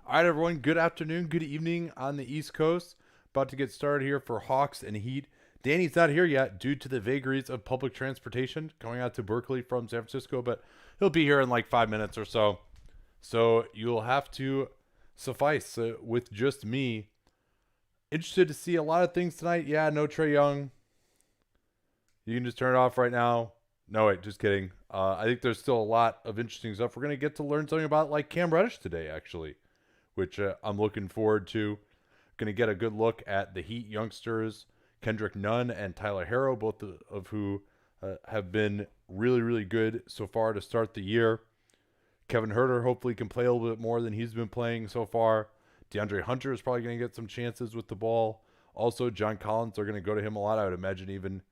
All right, everyone. Good afternoon, good evening on the East Coast. About to get started here for Hawks and Heat. Danny's not here yet due to the vagaries of public transportation coming out to Berkeley from San Francisco, but he'll be here in like 5 minutes or so. So you'll have to suffice with just me. Interested to see a lot of things tonight. Yeah, no Trey Young. You can just turn it off right now. No, wait, just kidding. I think there's still a lot of interesting stuff. We're going to get to learn something about like Cam Reddish today, actually, which I'm looking forward to. Going to get a good look at the Heat youngsters, Kendrick Nunn and Tyler Harrow, both of who have been really, really good so far to start the year. Kevin Herter hopefully can play a little bit more than he's been playing so far. DeAndre Hunter is probably going to get some chances with the ball. Also, John Collins, they're going to go to him a lot, I would imagine, even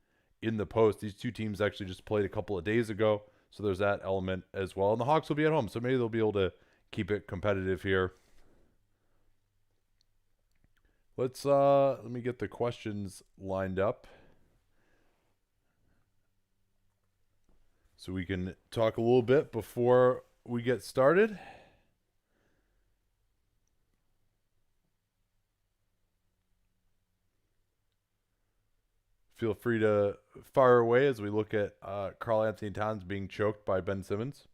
in the post. These two teams actually just played a couple of days ago, so there's that element as well. And the Hawks will be at home, so maybe they'll be able to keep it competitive here. Let me get the questions lined up so we can talk a little bit before we get started. Feel free to fire away as we look at Karl-Anthony Towns being choked by Ben Simmons.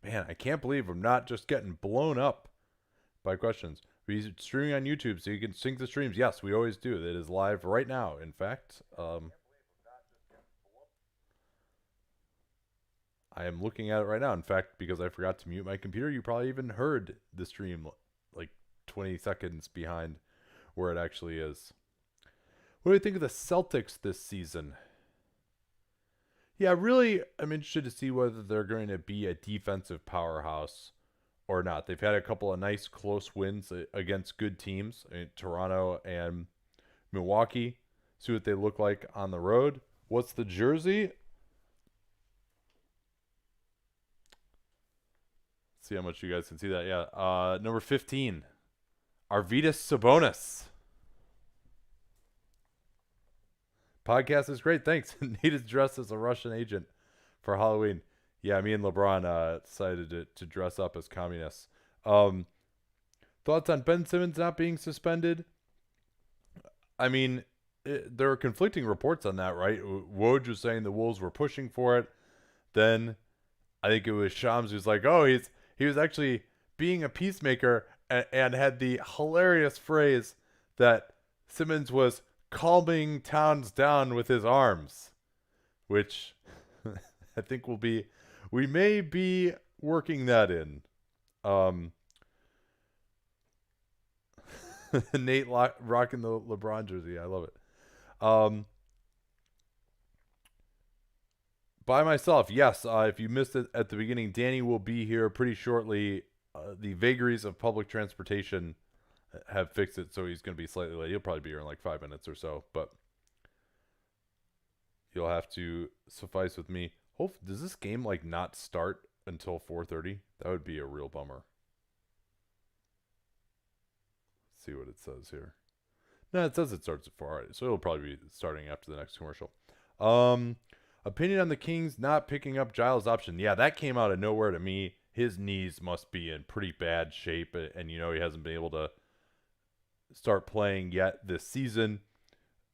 Man, I can't believe I'm not just getting blown up by questions. We're streaming on YouTube, so you can sync the streams. Yes, we always do. It is live right now, in fact. I am looking at it right now. In fact, because I forgot to mute my computer, you probably even heard the stream like 20 seconds behind where it actually is. What do you think of the Celtics this season? Yeah, really, I'm interested to see whether they're going to be a defensive powerhouse or not. They've had a couple of nice close wins against good teams, Toronto and Milwaukee. See what they look like on the road. What's the jersey? See how much you guys can see that. Yeah, number 15, Arvydas Sabonis. Podcast is great. Thanks. Needed dressed as a Russian agent for Halloween. Yeah, me and LeBron decided to dress up as communists. Um, Thoughts on Ben Simmons not being suspended? I mean, there are conflicting reports on that, right? Woj was saying the Wolves were pushing for it. Then I think it was Shams who's like, oh, he was actually being a peacemaker and had the hilarious phrase that Simmons was calming Towns down with his arms, which I think we may be working that in. Nate rocking the LeBron jersey. I love it. Um, by myself, yes. If you missed it at the beginning, Danny will be here pretty shortly. The vagaries of public transportation have fixed it, so he's going to be slightly late. He'll probably be here in like 5 minutes or so, but you'll have to suffice with me. Does this game like not start until 4:30? That would be a real bummer. Let's see what it says here. No, it says it starts at 4, so it'll probably be starting after the next commercial. Um, Opinion on the Kings not picking up Giles' option. Yeah, that came out of nowhere to me. His knees must be in pretty bad shape, and he hasn't been able to start playing yet this season,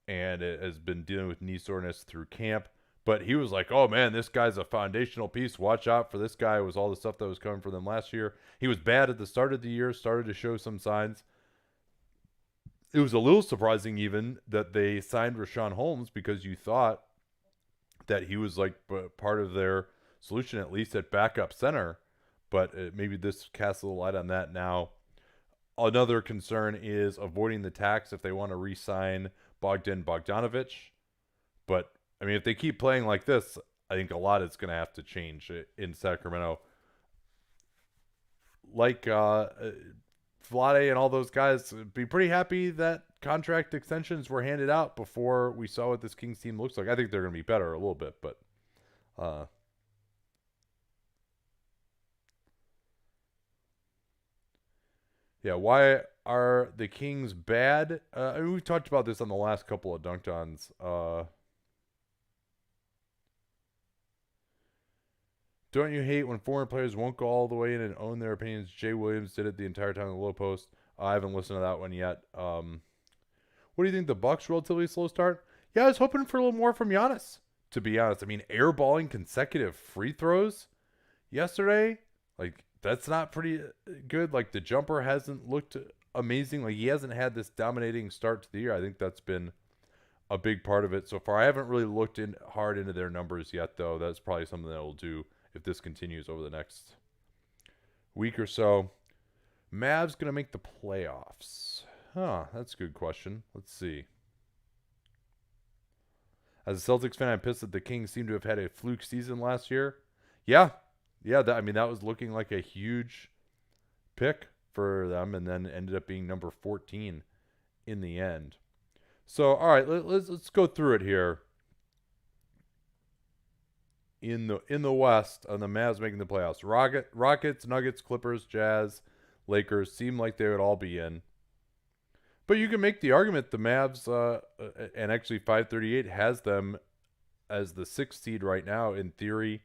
and it has been dealing with knee soreness through camp. But he was like, oh man, this guy's a foundational piece. Watch out for this guy. It was all the stuff that was coming from them last year. He was bad at the start of the year, started to show some signs. It was a little surprising even that they signed Rashawn Holmes because you thought that he was like part of their solution, at least at backup center. But maybe this casts a little light on that now. Another concern is avoiding the tax if they want to re-sign Bogdan Bogdanovic. But, I mean, if they keep playing like this, I think a lot is going to have to change in Sacramento. Like Vlade and all those guys, be pretty happy that contract extensions were handed out before we saw what this Kings team looks like. I think they're going to be better a little bit, but Uh, yeah, why are the Kings bad? I mean, we've talked about this on the last couple of Dunked Ons. Don't you hate when foreign players won't go all the way in and own their opinions? Jay Williams did it the entire time in the low post. I haven't listened to that one yet. What do you think? The Bucks relatively slow start? Yeah, I was hoping for a little more from Giannis, to be honest. I mean, airballing consecutive free throws yesterday, like that's not pretty good. Like the jumper hasn't looked amazing. Like he hasn't had this dominating start to the year. I think that's been a big part of it so far. I haven't really looked in hard into their numbers yet, though. That's probably something that will do if this continues over the next week or so. Mavs gonna make the playoffs? Huh, that's a good question. Let's see. As a Celtics fan, I'm pissed that the Kings seem to have had a fluke season last year. Yeah, I mean, that was looking like a huge pick for them, and then ended up being number 14 in the end. So, all right, let's go through it here. In the West, on the Mavs making the playoffs, Rockets, Nuggets, Clippers, Jazz, Lakers seem like they would all be in. But you can make the argument the Mavs, and actually 538 has them as the 6th seed right now in theory.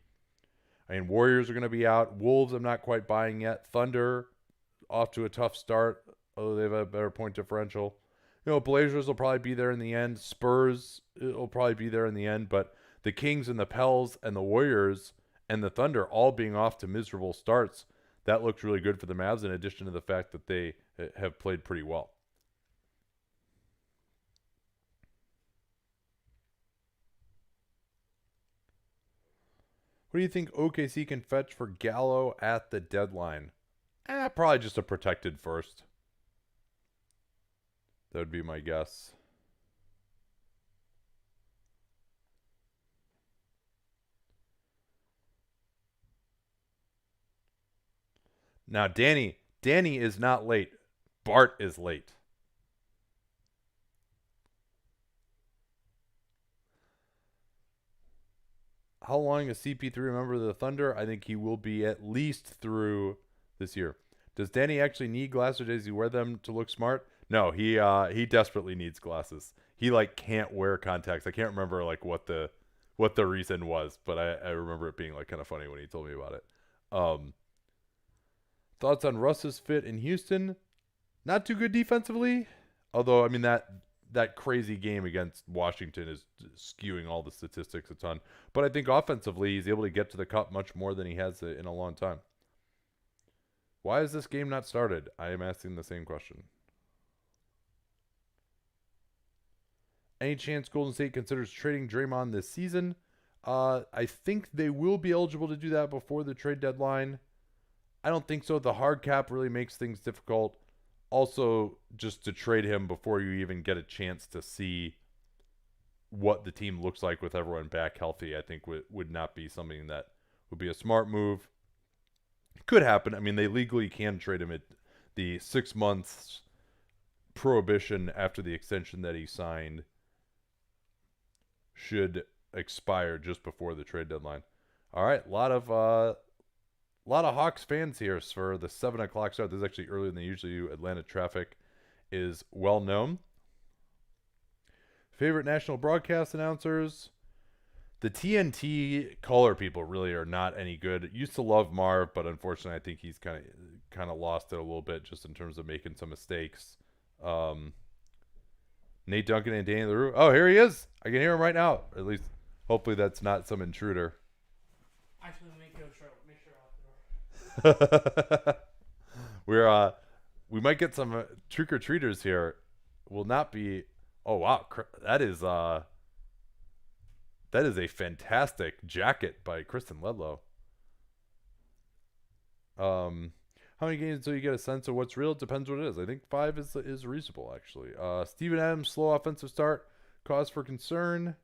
I mean, Warriors are going to be out. Wolves, I'm not quite buying yet. Thunder, off to a tough start, although they have a better point differential. Blazers will probably be there in the end. Spurs will probably be there in the end. But the Kings and the Pels and the Warriors and the Thunder all being off to miserable starts, that looks really good for the Mavs, in addition to the fact that they have played pretty well. What do you think OKC can fetch for Gallo at the deadline? Probably just a protected first. That would be my guess. Now, Danny is not late. Bart is late. How long is CP3 a member of the Thunder? I think he will be at least through this year. Does Danny actually need glasses, or does he wear them to look smart? No, he desperately needs glasses. He like can't wear contacts. I can't remember like what the reason was, but I remember it being like kind of funny when he told me about it. Thoughts on Russ's fit in Houston? Not too good defensively, although I mean that crazy game against Washington is skewing all the statistics a ton. But I think offensively, he's able to get to the cup much more than he has in a long time. Why is this game not started? I am asking the same question. Any chance Golden State considers trading Draymond this season? I think they will be eligible to do that before the trade deadline. I don't think so. The hard cap really makes things difficult. Also, just to trade him before you even get a chance to see what the team looks like with everyone back healthy, I think would not be something that would be a smart move. It could happen. I mean, they legally can trade him at the 6 months prohibition after the extension that he signed should expire just before the trade deadline. All right, a lot of Hawks fans here for the 7 o'clock start. This is actually earlier than they usually do. Atlanta traffic is well known. Favorite national broadcast announcers? The TNT color people really are not any good. Used to love Marv, but unfortunately, I think he's kind of lost it a little bit just in terms of making some mistakes. Nate Duncan and Danny LaRue. Oh, here he is. I can hear him right now. At least, hopefully, that's not some intruder. Actually, make sure We might get some trick or treaters here. Will not be. Oh wow, that is a fantastic jacket by Kristen Ledlow. How many games until you get a sense of what's real? It depends what it is. I think 5 is reasonable actually. Steven Adams slow offensive start, cause for concern.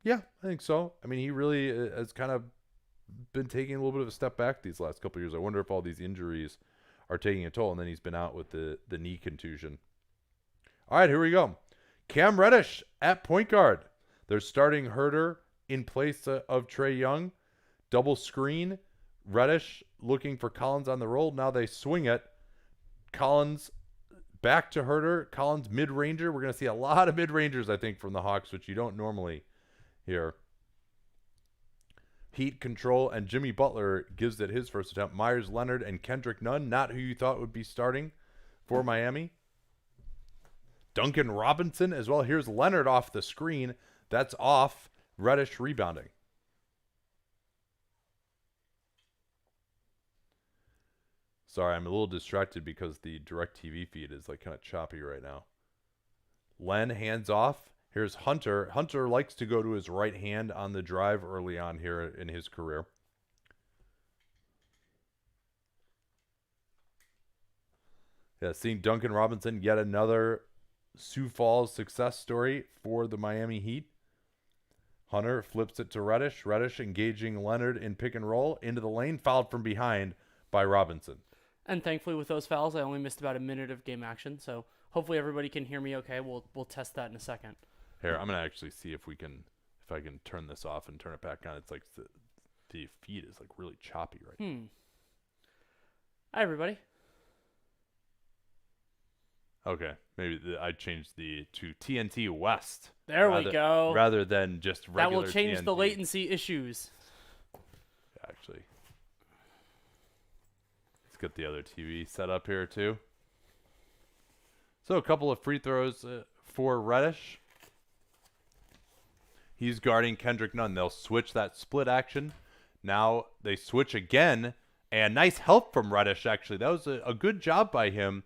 Yeah, I think so. I mean, he really has kind of been taking a little bit of a step back these last couple of years. I wonder if all these injuries are taking a toll, and then he's been out with the knee contusion. All right, here we go. Cam Reddish at point guard. They're starting Herder in place of Trae Young. Double screen. Reddish looking for Collins on the roll. Now they swing it. Collins back to Herter. Collins mid-ranger. We're going to see a lot of mid-rangers, I think, from the Hawks, which you don't normally hear. Heat control, and Jimmy Butler gives it his first attempt. Myers Leonard and Kendrick Nunn, not who you thought would be starting for Miami. Duncan Robinson as well. Here's Leonard off the screen. That's off. Reddish rebounding. Sorry, I'm a little distracted because the DirecTV feed is like kind of choppy right now. Len hands off. Here's Hunter. Hunter likes to go to his right hand on the drive early on here in his career. Yeah, seeing Duncan Robinson, yet another Sioux Falls success story for the Miami Heat. Hunter flips it to Reddish. Reddish engaging Leonard in pick and roll into the lane, fouled from behind by Robinson. And thankfully, with those fouls, I only missed about a minute of game action. So hopefully everybody can hear me okay. We'll test that in a second. Here, I'm gonna actually see if I can turn this off and turn it back on. It's like the feed is like really choppy right now. Hi, everybody. Okay, maybe I changed to TNT West. There we go. Rather than just regular That will change TNT. the latency issues. Actually, let's get the other TV set up here too. So a couple of free throws for Reddish. He's guarding Kendrick Nunn. They'll switch that split action. Now they switch again, and nice help from Reddish, actually. That was a good job by him.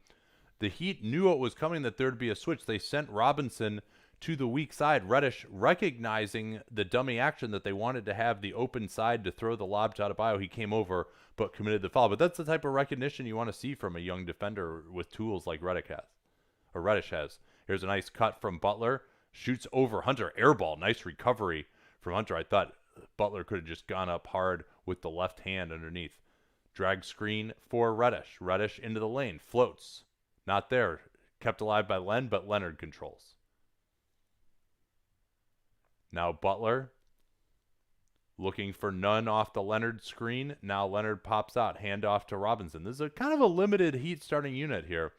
The Heat knew what was coming, that there'd be a switch. They sent Robinson to the weak side. Reddish recognizing the dummy action that they wanted to have the open side to throw the lob to Adebayo. He came over but committed the foul. But that's the type of recognition you want to see from a young defender with tools like Reddish has. Here's a nice cut from Butler. Shoots over Hunter. Air ball. Nice recovery from Hunter. I thought Butler could have just gone up hard with the left hand underneath. Drag screen for Reddish. Reddish into the lane. Floats. Not there. Kept alive by Len, but Leonard controls. Now Butler looking for Nunn off the Leonard screen. Now Leonard pops out. Handoff to Robinson. This is a kind of a limited Heat starting unit here.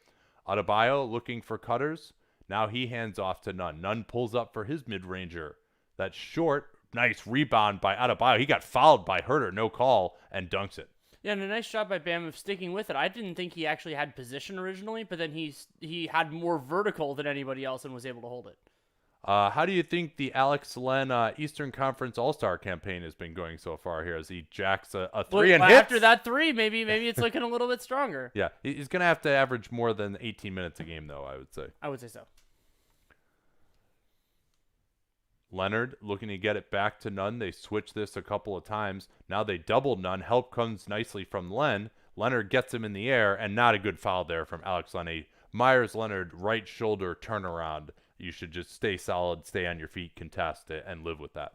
Adebayo looking for cutters. Now he hands off to Nunn. Nunn pulls up for his mid-ranger. That's short. Nice rebound by Adebayo. He got fouled by Herter. No call. And dunks it. Yeah, and a nice job by Bam of sticking with it. I didn't think he actually had position originally, but then he had more vertical than anybody else and was able to hold it. How do you think the Alex Len Eastern Conference All-Star campaign has been going so far here as he jacks a three and hits? After that three, maybe it's looking a little bit stronger. Yeah, he's going to have to average more than 18 minutes a game, though, I would say. I would say so. Leonard looking to get it back to Nunn. They switch this a couple of times. Now they double Nunn. Help comes nicely from Len. Leonard gets him in the air, and not a good foul there from Alex Len. A Myers-Leonard right shoulder turnaround. You should just stay solid, stay on your feet, contest it, and live with that.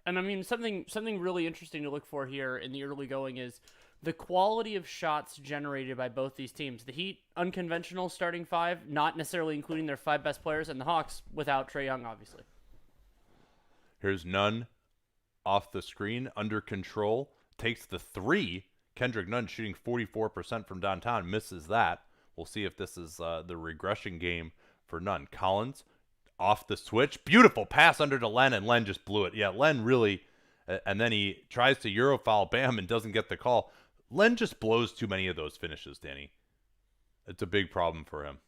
And I mean, something really interesting to look for here in the early going is the quality of shots generated by both these teams. The Heat, unconventional starting five, not necessarily including their five best players, and the Hawks without Trae Young, obviously. Here's Nunn off the screen, under control, takes the three. Kendrick Nunn shooting 44% from downtown, misses that. We'll see if this is the regression game for Nunn. Collins off the switch. Beautiful pass under to Len, and Len just blew it. Yeah, Len really, and then he tries to Eurofoul Bam and doesn't get the call. Len just blows too many of those finishes, Danny. It's a big problem for him.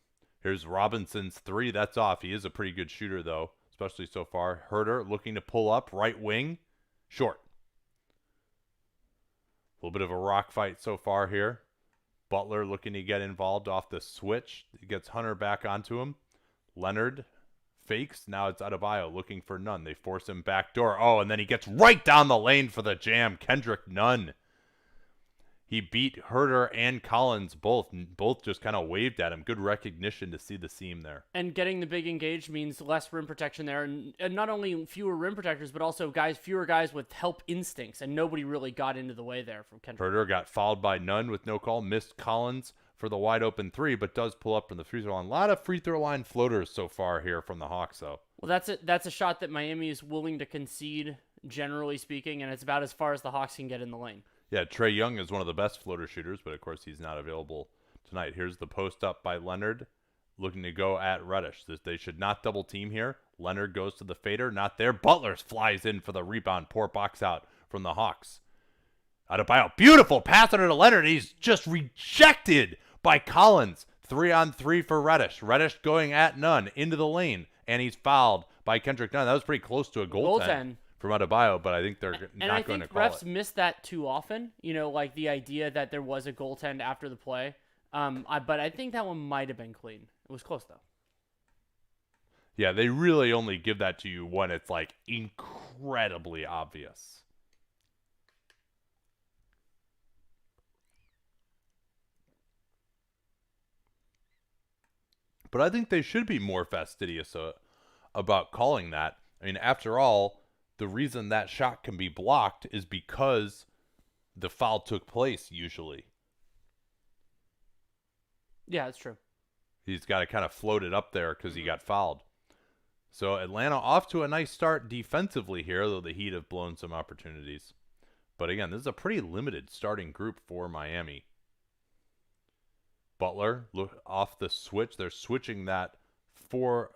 Here's Robinson's three. That's off. He is a pretty good shooter, though, especially so far. Herter looking to pull up. Right wing. Short. A little bit of a rock fight so far here. Butler looking to get involved off the switch. He gets Hunter back onto him. Leonard fakes. Now it's Adebayo looking for Nunn. They force him back door. Oh, and then he gets right down the lane for the jam. Kendrick Nunn. He beat Herter and Collins both just kind of waved at him. Good recognition to see the seam there. And getting the big engaged means less rim protection there. And not only fewer rim protectors, but also fewer guys with help instincts. And nobody really got into the way there from Kendrick. Herter got fouled by Nunn with no call. Missed Collins for the wide open three, but does pull up from the free throw line. A lot of free throw line floaters so far here from the Hawks, though. Well, that's a shot that Miami is willing to concede, generally speaking, and it's about as far as the Hawks can get in the lane. Yeah, Trae Young is one of the best floater shooters, but of course he's not available tonight. Here's the post up by Leonard, looking to go at Reddish. They should not double team here. Leonard goes to the fader, not there. Butler flies in for the rebound. Poor box out from the Hawks. Adebayo, beautiful pass under to Leonard. He's just rejected by Collins. 3-on-3 for Reddish. Reddish going at Nunn into the lane, and he's fouled by Kendrick Nunn. That was pretty close to a goaltend from Adebayo, but I think they're not going to call it. And I think refs miss that too often. Like the idea that there was a goaltend after the play. But I think that one might have been clean. It was close, though. Yeah, they really only give that to you when it's, like, incredibly obvious. But I think they should be more fastidious about calling that. I mean, after all, the reason that shot can be blocked is because the foul took place, usually. Yeah, that's true. He's got to kind of float it up there because he got fouled. So Atlanta off to a nice start defensively here, though the Heat have blown some opportunities. But again, this is a pretty limited starting group for Miami. Butler, look off the switch. They're switching that 3-4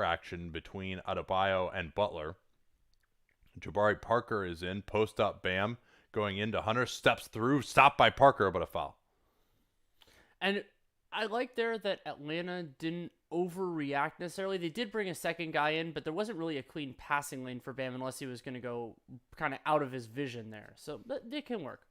action between Adebayo and Butler. Jabari Parker is in, post up, Bam, going into Hunter, steps through, stopped by Parker, but a foul. And I like there that Atlanta didn't overreact necessarily. They did bring a second guy in, but there wasn't really a clean passing lane for Bam unless he was going to go kind of out of his vision there. So it can work.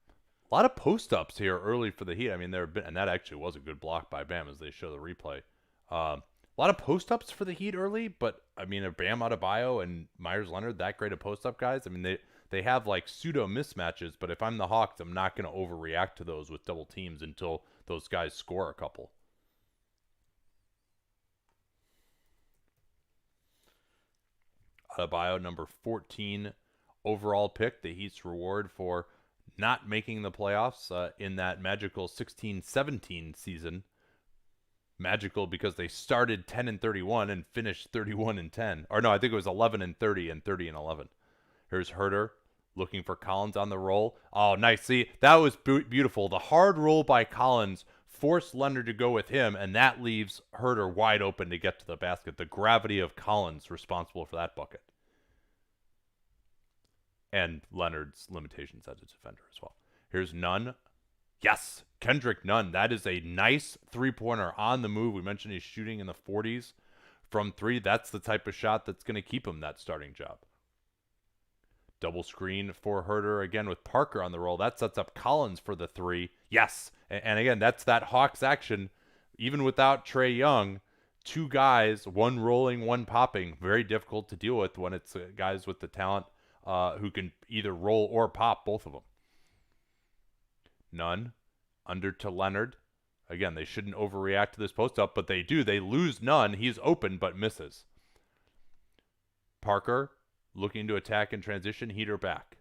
A lot of post-ups here early for the Heat. I mean, and that actually was a good block by Bam as they show the replay. A lot of post-ups for the Heat early, but, I mean, Bam Adebayo and Myers Leonard, that great of post-up guys. I mean, they have, like, pseudo mismatches, but if I'm the Hawks, I'm not going to overreact to those with double teams until those guys score a couple. Adebayo, number 14 overall pick, the Heat's reward for not making the playoffs in that magical 16-17 season. Magical because they started 10-31 and finished 31-10. Or no, I think it was 11-30 and 30-11. Here's Huerter looking for Collins on the roll. Oh, nice. See, that was beautiful. The hard roll by Collins forced Leonard to go with him, and that leaves Huerter wide open to get to the basket. The gravity of Collins responsible for that bucket. And Leonard's limitations as a defender as well. Here's Nunn. Yes, Kendrick Nunn. That is a nice three-pointer on the move. We mentioned he's shooting in the 40s from three. That's the type of shot that's going to keep him that starting job. Double screen for Huerter again with Parker on the roll. That sets up Collins for the three. Yes, and again, that's that Hawks action. Even without Trae Young, two guys, one rolling, one popping. Very difficult to deal with when it's guys with the talent who can either roll or pop, both of them. Nunn, under to Leonard. Again, they shouldn't overreact to this post-up, but they do. They lose Nunn. He's open, but misses. Parker, looking to attack in transition. Heater back.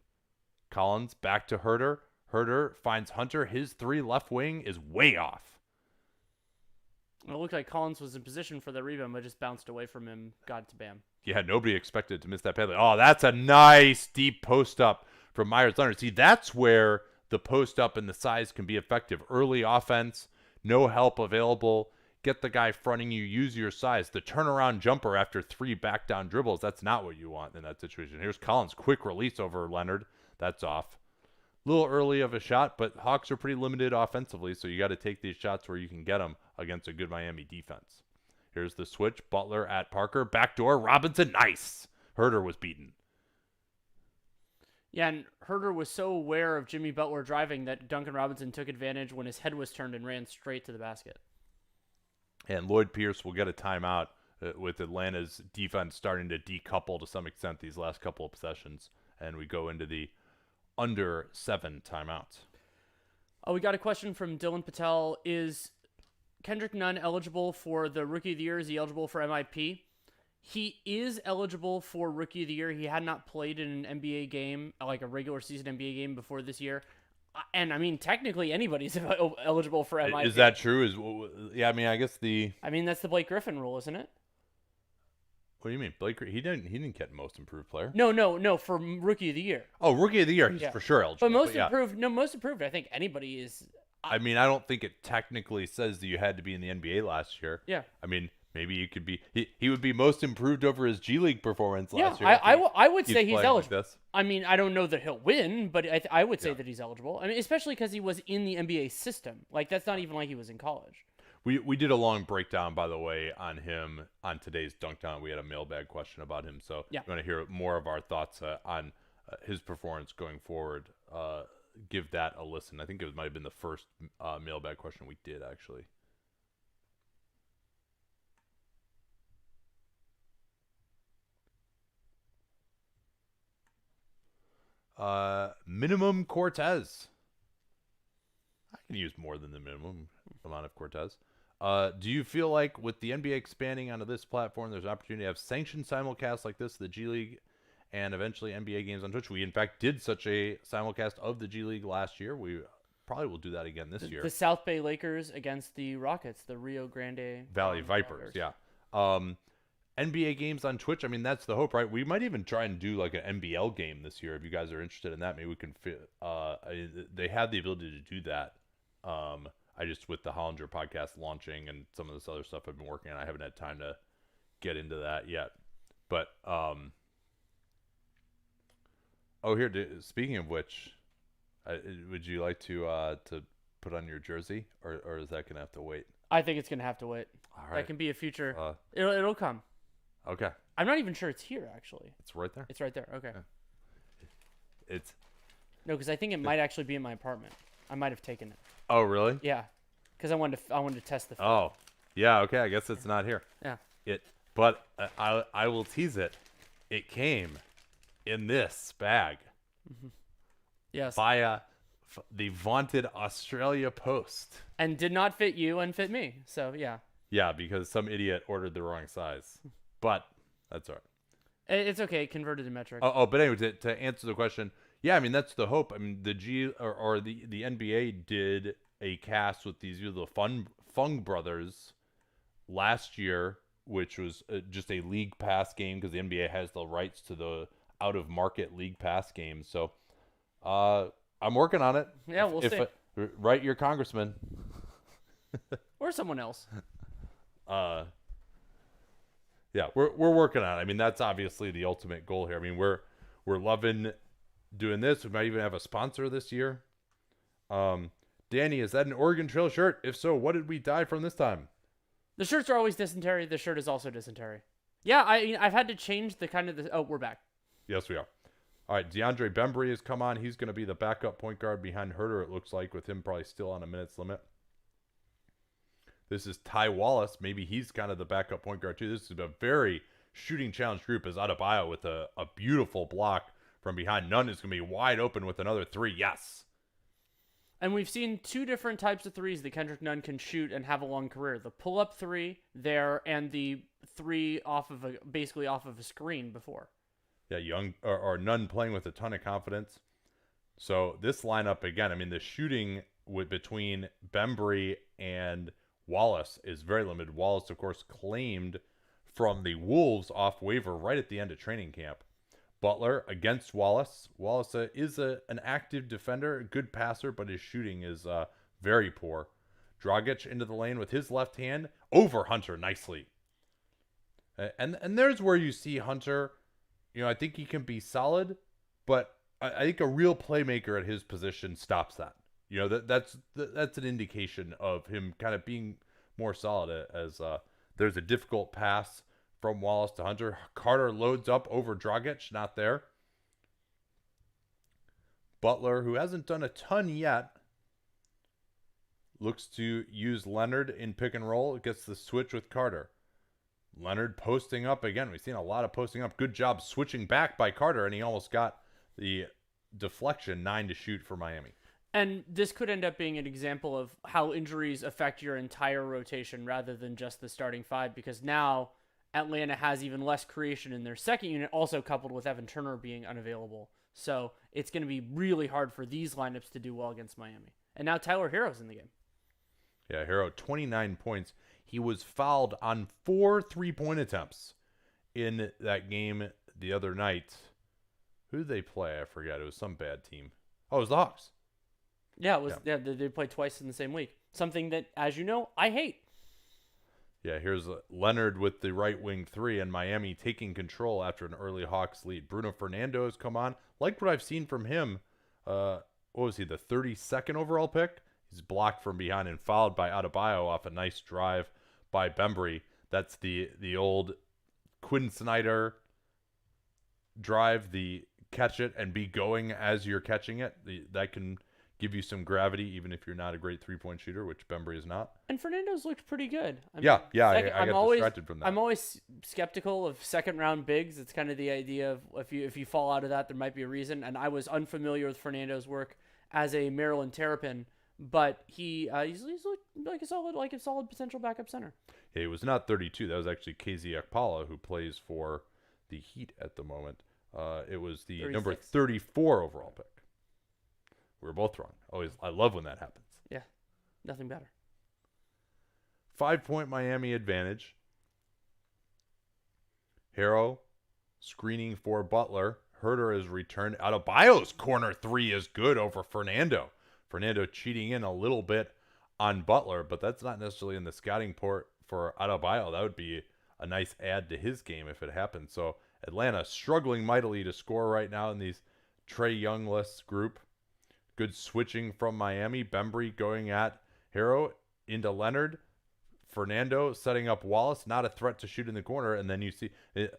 Collins, back to Huerter. Huerter finds Hunter. His three left wing is way off. It looked like Collins was in position for the rebound, but just bounced away from him, got to Bam. Yeah, nobody expected to miss that penalty. Oh, that's a nice deep post-up from Myers Leonard. See, that's where the post-up and the size can be effective. Early offense, no help available. Get the guy fronting you, use your size. The turnaround jumper after three back-down dribbles, that's not what you want in that situation. Here's Collins, quick release over Leonard. That's off. A little early of a shot, but Hawks are pretty limited offensively, so you got to take these shots where you can get them against a good Miami defense. Here's the switch. Butler at Parker. Backdoor. Robinson. Nice. Huerter was beaten. Yeah, and Huerter was so aware of Jimmy Butler driving that Duncan Robinson took advantage when his head was turned and ran straight to the basket. And Lloyd Pierce will get a timeout with Atlanta's defense starting to decouple to some extent these last couple of possessions. And we go into the under 7 timeouts. Oh, we got a question from Dylan Patel. Is Kendrick Nunn eligible for the Rookie of the Year? Is he eligible for MIP? He is eligible for Rookie of the Year. He had not played in an NBA game, like a regular season NBA game before this year. And I mean, technically anybody's eligible for MIP. Is that true? Yeah, I mean, I guess I mean, that's the Blake Griffin rule, isn't it? what do you mean? He didn't get most improved player. No, for Rookie of the Year. Oh, rookie of the year, he's Yeah. for sure eligible. But most yeah. improved, no, most improved. I think anybody is. I mean, I don't think it technically says that you had to be in the NBA last year. Yeah. I mean, maybe you could be. He would be most improved over his G League performance Yeah, last year. I would say he's playing like eligible. this. I mean, I don't know that he'll win, but I would say Yeah. that he's eligible. I mean, especially because he was in the NBA system. Like, that's not even like he was in college. We did a long breakdown, by the way, on him on today's Dunk Down. We had a mailbag question about him, so Yeah. if you want to hear more of our thoughts on his performance going forward, give that a listen. I think it might have been the first mailbag question we did, actually. Minimum Cortez. I can use more than the minimum amount of Cortez. Do you feel like with the NBA expanding onto this platform, there's an opportunity to have sanctioned simulcasts like this, the G League, and eventually NBA games on Twitch? We, in fact, did such a simulcast of the G League last year. We probably will do that again this year. The South Bay Lakers against the Rockets, the Rio Grande Valley Vipers, yeah. NBA games on Twitch, I mean, that's the hope, right? We might even try and do like an NBL game this year. If you guys are interested in that, maybe we can fit. They have the ability to do that. I just, with the Hollinger podcast launching and some of this other stuff I've been working on, I haven't had time to get into that yet. But, speaking of which, would you like to put on your jersey, or is that going to have to wait? I think it's gonna have to wait. All right. That can be a future. Uh, It'll come. Okay. I'm not even sure it's here. Actually, It's right there. it's right there. Okay. It's. No, because I think it might actually be in my apartment. I might have taken it. Oh, really? Yeah, because I wanted to test the fit. Oh, yeah. Okay. I guess it's not here. Yeah. But I will tease it. It came in this bag Yes. via the vaunted Australia Post. And did not fit you and fit me. So yeah. Yeah, because some idiot ordered the wrong size. But that's all right. It's okay. Converted to metric. But anyway, to answer the question, yeah, I mean that's the hope. I mean the the NBA did a cast with these the Fung brothers last year, which was just a league pass game because the NBA has the rights to the out of market league pass games. So, I'm working on it. Yeah, we'll see. Write your congressman. Or someone else. Yeah, we're working on it. I mean, that's obviously the ultimate goal here. I mean, we're loving doing this. We might even have a sponsor this year. Danny, is that an Oregon Trail shirt? If so, what did we die from this time? The shirts are always dysentery. The shirt is also dysentery. Yeah, I've had to change the kind of the. Oh, we're back. Yes, we are. All right, DeAndre Bembry has come on. He's going to be the backup point guard behind Herter, it looks like, with him probably still on a minutes limit. This is Ty Wallace. Maybe he's kind of the backup point guard, too. This is a very shooting challenge group as Adebayo with a beautiful block from behind. Nunn is going to be wide open with another three. Yes. And we've seen two different types of threes that Kendrick Nunn can shoot and have a long career. The pull-up three there and the three basically off of a screen before. Yeah, Young or Nunn playing with a ton of confidence. So this lineup, again, I mean, the shooting between Bembry and Wallace is very limited. Wallace, of course, claimed from the Wolves off waiver right at the end of training camp. Butler against Wallace. Wallace is an active defender, a good passer, but his shooting is very poor. Dragic into the lane with his left hand over Hunter nicely. And there's where you see Hunter, I think he can be solid, but I think a real playmaker at his position stops that. That's an indication of him kind of being more solid as there's a difficult pass from Wallace to Hunter. Carter loads up over Dragic, not there. Butler, who hasn't done a ton yet, looks to use Leonard in pick and roll. Gets the switch with Carter. Leonard posting up again. We've seen a lot of posting up. Good job switching back by Carter, and he almost got the deflection 9 to shoot for Miami. And this could end up being an example of how injuries affect your entire rotation rather than just the starting five, because now Atlanta has even less creation in their second unit, also coupled with Evan Turner being unavailable. So it's going to be really hard for these lineups to do well against Miami. And now Tyler Hero's in the game. Yeah, Hero, 29 points. He was fouled on 4 3-point attempts in that game the other night. Who did they play? I forget. It was some bad team. Oh, it was the Hawks. Yeah, it was. Yeah, they played twice in the same week. Something that, as you know, I hate. Yeah, here's Leonard with the right wing 3 and Miami taking control after an early Hawks lead. Bruno Fernando has come on. Like what I've seen from him. What was he, the 32nd overall pick? He's blocked from behind and fouled by Adebayo off a nice drive by Bembry. That's the old Quinn Snyder drive, the catch it and be going as you're catching it. That can give you some gravity even if you're not a great 3-point shooter, which Bembry is not. And Fernando's looked pretty good. I got distracted from that. I'm always skeptical of second-round bigs. It's kind of the idea of if you fall out of that, there might be a reason. And I was unfamiliar with Fernando's work as a Maryland Terrapin, but he's looked like a solid potential backup center. Yeah, he was not 32. That was actually KZ Akpala, who plays for the Heat at the moment. It was the 36. number 34 overall pick. We were both wrong. I love when that happens. Yeah, nothing better. 5-point Miami advantage. Harrow screening for Butler. Herter is returned. Adebayo's corner 3 is good over Fernando. Fernando cheating in a little bit on Butler, but that's not necessarily in the scouting port for Adebayo. That would be a nice add to his game if it happened. So Atlanta struggling mightily to score right now in these Trae Young-less group. Good switching from Miami. Bembry going at Harrow into Leonard. Fernando setting up Wallace, not a threat to shoot in the corner. And then you see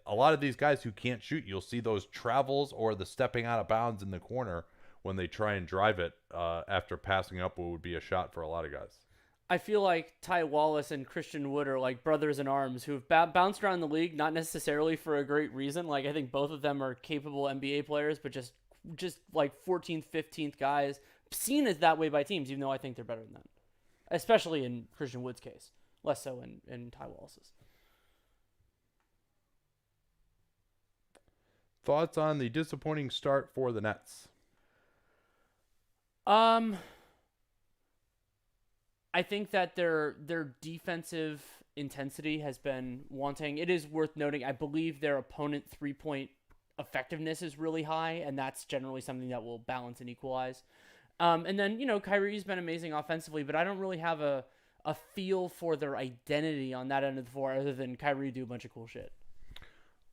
a lot of these guys who can't shoot, you'll see those travels or the stepping out of bounds in the corner when they try and drive it after passing up what would be a shot for a lot of guys. I feel like Ty Wallace and Christian Wood are like brothers in arms who've bounced around the league, not necessarily for a great reason. Like, I think both of them are capable NBA players, but just like 14th, 15th guys, seen as that way by teams, even though I think they're better than that. Especially in Christian Wood's case. Less so in Ty Wallace's. Thoughts on the disappointing start for the Nets? I think that their defensive intensity has been wanting. It is worth noting, I believe their opponent 3-point effectiveness is really high, and that's generally something that will balance and equalize. And then, Kyrie's been amazing offensively, but I don't really have a feel for their identity on that end of the floor other than Kyrie do a bunch of cool shit.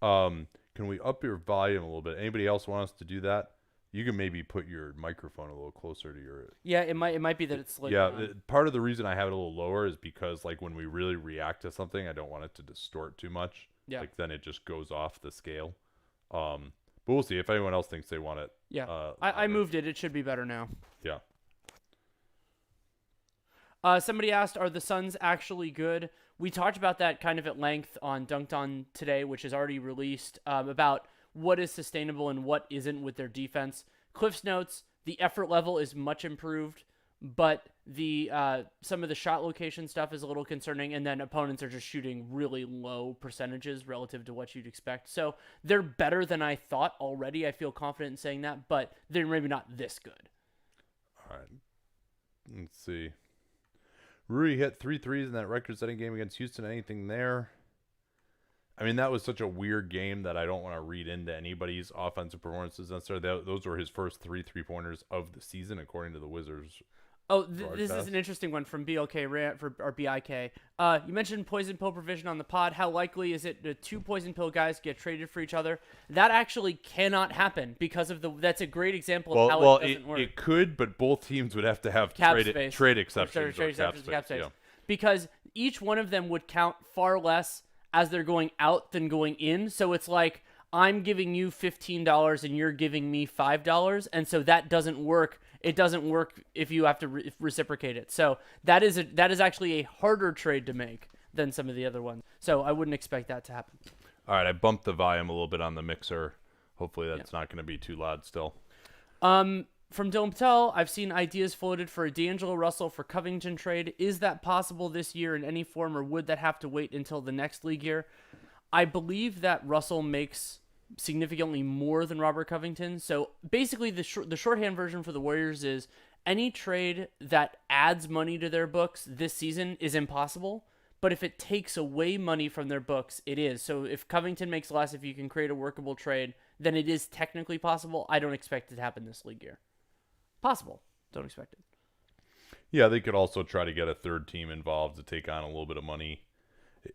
Can we up your volume a little bit? Anybody else want us to do that? You can maybe put your microphone a little closer to your... Yeah, it might be that it's like... Yeah, part of the reason I have it a little lower is because, like, when we really react to something, I don't want it to distort too much. Yeah. Like, then it just goes off the scale. But we'll see if anyone else thinks they want it. Yeah, I moved it. It should be better now. Yeah. Somebody asked, are the Suns actually good? We talked about that kind of at length on Dunked On today, which is already released, about what is sustainable and what isn't with their defense. Cliff's notes, the effort level is much improved, but the some of the shot location stuff is a little concerning, and then opponents are just shooting really low percentages relative to what you'd expect. So they're better than I thought already. I feel confident in saying that, but they're maybe not this good. All right. Let's see. Rui hit 3 threes in that record-setting game against Houston. Anything there? I mean, that was such a weird game that I don't want to read into anybody's offensive performances necessarily. Those were his first 3 3-pointers of the season, according to the Wizards. Oh, this is an interesting one from BIK. You mentioned poison pill provision on the pod. How likely is it the 2 poison pill guys get traded for each other? That actually cannot happen because of that's a great example of how it doesn't work. It could, but both teams would have to have trade exceptions. Cap space. Because each one of them would count far less as they're going out than going in. So it's like, I'm giving you $15 and you're giving me $5, and so that doesn't work. It doesn't work if you have to reciprocate it. So that is actually a harder trade to make than some of the other ones. So I wouldn't expect that to happen. All right, I bumped the volume a little bit on the mixer. Hopefully that's not going to be too loud still. From Dylan Patel, I've seen ideas floated for a D'Angelo Russell for Covington trade. Is that possible this year in any form, or would that have to wait until the next league year? I believe that Russell makes significantly more than Robert Covington. So basically, the shorthand version for the Warriors is any trade that adds money to their books this season is impossible. But if it takes away money from their books, it is. So if Covington makes less, if you can create a workable trade, then it is technically possible. I don't expect it to happen this league year. Possible. Don't expect it. Yeah, they could also try to get a third team involved to take on a little bit of money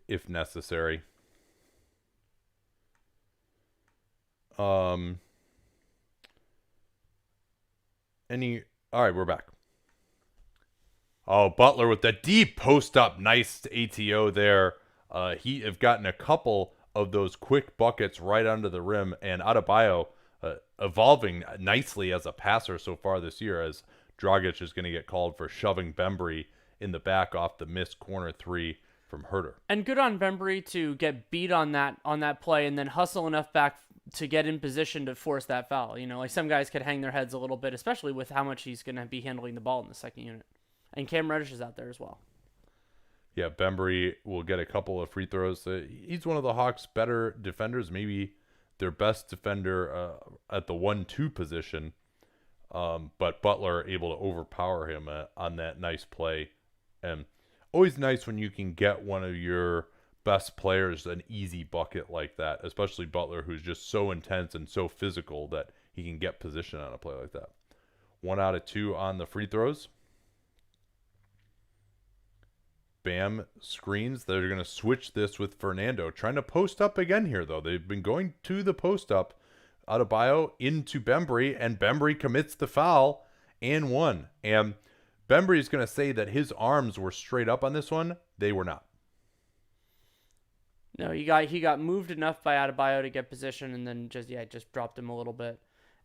if necessary. All right, we're back. Oh, Butler with the deep post up. Nice ATO there. Heat have gotten a couple of those quick buckets right under the rim, and Adebayo evolving nicely as a passer so far this year, as Dragic is going to get called for shoving Bembry in the back off the missed corner three from Herter. And good on Bembry to get beat on that play and then hustle enough back to get in position to force that foul. You know, like some guys could hang their heads a little bit, especially with how much he's going to be handling the ball in the second unit. And Cam Reddish is out there as well. Yeah, Bembry will get a couple of free throws. He's one of the Hawks' better defenders, maybe their best defender at the 1-2 position. But Butler able to overpower him on that nice play. And always nice when you can get one of your best players an easy bucket like that, especially Butler, who's just so intense and so physical that he can get position on a play like that. 1 out of 2 on the free throws. Bam screens. They're going to switch this with Fernando. Trying to post up again here, though. They've been going to the post up. Adebayo into Bembry, and Bembry commits the foul and one. And Bembry is going to say that his arms were straight up on this one. They were not. No, he got moved enough by Adebayo to get position, and then just dropped him a little bit.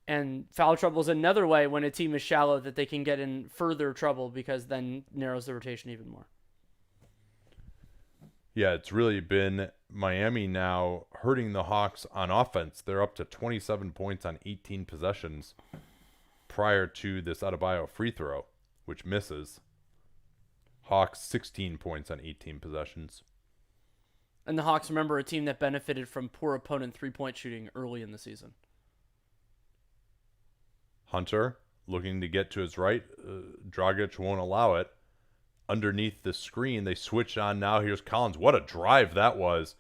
And foul trouble is another way when a team is shallow that they can get in further trouble, because then narrows the rotation even more. Yeah, it's really been Miami now hurting the Hawks on offense. They're up to 27 points on 18 possessions prior to this Adebayo free throw, which misses. Hawks 16 points on 18 possessions. And the Hawks, remember, a team that benefited from poor opponent three-point shooting early in the season. Hunter looking to get to his right. Dragic won't allow it. Underneath the screen, they switch on now. Here's Collins. What a drive that was.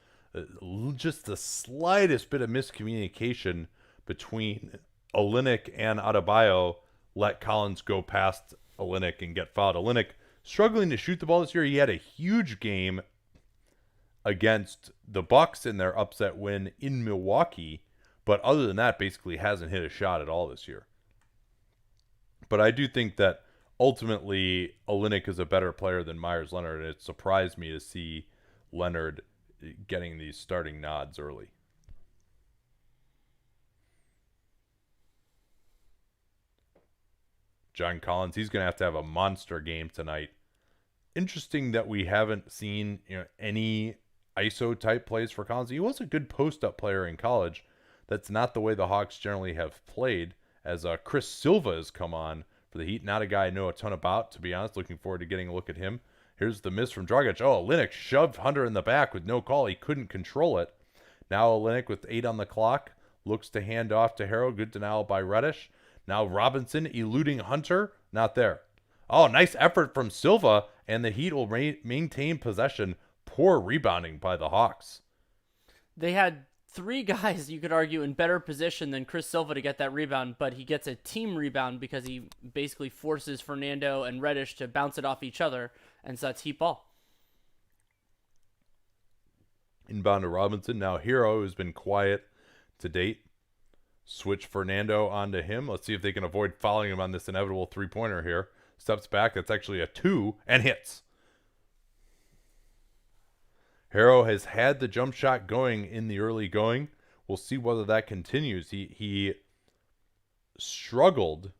Just the slightest bit of miscommunication between Olynyk and Adebayo let Collins go past Olynyk and get fouled. Olynyk struggling to shoot the ball this year. He had a huge game against the Bucks in their upset win in Milwaukee, but other than that, basically hasn't hit a shot at all this year. But I do think that ultimately, Olynyk is a better player than Myers Leonard, and it surprised me to see Leonard getting these starting nods early. John Collins, he's going to have a monster game tonight. Interesting that we haven't seen any ISO type plays for Collins. He was a good post-up player in college. That's not the way the Hawks generally have played, as Chris Silva has come on for the Heat. Not a guy I know a ton about, to be honest. Looking forward to getting a look at him. Here's the miss from Dragic. Oh, Olynyk shoved Hunter in the back with no call. He couldn't control it. Now Olynyk with 8 on the clock looks to hand off to Harrell. Good denial by Reddish. Now Robinson eluding Hunter. Not there. Oh, nice effort from Silva, and the Heat will maintain possession. Poor rebounding by the Hawks. They had 3 guys, you could argue, in better position than Chris Silva to get that rebound, but he gets a team rebound because he basically forces Fernando and Reddish to bounce it off each other, and so that's Heat ball. Inbound to Robinson. Now Hero, who's been quiet to date. Switch Fernando onto him. Let's see if they can avoid fouling him on this inevitable three-pointer here. Steps back. That's actually a 2 and hits. Harrow has had the jump shot going in the early going. We'll see whether that continues. He struggled.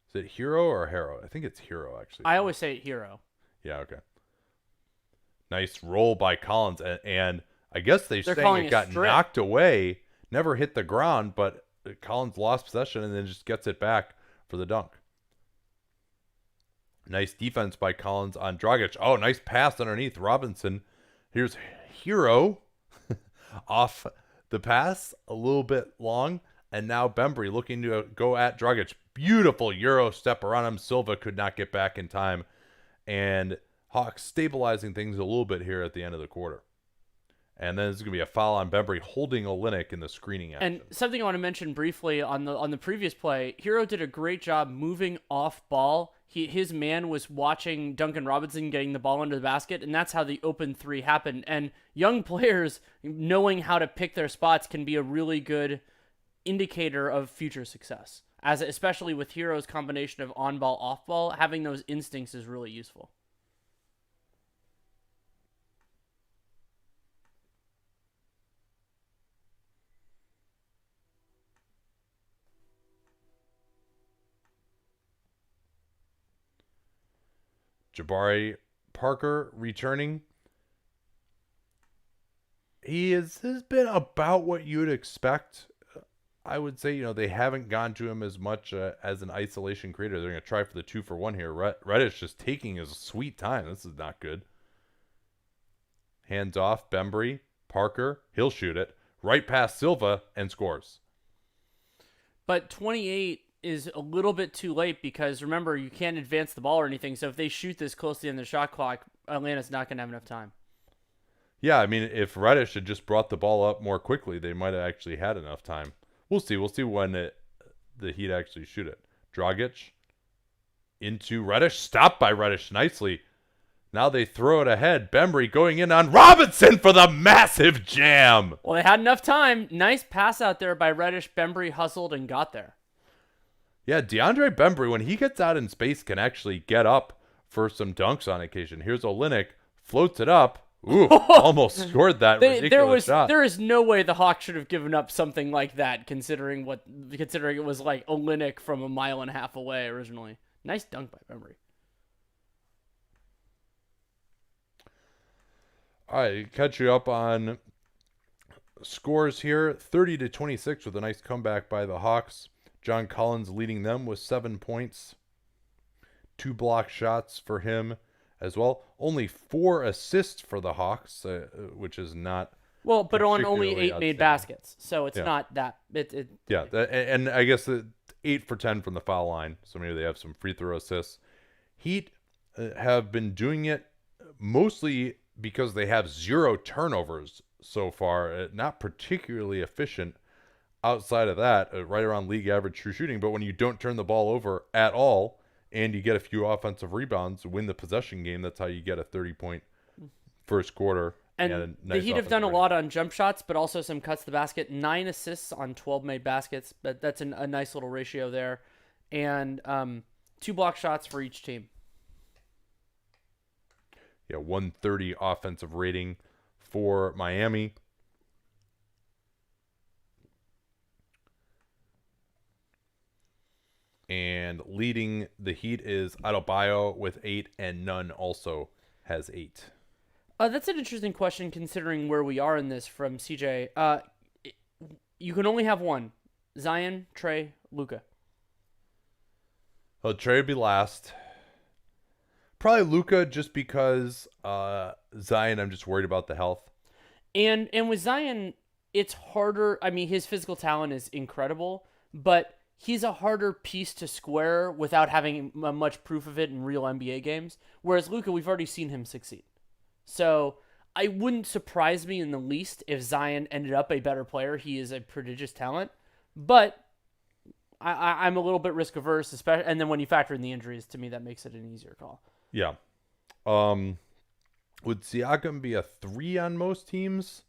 Is it Hero or Harrow? I think it's Hero, actually. I always say Hero. Yeah, okay. Nice roll by Collins. And I guess they're saying it got knocked away. Never hit the ground, but Collins lost possession and then just gets it back for the dunk. Nice defense by Collins on Dragic. Oh, nice pass underneath Robinson. Here's Hero off The pass a little bit long, and now Bembry looking to go at Dragic. Beautiful Euro step around him. Silva could not get back in time, and Hawks stabilizing things a little bit here at the end of the quarter. And then there's going to be a foul on Bembry holding Olynyk in the screening action. And something I want to mention briefly on the previous play, Hero did a great job moving off ball. His man was watching Duncan Robinson getting the ball into the basket, and that's how the open three happened. And young players knowing how to pick their spots can be a really good indicator of future success. Especially with Hero's combination of on-ball, off-ball, having those instincts is really useful. Jabari Parker returning. He has been about what you would expect. I would say, they haven't gone to him as much as an isolation creator. They're going to try for the 2-for-1 here. Reddish just taking his sweet time. This is not good. Hands off, Bembry, Parker. He'll shoot it. Right past Silva and scores. But 28 is a little bit too late because, remember, you can't advance the ball or anything. So if they shoot this close to the end of the shot clock, Atlanta's not going to have enough time. Yeah, I mean, if Reddish had just brought the ball up more quickly, they might have actually had enough time. We'll see. We'll see when the Heat actually shoot it. Dragic into Reddish. Stopped by Reddish nicely. Now they throw it ahead. Bembry going in on Robinson for the massive jam. Well, they had enough time. Nice pass out there by Reddish. Bembry hustled and got there. Yeah, DeAndre Bembry, when he gets out in space, can actually get up for some dunks on occasion. Here's Olynyk. Floats it up. Ooh, almost scored that ridiculous shot. There is no way the Hawks should have given up something like that, considering it was like Olynyk from a mile and a half away originally. Nice dunk by Bembry. All right, catch you up on scores here. 30-26 with a nice comeback by the Hawks. John Collins leading them with 7 points. 2 block shots for him as well. Only 4 assists for the Hawks, which is not well, but on only 8 made baskets, so it's not that. Yeah, and I guess 8 for 10 from the foul line, so maybe they have some free throw assists. Heat have been doing it mostly because they have 0 turnovers so far. Not particularly efficient outside of that, right around league average true shooting. But when you don't turn the ball over at all, and you get a few offensive rebounds, win the possession game, that's how you get a 30-point first quarter. And the Heat have done a lot on jump shots, but also some cuts to the basket. 9 assists on 12 made baskets, but that's a nice little ratio there. And 2 block shots for each team. Yeah, 130 offensive rating for Miami. And leading the Heat is Adebayo with 8, and Nunn also has 8. That's an interesting question considering where we are in this from CJ. You can only have one. Zion, Trey, Luka. Well, Trey would be last. Probably Luka just because Zion, I'm just worried about the health. And with Zion, it's harder. I mean, his physical talent is incredible, but he's a harder piece to square without having much proof of it in real NBA games. Whereas Luka, we've already seen him succeed. So I wouldn't surprise me in the least if Zion ended up a better player. He is a prodigious talent. But I'm a little bit risk averse, especially, and then when you factor in the injuries, to me that makes it an easier call. Yeah. Would Siakam be a 3 on most teams?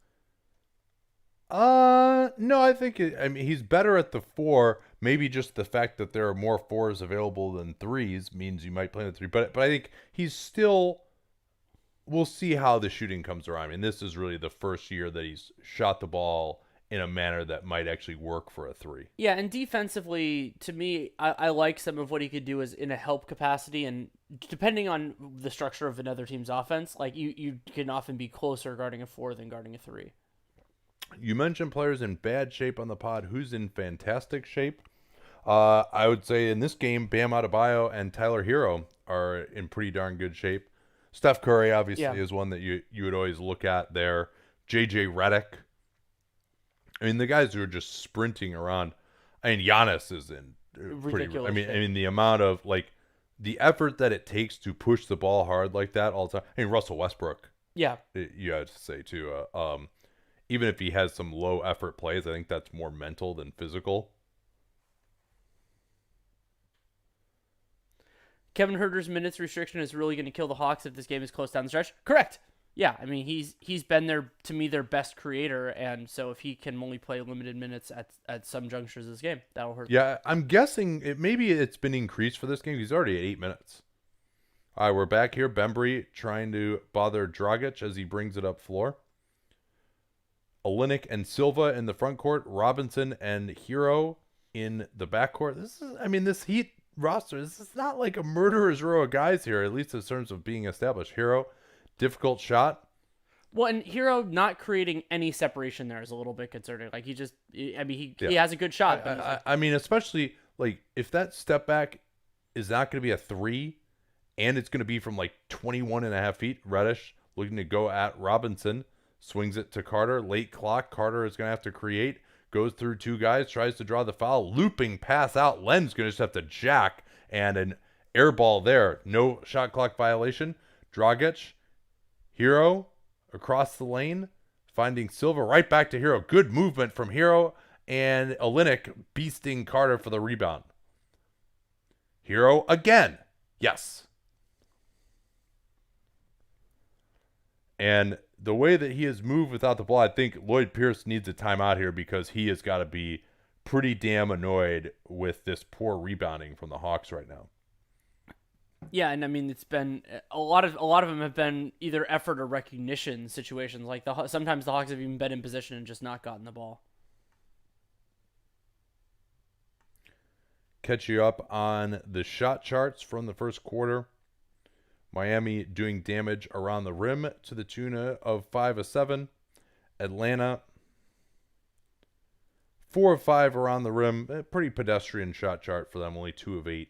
No, I think he's better at the 4. Maybe just the fact that there are more 4s available than 3s means you might play the 3. But I think he's still. We'll see how the shooting comes around. I mean, this is really the first year that he's shot the ball in a manner that might actually work for a 3. Yeah, and defensively, to me, I like some of what he could do as in a help capacity, and depending on the structure of another team's offense, like you can often be closer guarding a 4 than guarding a 3. You mentioned players in bad shape on the pod. Who's in fantastic shape? I would say in this game, Bam Adebayo and Tyler Hero are in pretty darn good shape. Steph Curry obviously is one that you would always look at there. JJ Redick I mean, the guys who are just sprinting around. I mean, Giannis is in pretty. Ridiculous I shape. mean, the amount of like the effort that it takes to push the ball hard like that all the time. I mean, Russell Westbrook, Yeah. you have to say too. Even if he has some low effort plays, I think that's more mental than physical. Kevin Herter's minutes restriction is really going to kill the Hawks if this game is close down the stretch. Correct. Yeah, I mean he's been their best creator, and so if he can only play limited minutes at some junctures of this game, that'll hurt. Yeah, I'm guessing maybe it's been increased for this game. He's already at 8 minutes. All right, we're back here. Bembry trying to bother Dragic as he brings it up floor. Olynyk and Silva in the front court. Robinson and Hero in the backcourt. This Heat roster, this is not like a murderer's row of guys here, at least in terms of being established. Hero, difficult shot. Well, and Hero not creating any separation there is a little bit concerning. Like he has a good shot. I mean, especially like if that step back is not going to be a 3 and it's going to be from like 21.5 feet. Reddish looking to go at Robinson, swings it to Carter. Late clock. Carter is going to have to create. Goes through 2 guys, tries to draw the foul. Looping pass out. Len's going to just have to jack, and an air ball there. No shot clock violation. Dragic, Hero across the lane, finding Silva, right back to Hero. Good movement from Hero, and Olynyk beasting Carter for the rebound. Hero again. Yes. And the way that he has moved without the ball, I think Lloyd Pierce needs a timeout here because he has got to be pretty damn annoyed with this poor rebounding from the Hawks right now. Yeah, and I mean it's been a lot of them have been either effort or recognition situations. Like sometimes the Hawks have even been in position and just not gotten the ball. Catch you up on the shot charts from the first quarter. Miami doing damage around the rim to the tune of 5 of 7. Atlanta 4 of 5 around the rim. A pretty pedestrian shot chart for them. Only 2 of 8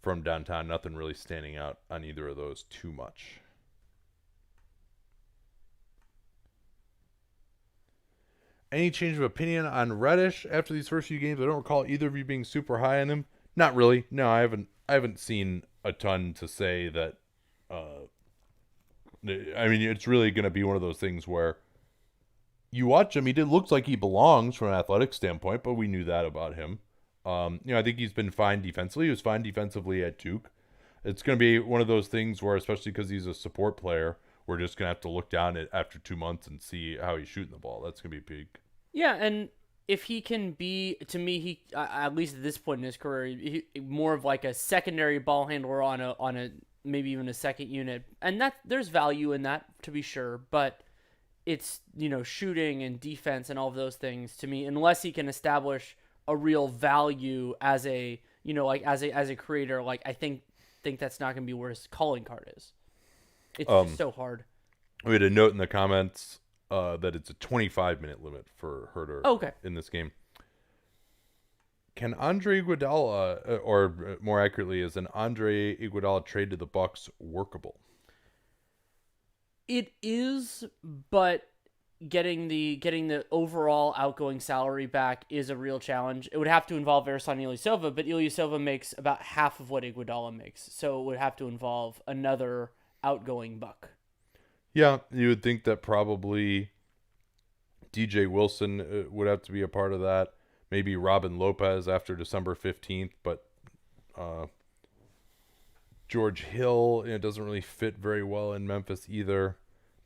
from downtown. Nothing really standing out on either of those too much. Any change of opinion on Reddish after these first few games? I don't recall either of you being super high on him. Not really. No, I haven't seen a ton to say that. I mean, it's really going to be one of those things where you watch him. He looks like he belongs from an athletic standpoint, but we knew that about him. I think he's been fine defensively. He was fine defensively at Duke. It's going to be one of those things where, especially because he's a support player, we're just going to have to look down at after 2 months and see how he's shooting the ball. That's going to be big. Yeah, and if he can be, to me, he at least at this point in his career, more of like a secondary ball handler on a maybe even a second unit, and that there's value in that to be sure, but it's shooting and defense and all of those things to me, unless he can establish a real value as a as a creator, like I think that's not going to be where his calling card is. It's just so hard. We had a note in the comments that it's a 25-minute limit for Herter in this game. Can Andre Iguodala, or more accurately, is an Andre Iguodala trade to the Bucks workable? It is, but getting the overall outgoing salary back is a real challenge. It would have to involve Ersan Ilyasova, but Ilyasova makes about half of what Iguodala makes, so it would have to involve another outgoing Buck. Yeah, you would think that probably DJ Wilson would have to be a part of that. Maybe Robin Lopez after December 15th, but George Hill doesn't really fit very well in Memphis either.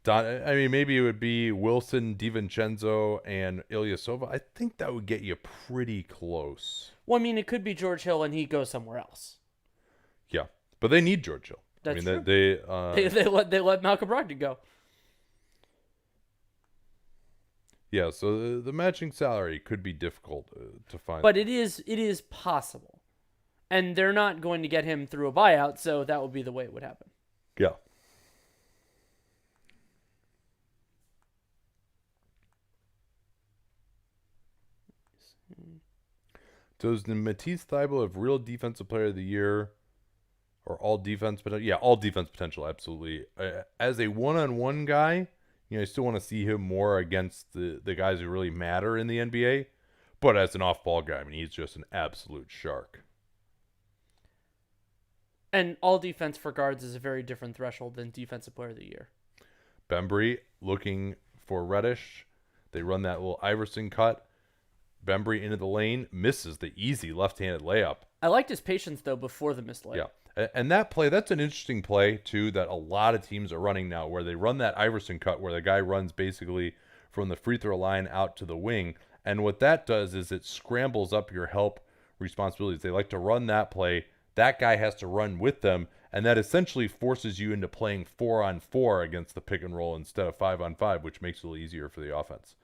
Maybe it would be Wilson, DiVincenzo, and Ilyasova. I think that would get you pretty close. Well, I mean, it could be George Hill and he goes somewhere else. Yeah, but they need George Hill. That's true. They let Malcolm Brogdon go. Yeah, so the matching salary could be difficult to find. But it is possible. And they're not going to get him through a buyout, so that would be the way it would happen. Yeah. Does the Matisse Thybulle have real defensive player of the year or all defense potential? Yeah, all defense potential, absolutely. As a one-on-one guy, You still want to see him more against the guys who really matter in the NBA. But as an off-ball guy, he's just an absolute shark. And all defense for guards is a very different threshold than Defensive Player of the Year. Bembry looking for Reddish. They run that little Iverson cut. Bembry into the lane, misses the easy left-handed layup. I liked his patience, though, before the missed layup. Yeah, and that play, that's an interesting play, too, that a lot of teams are running now, where they run that Iverson cut, where the guy runs basically from the free throw line out to the wing. And what that does is it scrambles up your help responsibilities. They like to run that play. That guy has to run with them, and that essentially forces you into playing 4-on-4 against the pick and roll instead of 5-on-5, which makes it a little easier for the offense.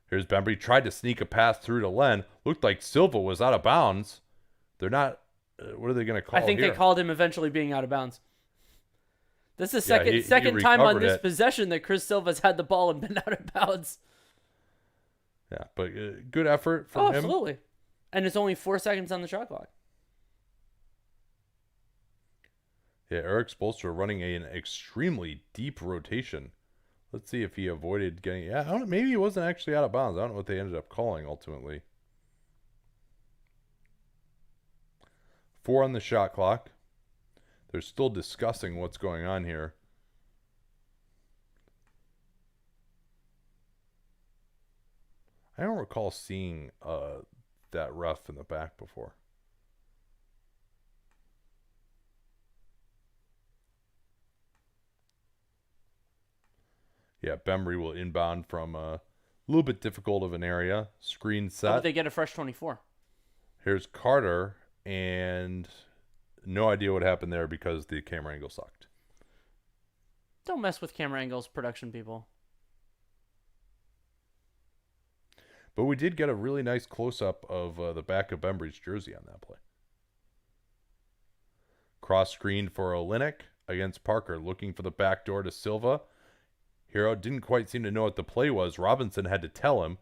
Here's Bembry, tried to sneak a pass through to Len. Looked like Silva was out of bounds. They're not. What are they going to call? I think here? they called him eventually being out of bounds. This is the Yeah, second time on this it. possession that Chris Silva's had the ball and been out of bounds. Yeah, but good effort from him. Absolutely. And it's only 4 seconds on the shot clock. Yeah, Eric Spoelstra running an extremely deep rotation. Let's see if he avoided getting. Yeah, I don't know, maybe he wasn't actually out of bounds. I don't know what they ended up calling ultimately. 4 on the shot clock. They're still discussing what's going on here. I don't recall seeing that ref in the back before. Yeah, Bembry will inbound from a little bit difficult of an area. Screen set. How did they get a fresh 24? Here's Carter, and no idea what happened there because the camera angle sucked. Don't mess with camera angles, production people. But we did get a really nice close-up of the back of Bembry's jersey on that play. Cross screen for Olynyk against Parker, looking for the back door to Silva. Hero didn't quite seem to know what the play was. Robinson had to tell him.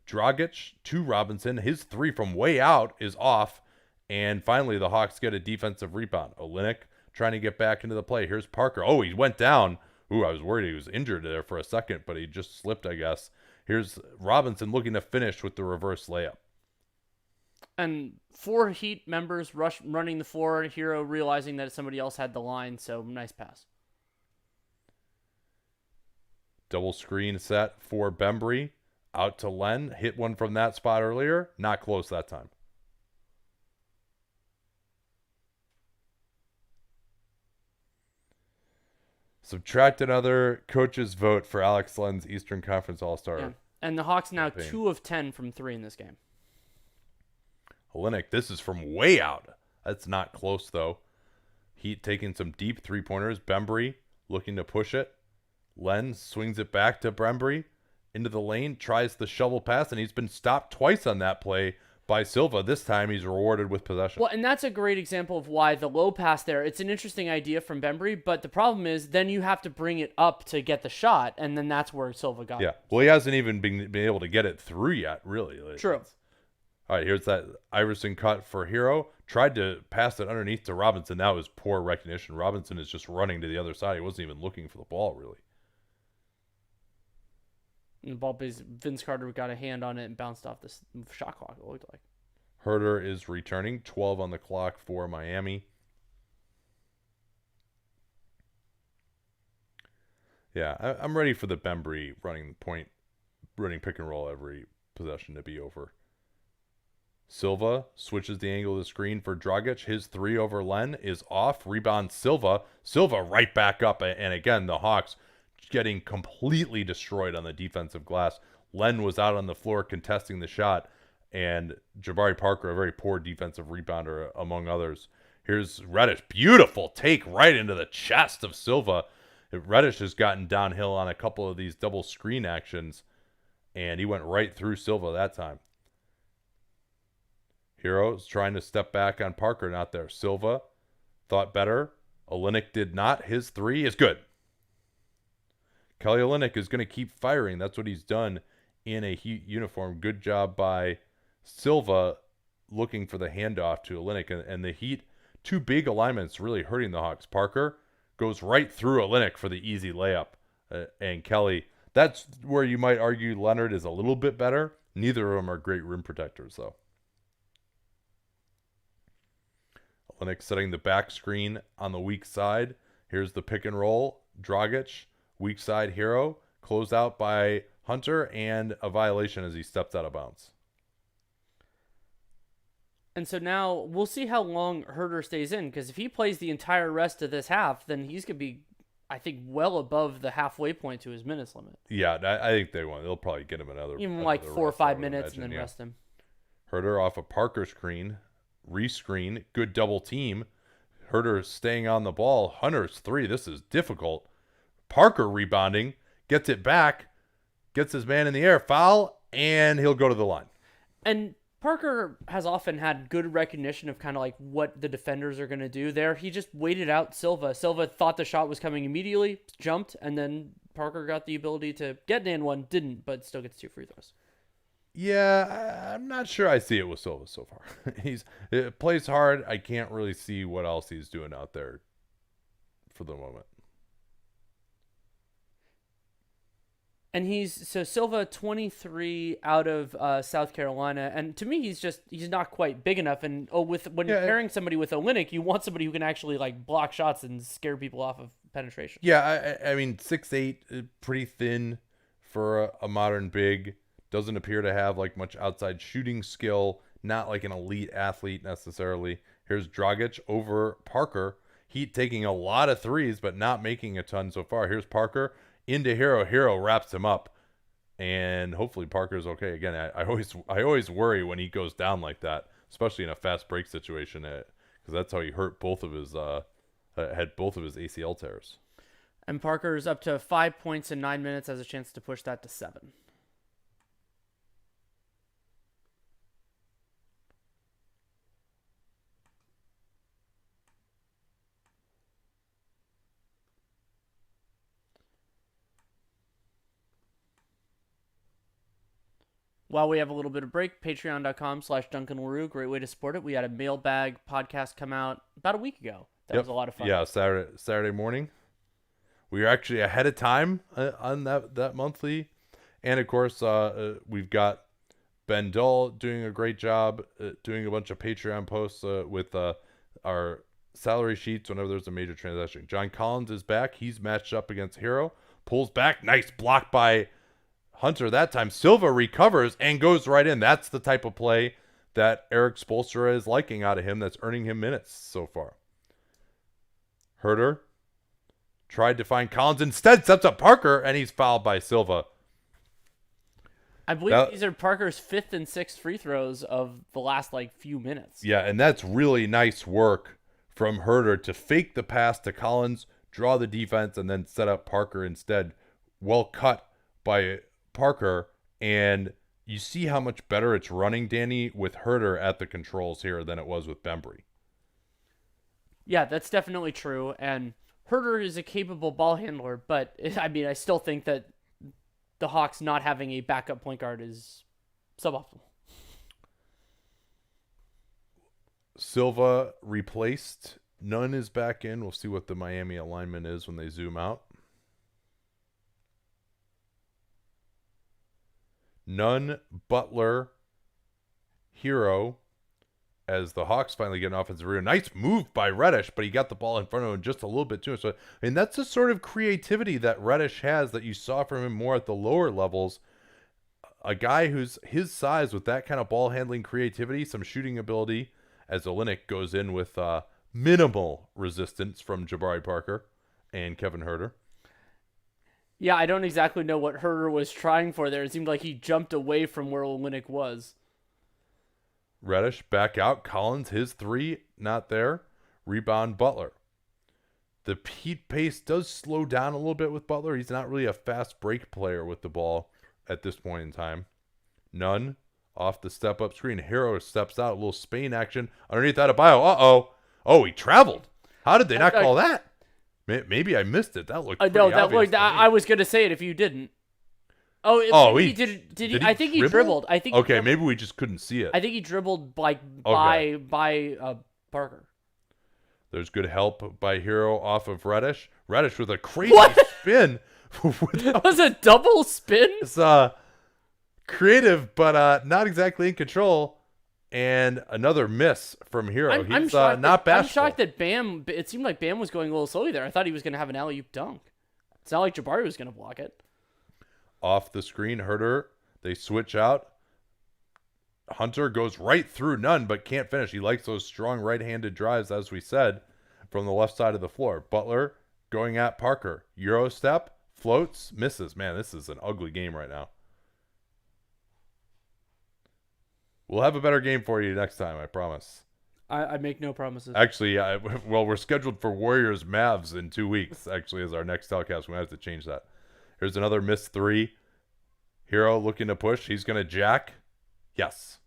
Dragic to Robinson. His 3 from way out is off. And finally, the Hawks get a defensive rebound. Olynyk trying to get back into the play. Here's Parker. Oh, he went down. Ooh, I was worried he was injured there for a second, but he just slipped, I guess. Here's Robinson looking to finish with the reverse layup. And 4 Heat members running the floor. Hero realizing that somebody else had the line, so nice pass. Double screen set for Bembry. Out to Len. Hit one from that spot earlier. Not close that time. Subtract another coach's vote for Alex Len's Eastern Conference All-Star. Yeah. And the Hawks now campaign. 2 of 10 from 3 in this game. Olynyk, this is from way out. That's not close, though. Heat taking some deep three-pointers. Bembry looking to push it. Len swings it back to Bembry into the lane, tries the shovel pass, and he's been stopped twice on that play by Silva. This time he's rewarded with possession. Well, and that's a great example of why the low pass there, it's an interesting idea from Bembry, but the problem is then you have to bring it up to get the shot, and then that's where Silva got Yeah. it. Well, he hasn't even been able to get it through yet, really. True. All right, here's that Iverson cut for Hero. Tried to pass it underneath to Robinson. That was poor recognition. Robinson is just running to the other side. He wasn't even looking for the ball, really. And the ball, Vince Carter got a hand on it and bounced off the shot clock, it looked like. Herter is returning. 12 on the clock for Miami. Yeah, I'm ready for the Bembry running pick and roll every possession to be over. Silva switches the angle of the screen for Dragic. His 3 over Len is off. Rebound Silva. Silva right back up. And again, the Hawks getting completely destroyed on the defensive glass. Len was out on the floor contesting the shot. And Jabari Parker, a very poor defensive rebounder, among others. Here's Reddish. Beautiful take right into the chest of Silva. Reddish has gotten downhill on a couple of these double screen actions. And he went right through Silva that time. Hero's trying to step back on Parker, not there. Silva thought better. Olynyk did not. His 3 is good. Kelly Olynyk is going to keep firing. That's what he's done in a Heat uniform. Good job by Silva looking for the handoff to Olynyk. And the Heat, 2 big alignments really hurting the Hawks. Parker goes right through Olynyk for the easy layup. and Kelly. That's where you might argue Leonard is a little bit better. Neither of them are great rim protectors, though. Olynyk setting the back screen on the weak side. Here's the pick and roll. Dragic, weak side hero, closed out by Hunter, and a violation as he steps out of bounds. And so now we'll see how long Herter stays in, because if he plays the entire rest of this half, then he's going to be, I think, well above the halfway point to his minutes limit. Yeah, I think they'll probably get him another. Even like 4 or 5 minutes and then rest him. Herter off a Parker screen, rescreen, good double team. Herter staying on the ball. Hunter's three. This is difficult. Parker rebounding, gets it back, gets his man in the air, foul, and he'll go to the line. And Parker has often had good recognition of kind of like what the defenders are going to do there. He just waited out Silva. Silva thought the shot was coming immediately, jumped, and then Parker got the ability to get in one, didn't, but still gets 2 free throws. Yeah, I'm not sure I see it with Silva so far. It plays hard. I can't really see what else he's doing out there for the moment. And so Silva 23 out of South Carolina, and to me he's not quite big enough. And when you're pairing somebody with Olynyk, you want somebody who can actually like block shots and scare people off of penetration. Yeah, I mean 6'8", pretty thin for a modern big. Doesn't appear to have like much outside shooting skill. Not like an elite athlete necessarily. Here's Dragic over Parker. Heat taking a lot of threes, but not making a ton so far. Here's Parker into Hero. Hero wraps him up, and hopefully Parker's okay. Again, I always worry when he goes down like that, especially in a fast break situation, because that's how he hurt both of his had both of his ACL tears. And Parker's up to 5 points in 9 minutes, has a chance to push that to 7. While we have a little bit of break, patreon.com/Duncan LaRue, great way to support it. We had a mailbag podcast come out about a week ago. That was a lot of fun. Yeah, Saturday morning. We were actually ahead of time on that monthly. And, of course, we've got Ben Dull doing a great job doing a bunch of Patreon posts with our salary sheets whenever there's a major transaction. John Collins is back. He's matched up against Hero. Pulls back. Nice block by Hunter that time. Silva recovers and goes right in. That's the type of play that Eric Spoelstra is liking out of him, that's earning him minutes so far. Herter tried to find Collins, instead sets up Parker, and he's fouled by Silva. I believe these are Parker's 5th and 6th free throws of the last few minutes. Yeah, and that's really nice work from Herter to fake the pass to Collins, draw the defense, and then set up Parker instead. Well cut by Parker, and you see how much better it's running, Danny, with Herter at the controls here than it was with Bembry. Yeah, that's definitely true, and Herter is a capable ball handler, but I still think that the Hawks not having a backup point guard is suboptimal. Silva replaced. Nunn is back in. We'll see what the Miami alignment is when they zoom out. Nunn, Butler, Hero, as the Hawks finally get an offensive rebound. Nice move by Reddish, but he got the ball in front of him just a little bit too much. And that's the sort of creativity that Reddish has that you saw from him more at the lower levels. A guy who's his size with that kind of ball handling creativity, some shooting ability, as Olynyk goes in with minimal resistance from Jabari Parker and Kevin Herter. Yeah, I don't exactly know what Herter was trying for there. It seemed like he jumped away from where Olynyk was. Reddish back out. Collins, his three, not there. Rebound, Butler. The heat pace does slow down a little bit with Butler. He's not really a fast break player with the ball at this point in time. Nunn off the step-up screen. Hero steps out. A little Spain action underneath Adebayo. Uh-oh. Oh, he traveled. How did they not call that? Maybe I missed it. That looked pretty obvious. I was going to say it if you didn't. He did he? I think he dribbled. Maybe we just couldn't see it. I think he dribbled by Parker. There's good help by Hero off of Reddish. Reddish with a crazy spin It was a double spin. It's creative, but not exactly in control. And another miss from Hero. I'm He's shocked. not I'm bashful. shocked that Bam. It seemed like Bam was going a little slowly there. I thought he was going to have an alley-oop dunk. It's not like Jabari was going to block it. Off the screen, Herter. They switch out. Hunter goes right through none, but can't finish. He likes those strong right-handed drives, as we said, from the left side of the floor. Butler going at Parker. Euro step, floats, misses. Man, this is an ugly game right now. We'll have a better game for you next time, I promise. I make no promises. Actually, well, we're scheduled for Warriors Mavs in 2 weeks, actually, as our next telecast. We might have to change that. Here's another missed three. Hero looking to push. He's going to jack. Yes.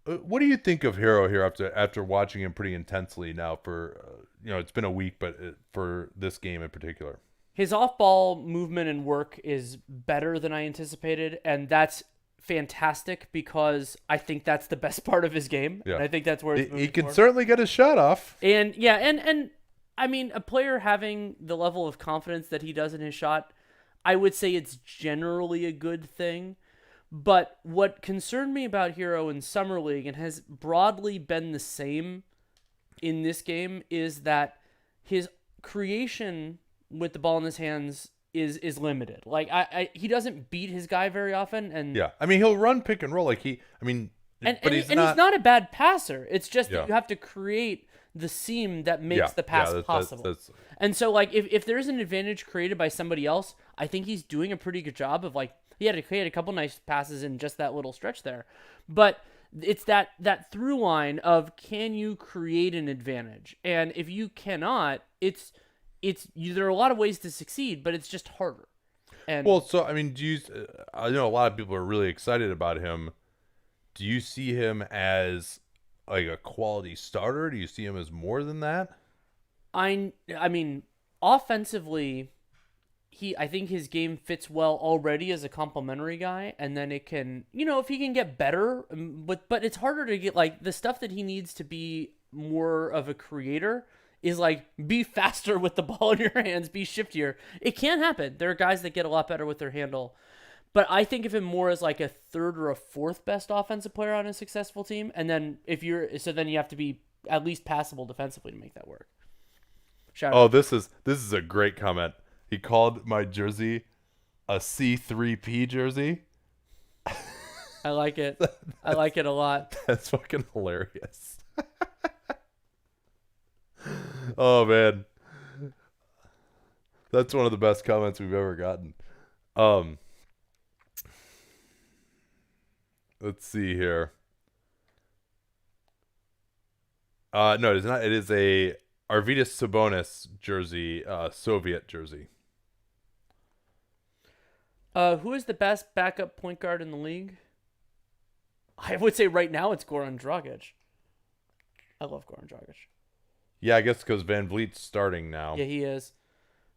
What do you think of Hero here after watching him pretty intensely now for, it's been a week, but for this game in particular? His off-ball movement and work is better than I anticipated, and that's fantastic because I think that's the best part of his game. Yeah. And I think that's where it's he can for. certainly get his shot off. And yeah, and I mean, a player having the level of confidence that he does in his shot, I would say it's generally a good thing. But what concerned me about Hero in Summer League, and has broadly been the same in this game, is that his creation with the ball in his hands is limited. Like he doesn't beat his guy very often, and Yeah, I mean, he'll run pick and roll but he's not a bad passer. It's just Yeah. that you have to create the seam that makes the pass possible. That's And so, like, if there's an advantage created by somebody else, I think he's doing a pretty good job of, like, he had a couple nice passes in just that little stretch there. But it's that through line of, can you create an advantage? And if you cannot, there are a lot of ways to succeed, but it's just harder. And Well, so I mean, I know a lot of people are really excited about him. Do you see him as like a quality starter? Do you see him as more than that? I mean, offensively, I think his game fits well already as a complimentary guy, and then it can, if he can get better, but it's harder to get, like, the stuff that he needs to be more of a creator is, like, be faster with the ball in your hands, be shiftier. It can happen. There are guys that get a lot better with their handle. But I think of him more as like a third or a fourth best offensive player on a successful team. And then then you have to be at least passable defensively to make that work. Shout out. This is a great comment. He called my jersey a C3P jersey. I like it. I like it a lot. That's fucking hilarious. Oh man. That's one of the best comments we've ever gotten. Let's see here. No, it is not. It is a Arvydas Sabonis jersey, Soviet jersey. Who is the best backup point guard in the league? I would say right now it's Goran Dragic. I love Goran Dragic. Yeah, I guess because Van Vliet's starting now. Yeah, he is.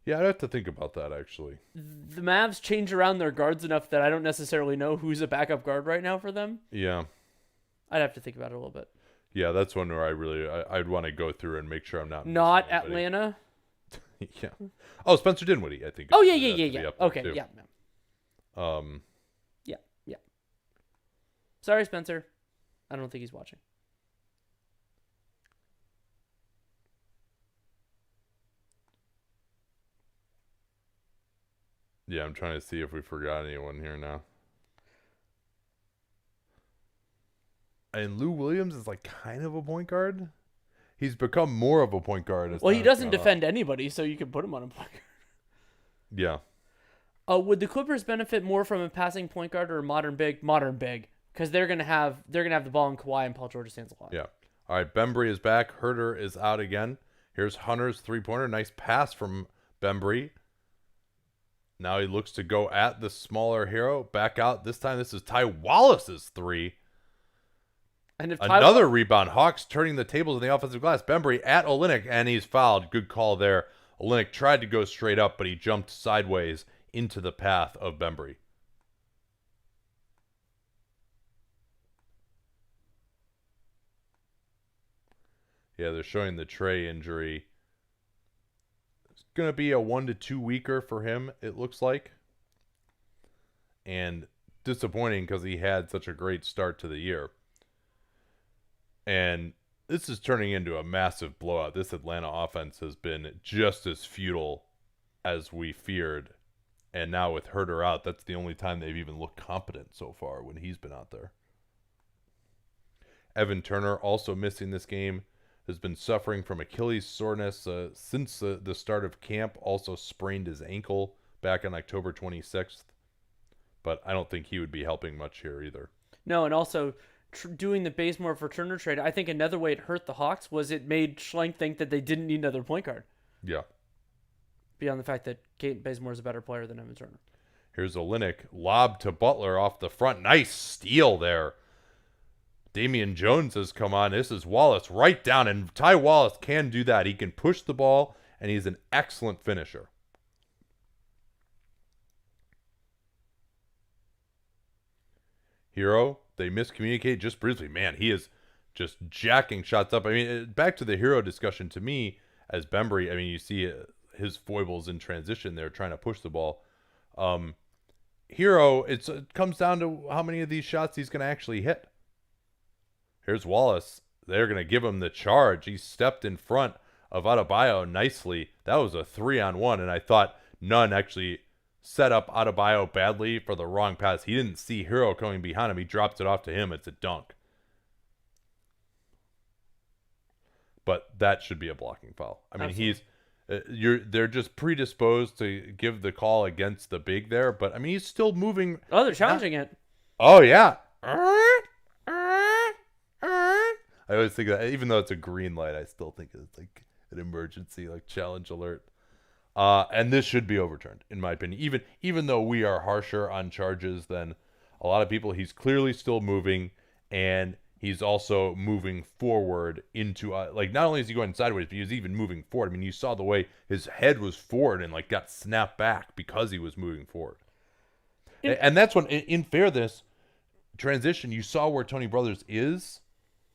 Yeah, I'd have to think about that, actually. The Mavs change around their guards enough that I don't necessarily know who's a backup guard right now for them. Yeah. I'd have to think about it a little bit. Yeah, that's one where I'd want to go through and make sure I'm not Not missing anybody. Atlanta. Yeah. Oh, Spencer Dinwiddie, I think. Oh, has yeah. to be up there, Okay, too. yeah. Yeah. Yeah. Sorry, Spencer. I don't think he's watching. Yeah, I'm trying to see if we forgot anyone here now. And Lou Williams is like kind of a point guard. He's become more of a point guard. Well, he doesn't defend anybody, so you can put him on a point guard. Yeah. Would the Clippers benefit more from a passing point guard or a modern big? Modern big, because they're gonna have the ball in Kawhi and Paul George stands a lot. Yeah. All right, Bembry is back. Herter is out again. Here's Hunter's three-pointer. Nice pass from Bembry. Now he looks to go at the smaller Hero. Back out. This time this is Ty Wallace's three. And if Another rebound. Hawks turning the tables in the offensive glass. Bembry at Olynyk, and he's fouled. Good call there. Olynyk tried to go straight up, but he jumped sideways into the path of Bembry. Yeah, they're showing the Trey injury. going to be a 1 to 2 weeker for him, it looks like. And disappointing because he had such a great start to the year. And this is turning into a massive blowout. This Atlanta offense has been just as futile as we feared. And now with Herter out, that's the only time they've even looked competent so far when he's been out there. Evan Turner, also missing this game, has been suffering from Achilles soreness since the start of camp. Also sprained his ankle back on October 26th. But I don't think he would be helping much here either. No, and also doing the Bazemore for Turner trade, I think another way it hurt the Hawks was it made Schlenk think that they didn't need another point guard. Yeah. Beyond the fact that Kate Bazemore is a better player than Evan Turner. Here's Olynyk, lob to Butler off the front. Nice steal there. Damian Jones has come on. This is Wallace right down, and Ty Wallace can do that. He can push the ball, and he's an excellent finisher. Hero, they miscommunicate just briefly. Man, he is just jacking shots up. I mean, back to the Hero discussion, to me, as Bembry, I mean, you see his foibles in transition there trying to push the ball. Hero, it comes down to how many of these shots he's going to actually hit. Here's Wallace. They're going to give him the charge. He stepped in front of Adebayo nicely. That was a 3-on-1, and I thought Nunn actually set up Adebayo badly for the wrong pass. He didn't see Hero coming behind him. He drops it off to him. It's a dunk. But that should be a blocking foul. I mean, Absolutely. they're just predisposed to give the call against the big there, but I mean, he's still moving. Oh, they're challenging it. Oh yeah. I always think that, even though it's a green light, I still think it's like an emergency, like challenge alert. And this should be overturned, in my opinion. Even though we are harsher on charges than a lot of people, he's clearly still moving, and he's also moving forward into like, not only is he going sideways, but he's even moving forward. I mean, you saw the way his head was forward and like got snapped back because he was moving forward. And that's when, in fairness, transition, you saw where Tony Brothers is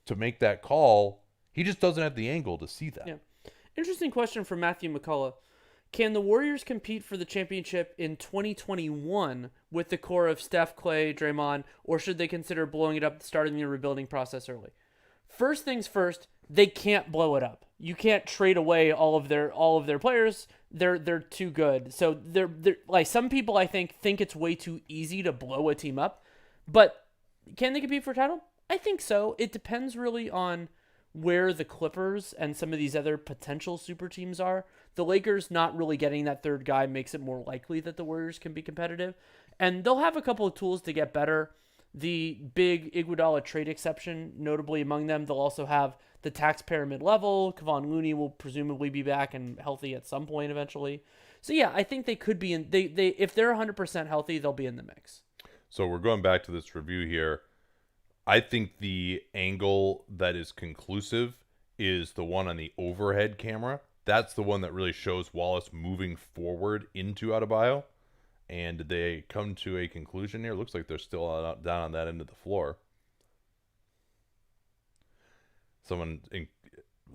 to make that call. He just doesn't have the angle to see that. Yeah. Interesting question from Matthew McCullough. Can the Warriors compete for the championship in 2021 with the core of Steph, Clay, Draymond, or should they consider blowing it up, starting the rebuilding process early? First things first, they can't blow it up. You can't trade away all of their players. They're too good. So they're like, some people I think it's way too easy to blow a team up. But can they compete for a title? I think so. It depends really on where the Clippers and some of these other potential super teams are. The Lakers not really getting that third guy makes it more likely that the Warriors can be competitive. And they'll have a couple of tools to get better. The big Iguodala trade exception, notably among them, they'll also have the tax pyramid level. Kevon Looney will presumably be back and healthy at some point eventually. So yeah, I think they could be in. They if they're 100% healthy, they'll be in the mix. So we're going back to this review here. I think the angle that is conclusive is the one on the overhead camera. That's the one that really shows Wallace moving forward into Adebayo. And they come to a conclusion here. Looks like they're still down on that end of the floor. Someone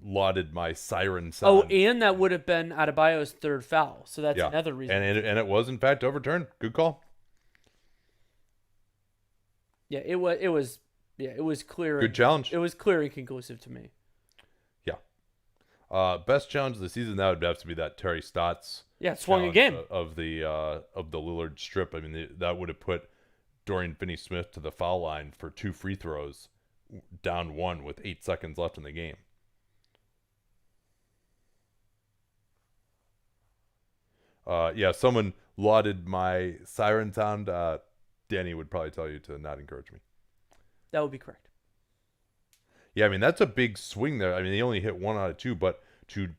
lauded my siren sound. Oh, and that would have been Adebayo's third foul. So that's another reason. And it was, in fact, overturned. Good call. Yeah, it was clear. Good challenge. It was clear and conclusive to me. Yeah. Best challenge of the season, that would have to be that Terry Stotts. Yeah, swung a game of the Lillard strip. I mean, that would have put Dorian Finney-Smith to the foul line for 2 free throws, down 1 with 8 seconds left in the game. Yeah, someone lauded my siren sound. Danny would probably tell you to not encourage me. That would be correct. Yeah, I mean, that's a big swing there. I mean, they only hit 1 out of 2, but to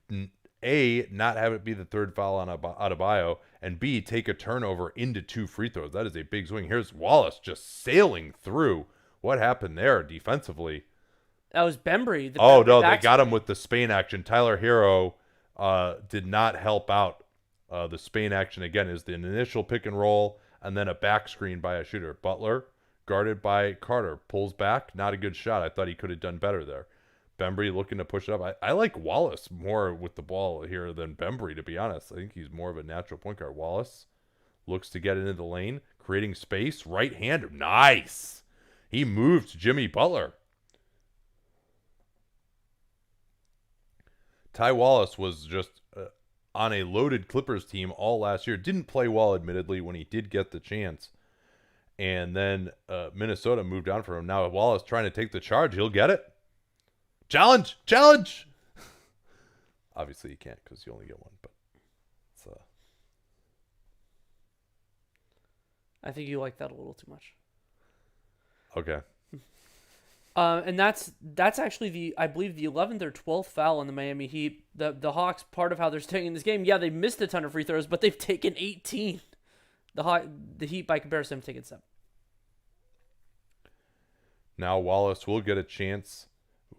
A, not have it be the third foul on Adebayo, and B, take a turnover into 2 free throws. That is a big swing. Here's Wallace just sailing through. What happened there defensively? That was Bembry. Oh, no, they got him with the Spain action. Tyler Hero did not help out. The Spain action, again, is the initial pick and roll, and then a back screen by a shooter. Butler, guarded by Carter, pulls back. Not a good shot. I thought he could have done better there. Bembry looking to push it up. I like Wallace more with the ball here than Bembry, to be honest. I think he's more of a natural point guard. Wallace looks to get into the lane, creating space. Right hander. Nice. He moved Jimmy Butler. Ty Wallace was just on a loaded Clippers team all last year. Didn't play well, admittedly, when he did get the chance. And then Minnesota moved on for him. Now Wallace trying to take the charge. He'll get it. Challenge! Challenge! Obviously you can't because you only get one. But it's, I think you like that a little too much. okay. And that's actually I believe the 11th or 12th foul on the Miami Heat. The Hawks, part of how they're staying in this game, yeah, they missed a ton of free throws, but they've taken 18. The Heat, by comparison, have taken 7. Now Wallace will get a chance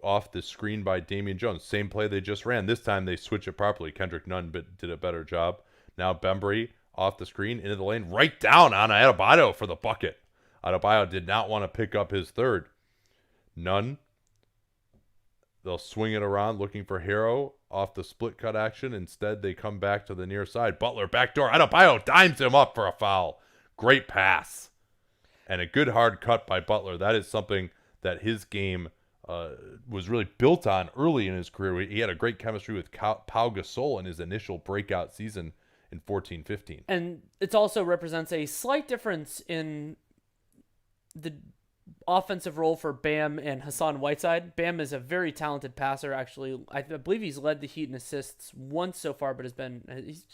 off the screen by Damian Jones. Same play they just ran. This time they switch it properly. Kendrick Nunn did a better job. Now Bembry off the screen into the lane, right down on Adebayo for the bucket. Adebayo did not want to pick up his third. Nunn. They'll swing it around looking for Hero off the split cut action. Instead, they come back to the near side. Butler backdoor. Adebayo dimes him up for a foul. Great pass. And a good hard cut by Butler. That is something that his game was really built on early in his career. He had a great chemistry with Pau Gasol in his initial breakout season in 14-15. And it also represents a slight difference in the offensive role for Bam and Hassan Whiteside. Bam is a very talented passer. Actually, I believe he's led the Heat in assists once so far, but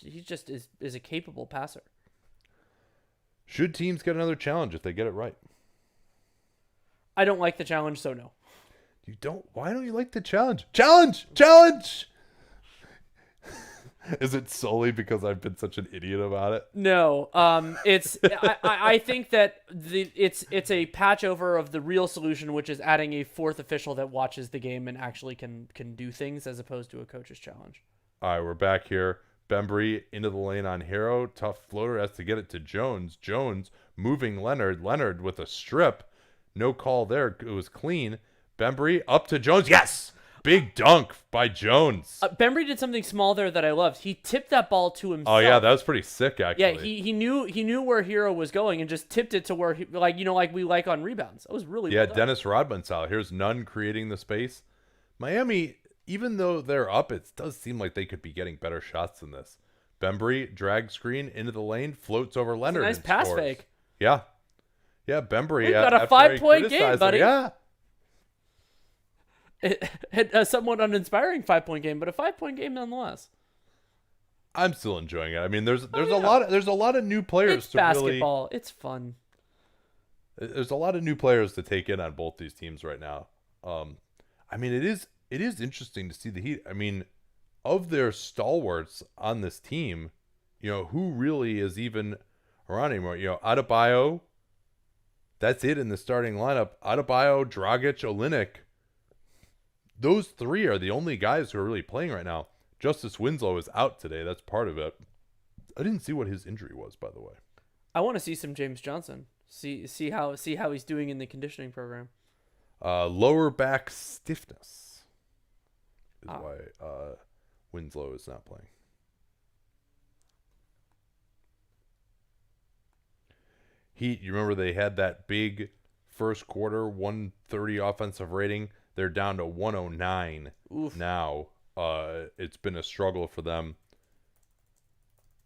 he just is a capable passer. Should teams get another challenge if they get it right? I don't like the challenge, so no. You don't? Why don't you like the challenge? Challenge! Challenge! Is it solely because I've been such an idiot about it? No, it's I think that it's a patch over of the real solution, which is adding a fourth official that watches the game and actually can do things as opposed to a coach's challenge. All right, we're back here. Bembry into the lane on Hero. Tough floater, has to get it to Jones. Jones moving Leonard. Leonard with a strip. No call there. It was clean. Bembry up to Jones. Yes! Big dunk by Jones. Bembry did something small there that I loved. He tipped that ball to himself. Oh yeah, that was pretty sick actually. Yeah, he knew where Hero was going and just tipped it to where like we like on rebounds. That was really well done. Dennis Rodman style. Here's Nunn creating the space. Miami, even though they're up, it does seem like they could be getting better shots than this. Bembry drag screen into the lane, floats over Leonard. Nice pass scores. fake. Yeah, Bembry. We've got a 5-point game, buddy. Yeah. A somewhat uninspiring 5-point game, but a 5-point game nonetheless. I'm still enjoying it. I mean, there's a lot of new players. It's basketball. It's fun. There's a lot of new players to take in on both these teams right now. I mean, it is interesting to see the Heat. I mean, of their stalwarts on this team, who really is even around anymore? Adebayo. That's it in the starting lineup. Adebayo, Dragic, Olynyk. Those three are the only guys who are really playing right now. Justice Winslow is out today. That's part of it. I didn't see what his injury was, by the way. I want to see some James Johnson. See how he's doing in the conditioning program. Lower back stiffness is why Winslow is not playing. Heat, you remember they had that big first quarter 130 offensive rating. They're down to 109 now. It's been a struggle for them.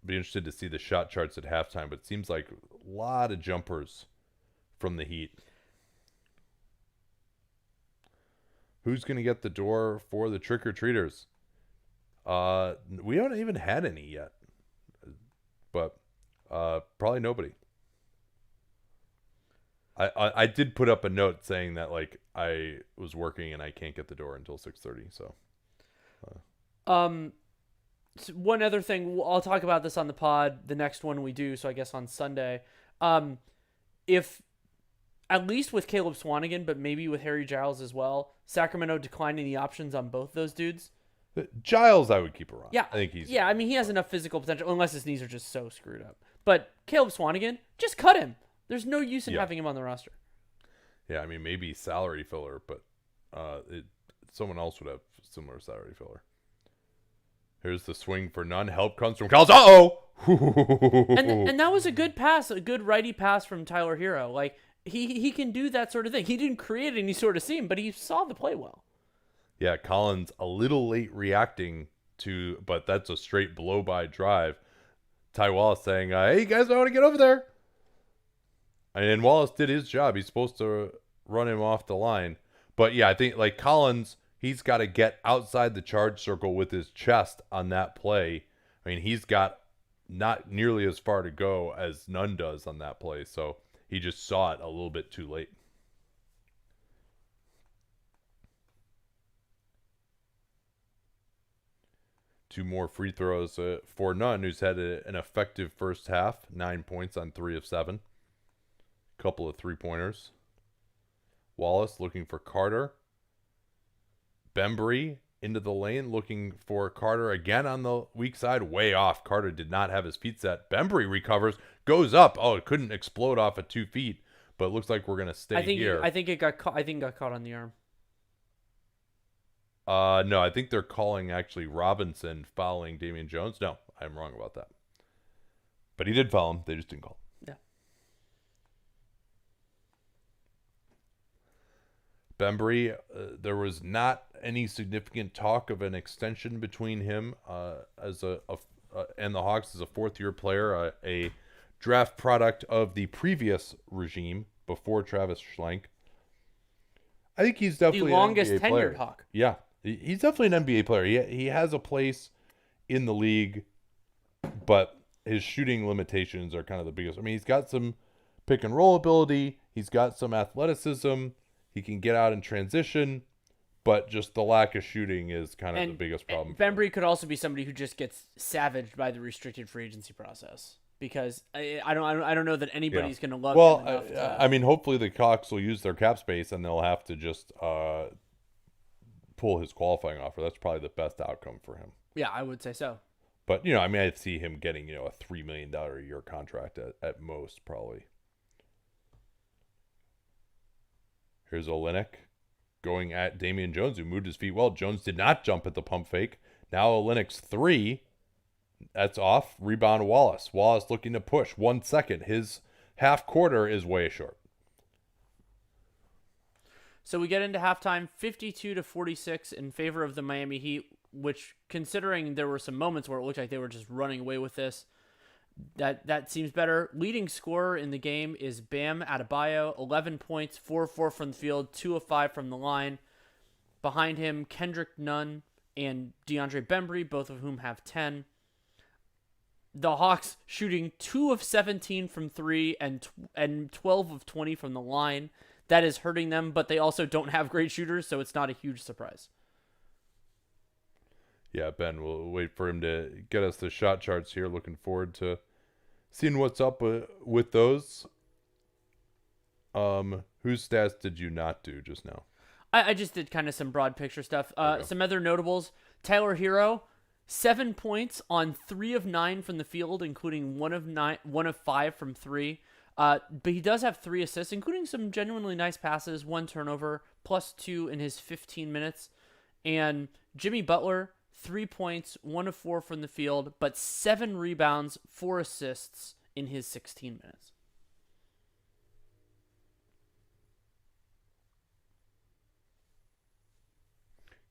Be interested to see the shot charts at halftime, but it seems like a lot of jumpers from the Heat. Who's going to get the door for the trick-or-treaters? We haven't even had any yet, but probably nobody. I did put up a note saying that like I was working and I can't get the door until 6:30. So, one other thing, I'll talk about this on the pod, the next one we do. So I guess on Sunday, if at least with Caleb Swanigan, but maybe with Harry Giles as well, Sacramento declining the options on both those dudes. Giles, I would keep around. Yeah, I think he's. Yeah, I mean he has enough physical potential, unless his knees are just so screwed up. But Caleb Swanigan, just cut him. There's no use in having him on the roster. Yeah, I mean, maybe salary filler, but someone else would have similar salary filler. Here's the swing for none. Help comes from Collins. Uh-oh! And that was a good pass, a good righty pass from Tyler Hero. Like, he can do that sort of thing. He didn't create any sort of seam, but he saw the play well. Yeah, Collins a little late reacting to, but that's a straight blow-by drive. Ty Wallace saying, hey, you guys, I want to get over there. And Wallace did his job. He's supposed to run him off the line. But, yeah, I think, like, Collins, he's got to get outside the charge circle with his chest on that play. I mean, he's got not nearly as far to go as Nunn does on that play. So he just saw it a little bit too late. Two more free throws for Nunn, who's had an effective first half. 9 points on 3 of 7. Couple of three-pointers. Wallace looking for Carter. Bembry into the lane looking for Carter again on the weak side. Way off. Carter did not have his feet set. Bembry recovers. Goes up. Oh, it couldn't explode off at 2 feet. But it looks like we're going to stay here. I think it got caught. I think it got caught on the arm. No, I think they're calling actually Robinson fouling Damian Jones. No, I'm wrong about that. But he did foul him. They just didn't call him. Yeah. Bembry, there was not any significant talk of an extension between him and the Hawks as a fourth-year player, a draft product of the previous regime before Travis Schlenk. I think he's definitely the longest an NBA tenured player. Hawk. Yeah, he's definitely an NBA player. He has a place in the league, but his shooting limitations are kind of the biggest. I mean, he's got some pick and roll ability. He's got some athleticism. He can get out in transition, but just the lack of shooting is kind of the biggest problem. Bembry could also be somebody who just gets savaged by the restricted free agency process. Because I don't know that anybody's going to love him enough. I mean, hopefully the Hawks will use their cap space and they'll have to just pull his qualifying offer. That's probably the best outcome for him. Yeah, I would say so. But, I mean, I'd see him getting, a $3 million a year contract at most, probably. Here's Olynyk going at Damian Jones, who moved his feet well. Jones did not jump at the pump fake. Now Olynyk's three. That's off. Rebound Wallace. Wallace looking to push. 1 second. His half quarter is way short. So we get into halftime 52-46 in favor of the Miami Heat, which, considering there were some moments where it looked like they were just running away with this, that seems better. Leading scorer in the game is Bam Adebayo, 11 points, 4-4 from the field, 2 of 5 from the line. Behind him, Kendrick Nunn and DeAndre Bembry, both of whom have 10. The Hawks shooting 2 of 17 from 3 and 12 of 20 from the line. That is hurting them, but they also don't have great shooters, so it's not a huge surprise. Yeah, Ben, we'll wait for him to get us the shot charts here. Looking forward to seeing what's up with those. Whose stats did you not do just now? I just did kind of some broad picture stuff. Some other notables. Tyler Hero, 7 points on 3 of 9 from the field, including 1 of 5 from 3. But he does have 3 assists, including some genuinely nice passes, 1 turnover, +2 in his 15 minutes. And Jimmy Butler, 3 points, 1 of 4 from the field, but 7 rebounds, 4 assists in his 16 minutes.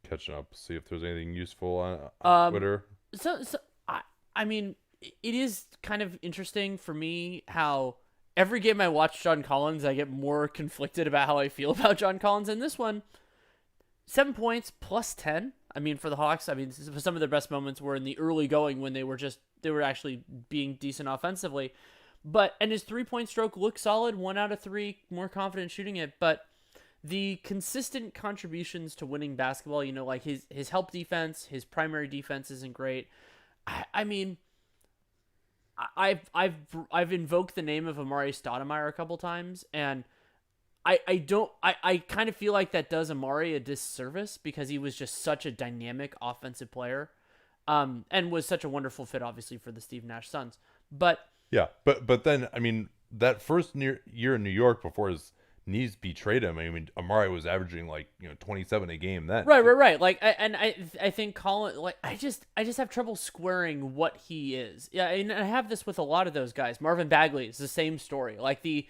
Catching up, see if there's anything useful on Twitter. So I mean, it is kind of interesting for me how every game I watch John Collins, I get more conflicted about how I feel about John Collins. And this one, 7 points +10. I mean, for the Hawks, I mean, some of their best moments were in the early going when they were actually being decent offensively. And his 3-point stroke looks solid, 1 out of 3, more confident shooting it. But the consistent contributions to winning basketball, like his help defense, his primary defense isn't great. I mean, I've invoked the name of Amari Stoudemire a couple times, and I kind of feel like that does Amari a disservice because he was just such a dynamic offensive player, and was such a wonderful fit, obviously, for the Steve Nash Suns. But yeah, but then I mean that first year in New York before his knees betrayed him. I mean, Amari was averaging like 27 a game then. Right. Like, I think Colin, like, I just have trouble squaring what he is. Yeah, and I have this with a lot of those guys. Marvin Bagley is the same story. Like the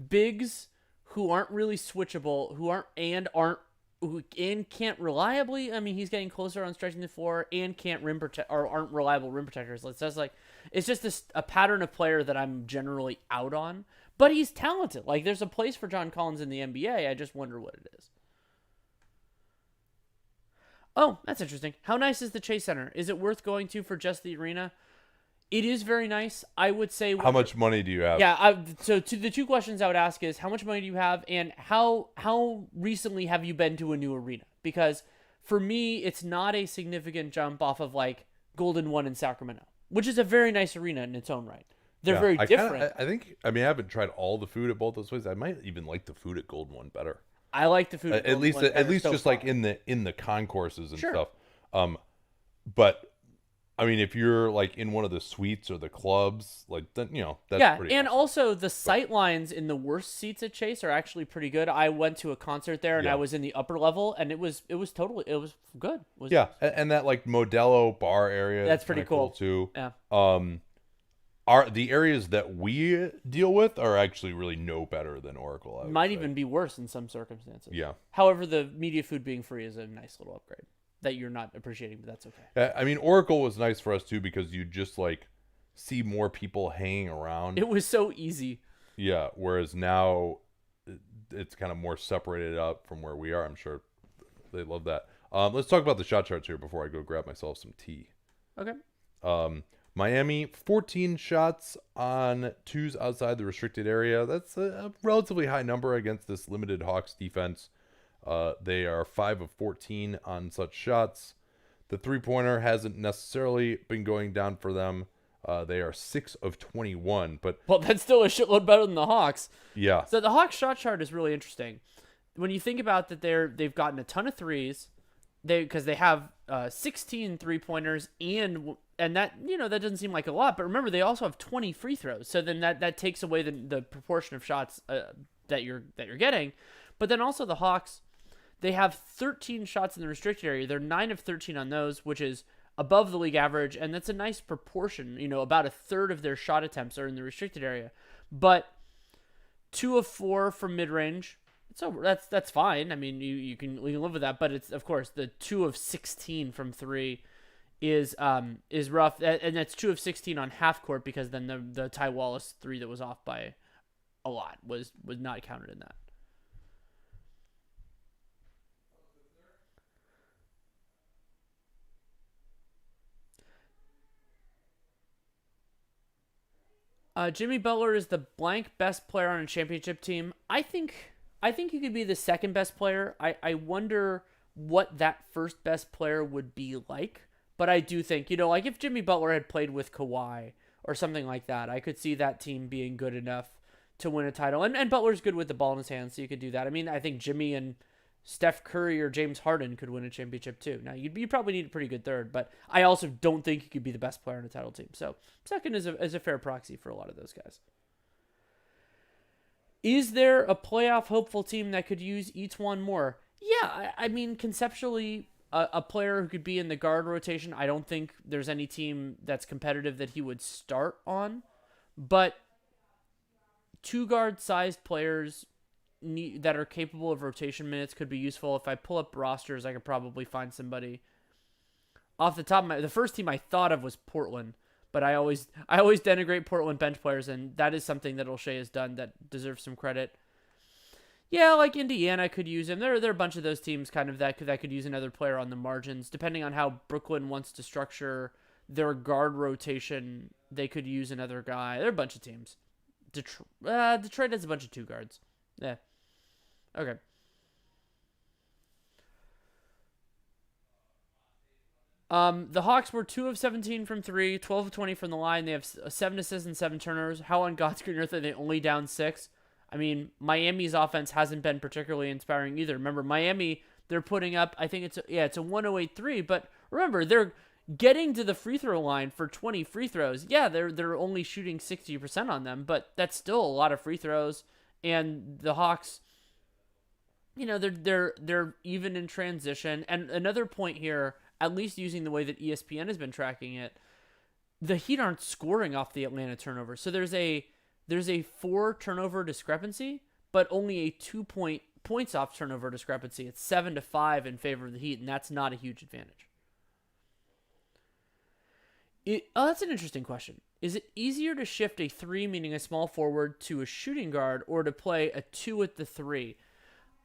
bigs who aren't really switchable, who can't reliably. I mean, he's getting closer on stretching the floor and can't rim protect or aren't reliable rim protectors. It's just a pattern of player that I'm generally out on. But he's talented. Like, there's a place for John Collins in the NBA. I just wonder what it is. Oh, that's interesting. How nice is the Chase Center? Is it worth going to for just the arena? It is very nice. I would say. How much money do you have? Yeah. So to the two questions I would ask is how much money do you have, and how recently have you been to a new arena? Because for me, it's not a significant jump off of like Golden One in Sacramento, which is a very nice arena in its own right. They're very different. I mean, I haven't tried all the food at both those places. I might even like the food at Golden One better. I like the food at least so just far. like in the concourses and Sure. stuff. But I mean, if you're like in one of the suites or the clubs, like then that's pretty and awesome. also the sight lines in the worst seats at Chase are actually pretty good. I went to a concert there and I was in the upper level, and it was good. It was And that like Modelo bar area, That's pretty cool too. Yeah. Are the areas that we deal with are actually really no better than Oracle. I would Might say. even be worse in some circumstances. Yeah. However, the media food being free is a nice little upgrade that you're not appreciating, but that's okay. I mean, Oracle was nice for us too because you just like see more people hanging around. It was so easy. Yeah. Whereas now it's kind of more separated up from where we are. I'm sure they love that. Let's talk about the shot charts here before I go grab myself some tea. Okay. Miami, 14 shots on twos outside the restricted area. That's a relatively high number against this limited Hawks defense. They are 5 of 14 on such shots. The three-pointer hasn't necessarily been going down for them. They are 6 of 21. But Well, that's still a shitload better than the Hawks. yeah, So the Hawks shot chart is really interesting. When you think about that, they've gotten a ton of threes. Because they have 16 three-pointers and that that doesn't seem like a lot, but remember they also have 20 free throws. So then that takes away the proportion of shots that you're getting. But then also the Hawks, they have 13 shots in the restricted area. They're 9 of 13 on those, which is above the league average, and that's a nice proportion. About a third of their shot attempts are in the restricted area, but 2 of 4 from mid-range. So that's fine. I mean, you can live with that, but it's of course the 2 of 16 from 3 is rough, and that's 2 of 16 on half court because then the Ty Wallace 3 that was off by a lot was not counted in that. Jimmy Butler is the blank best player on a championship team. I think he could be the second best player. I wonder what that first best player would be like. But I do think, like if Jimmy Butler had played with Kawhi or something like that, I could see that team being good enough to win a title. And Butler's good with the ball in his hands, so you could do that. I mean, I think Jimmy and Steph Curry or James Harden could win a championship too. Now, you probably need a pretty good third, but I also don't think he could be the best player on a title team. So second is a fair proxy for a lot of those guys. Is there a playoff hopeful team that could use Etuan more? Yeah, I mean, conceptually, a player who could be in the guard rotation, I don't think there's any team that's competitive that he would start on. But two guard-sized players that are capable of rotation minutes could be useful. If I pull up rosters, I could probably find somebody. Off the top of the first team I thought of was Portland. But I always denigrate Portland bench players, and that is something that O'Shea has done that deserves some credit. Yeah, like Indiana could use him. There are a bunch of those teams kind of that could use another player on the margins. Depending on how Brooklyn wants to structure their guard rotation, they could use another guy. There are a bunch of teams. Detroit has a bunch of two guards. Yeah. Okay. The Hawks were 2 of 17 from 3, 12 of 20 from the line. They have 7 assists and 7 turnovers. How on God's green earth are they only down 6? I mean, Miami's offense hasn't been particularly inspiring either. Remember, Miami, they're putting up, I think it's a 108-3, but remember, they're getting to the free throw line for 20 free throws. Yeah, they're only shooting 60% on them, but that's still a lot of free throws. And the Hawks, they're even in transition. And another point here, at least using the way that ESPN has been tracking it, the Heat aren't scoring off the Atlanta turnover. So there's a 4 turnover discrepancy, but only a 2 points off turnover discrepancy. It's 7-5 in favor of the Heat, and that's not a huge advantage. That's an interesting question. Is it easier to shift a 3, meaning a small forward, to a shooting guard, or to play a 2 at the 3?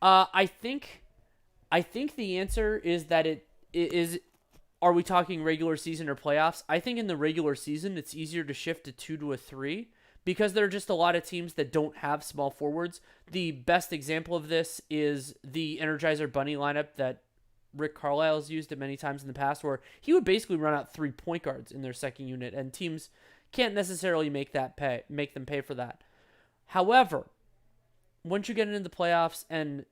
I think the answer is that it is. Are we talking regular season or playoffs? I think in the regular season, it's easier to shift a 2 to a 3 because there are just a lot of teams that don't have small forwards. The best example of this is the Energizer Bunny lineup that Rick Carlisle has used it many times in the past, where he would basically run out 3 point guards in their second unit, and teams can't necessarily make them pay for that. However, once you get into the playoffs, and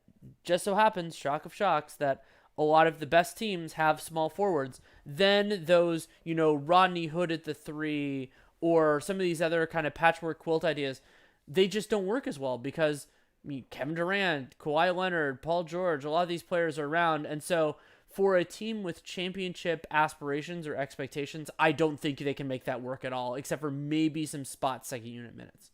just so happens, shock of shocks, that a lot of the best teams have small forwards, then those, Rodney Hood at the 3 or some of these other kind of patchwork quilt ideas, they just don't work as well because Kevin Durant, Kawhi Leonard, Paul George, a lot of these players are around. And so for a team with championship aspirations or expectations, I don't think they can make that work at all, except for maybe some spot second unit minutes.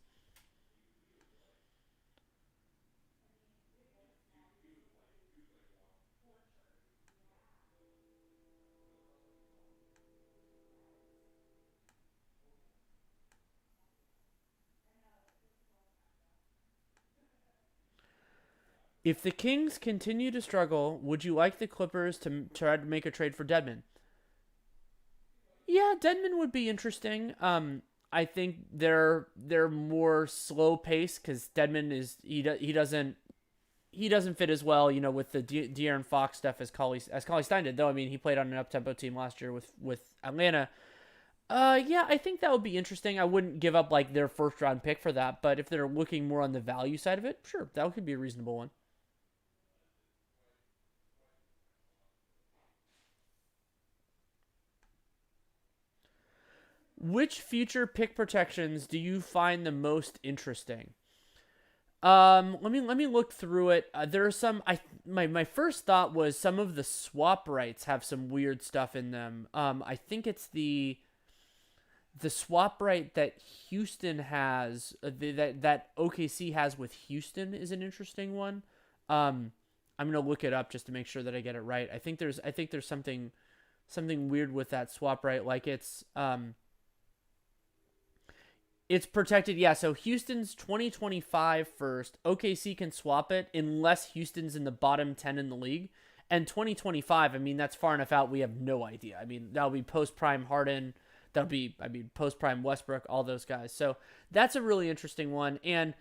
If the Kings continue to struggle, would you like the Clippers to try to make a trade for Dedmon? Yeah, Dedmon would be interesting. I think they're more slow pace because Dedmon is he doesn't fit as well, with the De'Aaron Fox stuff as Cauley Stein did. Though I mean, he played on an up tempo team last year with Atlanta. Yeah, I think that would be interesting. I wouldn't give up like their first round pick for that, but if they're looking more on the value side of it, sure, that could be a reasonable one. Which future pick protections do you find the most interesting? Let me look through it. There are some. My first thought was some of the swap rights have some weird stuff in them. I think it's the swap right that Houston has, that OKC has with Houston is an interesting one. I'm gonna look it up just to make sure that I get it right. I think there's something weird with that swap right. Like it's protected, yeah. So Houston's 2025 first. OKC can swap it unless Houston's in the bottom 10 in the league. And 2025, I mean, that's far enough out. We have no idea. I mean, that'll be post prime Harden. That'll be, post prime Westbrook. All those guys. So that's a really interesting one. And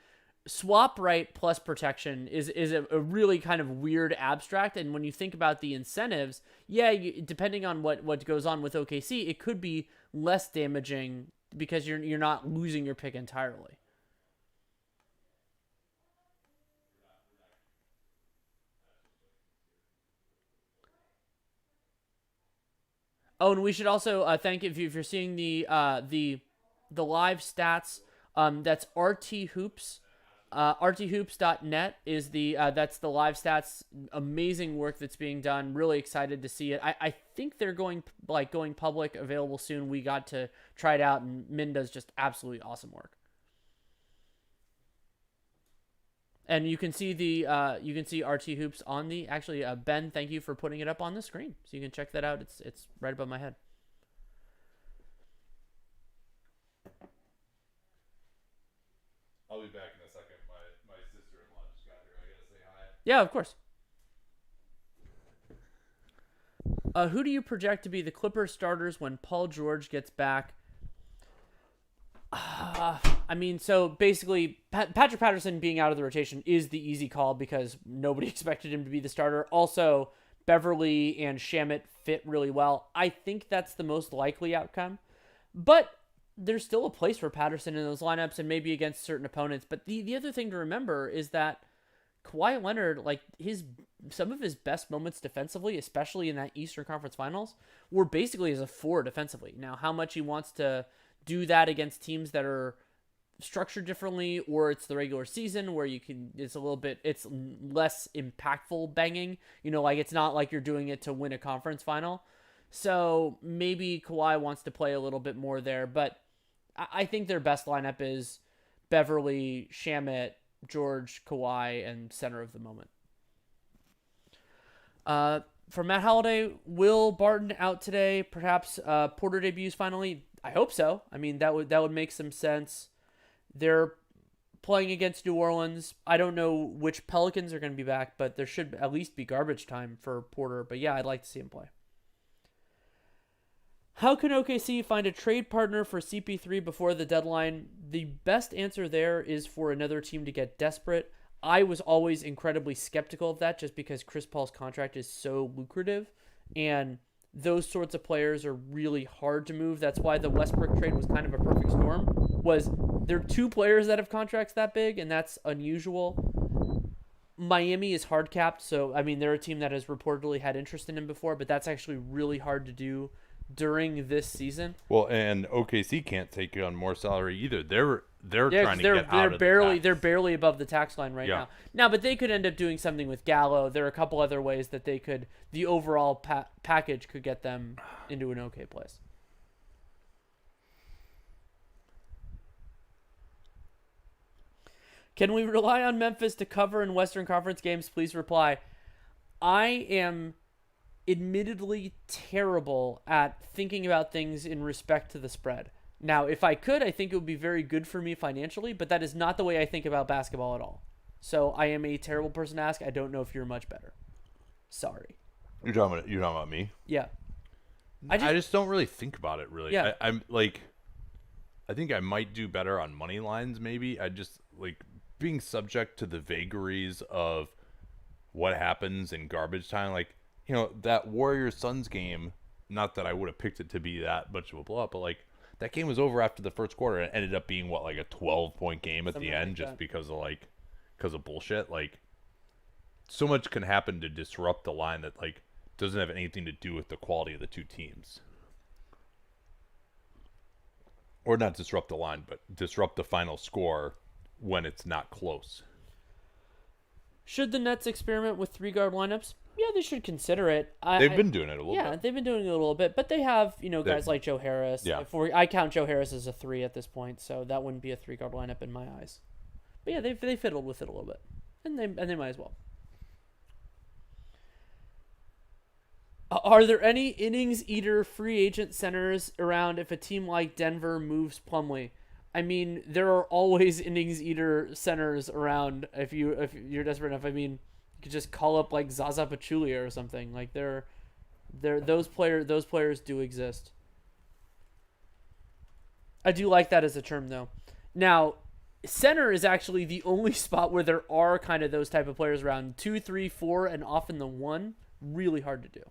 swap right plus protection is a really kind of weird abstract. And when you think about the incentives, yeah, depending on what goes on with OKC, it could be less damaging because you're not losing your pick entirely. Oh, and we should also thank if you're seeing the live stats. That's RT Hoops. RTHoops.net is that's the live stats. Amazing work that's being done. Really excited to see it. I think they're going public, available soon. We got to try it out, and Min does just absolutely awesome work. And you can see RT Hoops on the actually Ben. Thank you for putting it up on the screen, so you can check that out. It's right above my head. I'll be back in a second. My sister-in-law just got here. I gotta say hi. Yeah, of course. Who do you project to be the Clippers starters when Paul George gets back? I mean, so basically, Patrick Patterson being out of the rotation is the easy call because nobody expected him to be the starter. Also, Beverly and Shamit fit really well. I think that's the most likely outcome. But there's still a place for Patterson in those lineups and maybe against certain opponents. But the other thing to remember is that Kawhi Leonard, like some of his best moments defensively, especially in that Eastern Conference Finals, were basically as a 4 defensively. Now, how much he wants to do that against teams that are structured differently, or it's the regular season where it's less impactful banging. Like it's not like you're doing it to win a conference final. So maybe Kawhi wants to play a little bit more there, but I think their best lineup is Beverly, Shamet, George, Kawhi, and center of the moment. For Matt Holiday, Will Barton out today? Perhaps Porter debuts finally. I hope so. I mean, that would make some sense. They're playing against New Orleans. I don't know which Pelicans are going to be back, but there should at least be garbage time for Porter. But yeah, I'd like to see him play. How can OKC find a trade partner for CP3 before the deadline? The best answer there is for another team to get desperate. I was always incredibly skeptical of that just because Chris Paul's contract is so lucrative, and those sorts of players are really hard to move. That's why the Westbrook trade was kind of a perfect storm. There are two players that have contracts that big, and that's unusual. Miami is hard capped, so I mean they're a team that has reportedly had interest in him before, but that's actually really hard to do during this season. Well, and OKC can't take on more salary either. They're trying to get out of they're barely above the tax line right now. Now, but they could end up doing something with Gallo. There are a couple other ways that the overall package could get them into an okay place. Can we rely on Memphis to cover in Western Conference games? Please reply. I am admittedly terrible at thinking about things in respect to the spread. Now, if I could, I think it would be very good for me financially, but that is not the way I think about basketball at all. So I am a terrible person to ask. I don't know if you're much better. Sorry. You're talking about me? Yeah. I just don't really think about it, really. Yeah. I think I might do better on money lines, maybe. I just, being subject to the vagaries of what happens in garbage time. That Warriors-Suns game, not that I would have picked it to be that much of a blowout, but, that game was over after the first quarter and ended up being, a 12-point game at the end just because of bullshit. So much can happen to disrupt the line that, doesn't have anything to do with the quality of the two teams. Or not disrupt the line, but disrupt the final score when it's not close. Should the Nets experiment with 3-guard lineups? Yeah, they should consider it. They've been doing it a little bit. Yeah, they've been doing it a little bit, but they have, guys like Joe Harris. Yeah. I count Joe Harris as a 3 at this point, so that wouldn't be a 3-guard lineup in my eyes. But yeah, they fiddled with it a little bit, and they might as well. Are there any innings eater free agent centers around if a team like Denver moves Plumlee? I mean, there are always innings eater centers around if you're desperate enough. I mean, you could just call up Zaza Pachulia or something. Those players do exist. I do like that as a term though. Now, center is actually the only spot where there are kind of those type of players around 2, 3, 4, and often the 1. Really hard to do.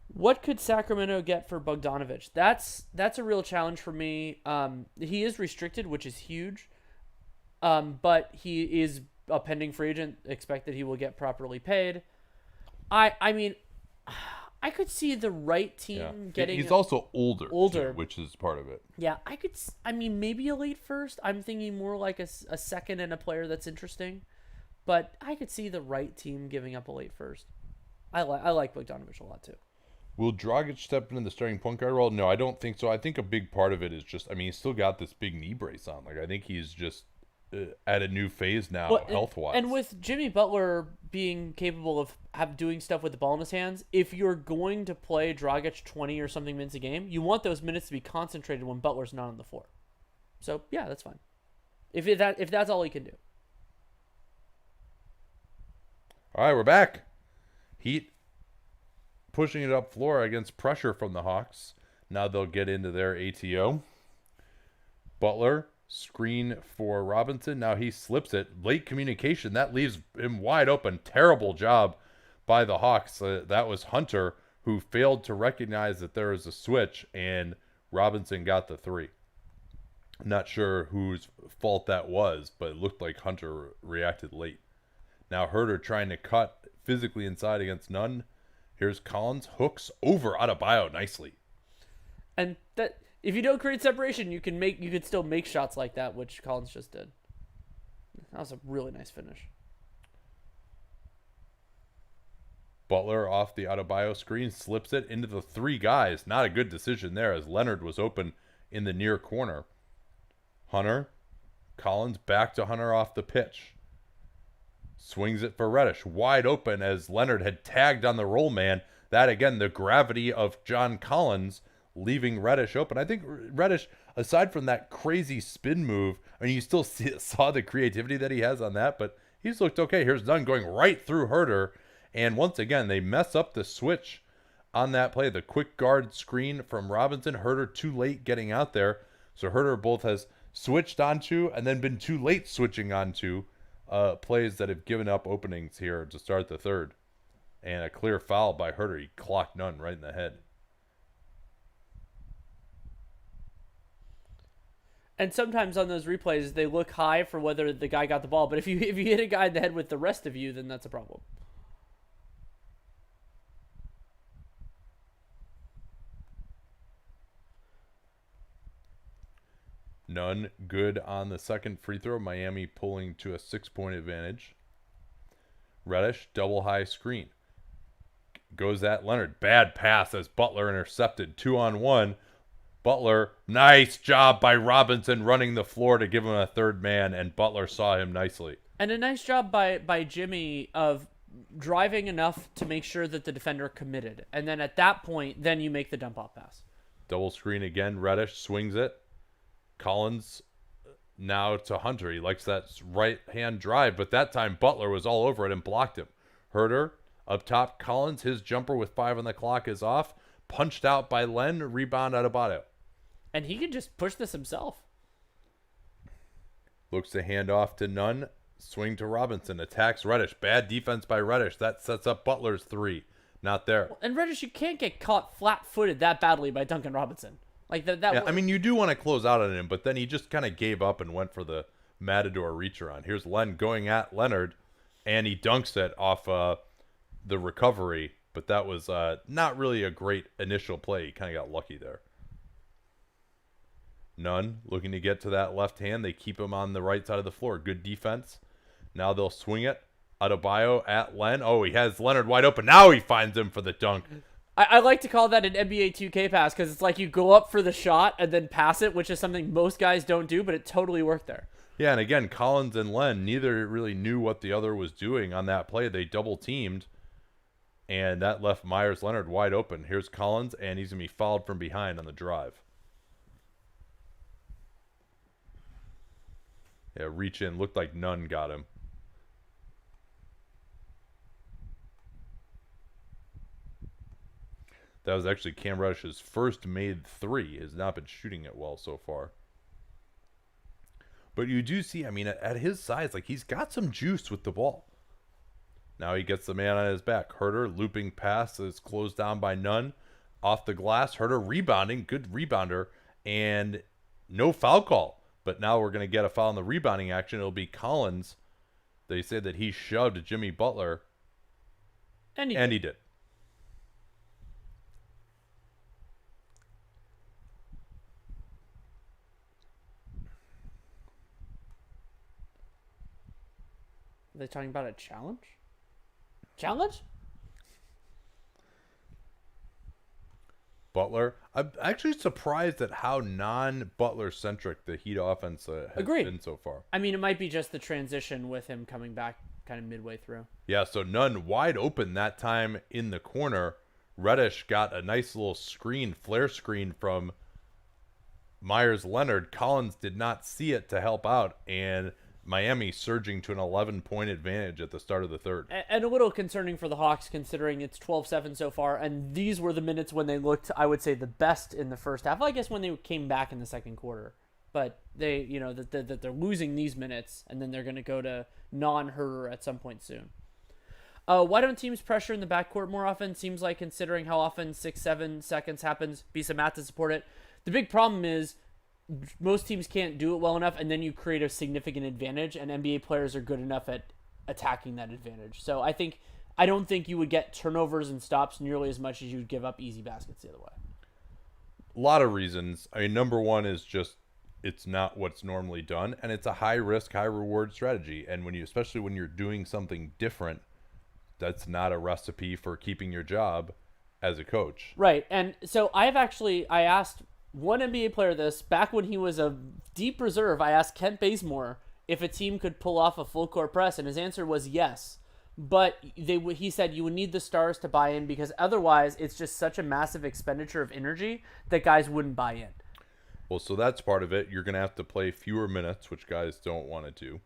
What could Sacramento get for Bogdanovich? That's a real challenge for me. He is restricted, which is huge. But he is a pending free agent. Expect that he will get properly paid. I mean, I could see the right team getting. He's also older, too, which is part of it. Yeah, maybe a late first. I'm thinking more like a second and a player that's interesting. But I could see the right team giving up a late first. I like Bogdanovich a lot too. Will Dragic step into the starting point guard role? No, I don't think so. I think a big part of it is just, he's still got this big knee brace on. I think he's just at a new phase now, health-wise. And with Jimmy Butler being capable of doing stuff with the ball in his hands, if you're going to play Dragic 20 or something minutes a game, you want those minutes to be concentrated when Butler's not on the floor. So, yeah, that's fine. If that's all he can do. All right, we're back. Heat pushing it up floor against pressure from the Hawks. Now they'll get into their ATO. Butler, screen for Robinson. Now he slips it. Late communication. That leaves him wide open. Terrible job by the Hawks. That was Hunter who failed to recognize that there was a switch, and Robinson got the 3. Not sure whose fault that was, but it looked like Hunter reacted late. Now Herter trying to cut physically inside against Nunn. Here's Collins, hooks over Adebayo nicely. And that if you don't create separation, you could still make shots like that, which Collins just did. That was a really nice finish. Butler off the Adebayo screen, slips it into the three guys. Not a good decision there as Leonard was open in the near corner. Hunter, Collins back to Hunter off the pitch. Swings it for Reddish, wide open as Leonard had tagged on the roll man. That, again, the gravity of John Collins leaving Reddish open. I think Reddish, aside from that crazy spin move, I mean, you still saw the creativity that he has on that, but he's looked okay. Here's Nunn going right through Herter. And once again, they mess up the switch on that play. The quick guard screen from Robinson. Herter too late getting out there. So Herter both has switched onto and then been too late switching onto plays that have given up openings here to start the third. And a clear foul by Herter. He clocked Nunn right in the head. And sometimes on those replays, they look high for whether the guy got the ball. But if you hit a guy in the head with the rest of you, then that's a problem. Nunn good on the second free throw. Miami pulling to a 6-point advantage. Reddish, double high screen. Goes at Leonard. Bad pass as Butler intercepted. 2-on-1. Butler, nice job by Robinson running the floor to give him a third man, and Butler saw him nicely. And a nice job by Jimmy of driving enough to make sure that the defender committed. And then at that point, then you make the dump-off pass. Double screen again. Reddish swings it. Collins now to Hunter. He likes that right-hand drive, but that time Butler was all over it and blocked him. Herter up top. Collins, his jumper with 5 on the clock is off. Punched out by Len. Rebound Adebayo. And he could just push this himself. Looks to hand off to Nunn. Swing to Robinson. Attacks Reddish. Bad defense by Reddish. That sets up Butler's three. Not there. And Reddish, you can't get caught flat-footed that badly by Duncan Robinson. Like that. Yeah, I mean, you do want to close out on him, but then he just kind of gave up and went for the Matador reacher on. Here's Len going at Leonard, and he dunks it off the recovery, but that was not really a great initial play. He kind of got lucky there. Nunn looking to get to that left hand. They keep him on the right side of the floor. Good defense. Now they'll swing it. Adebayo at Len. Oh, he has Leonard wide open. Now he finds him for the dunk. I like to call that an NBA 2K pass because it's like you go up for the shot and then pass it, which is something most guys don't do, but it totally worked there. Yeah, and again, Collins and Len, neither really knew what the other was doing on that play. They double teamed, and that left Myers Leonard wide open. Here's Collins, and he's going to be fouled from behind on the drive. Yeah, reach in. Looked like Nunn got him. That was actually Cam Reddish's first made three. He has not been shooting it well so far. But you do see, I mean, at his size, like he's got some juice with the ball. Now he gets the man on his back. Herter looping pass is closed down by Nunn. Off the glass. Herter rebounding. Good rebounder. And no foul call. But now we're going to get a foul in the rebounding action. It'll be Collins. They said that he shoved Jimmy Butler. And he did. Are they talking about a challenge? Challenge? Butler. I'm actually surprised at how non-Butler centric the Heat offense has been so far. I mean, it might be just the transition with him coming back kind of midway through. Yeah, so Nunn wide open that time in the corner. Reddish got a nice little flare screen from Myers Leonard. Collins did not see it to help out, and Miami surging to an 11-point advantage at the start of the third. And a little concerning for the Hawks considering it's 12-7 so far, and these were the minutes when they looked, I would say, the best in the first half. I guess when they came back in the second quarter. But they, you know, that they're losing these minutes, and then they're going to go to non-Herter at some point soon. Why don't teams pressure in the backcourt more often? Seems like considering how often 6-7 seconds happens, be some math to support it. The big problem is most teams can't do it well enough, and then you create a significant advantage, and NBA players are good enough at attacking that advantage. So I think I don't think you would get turnovers and stops nearly as much as you would give up easy baskets the other way. A lot of reasons. I mean, number one is just it's not what's normally done, and it's a high risk, high reward strategy. And especially when you're doing something different, that's not a recipe for keeping your job as a coach. Right. And so I asked one NBA player this back when he was a deep reserve. I asked Kent Bazemore if a team could pull off a full court press, and his answer was yes. But he said you would need the stars to buy in because otherwise it's just such a massive expenditure of energy that guys wouldn't buy in. Well, so that's part of it. You're going to have to play fewer minutes, which guys don't want to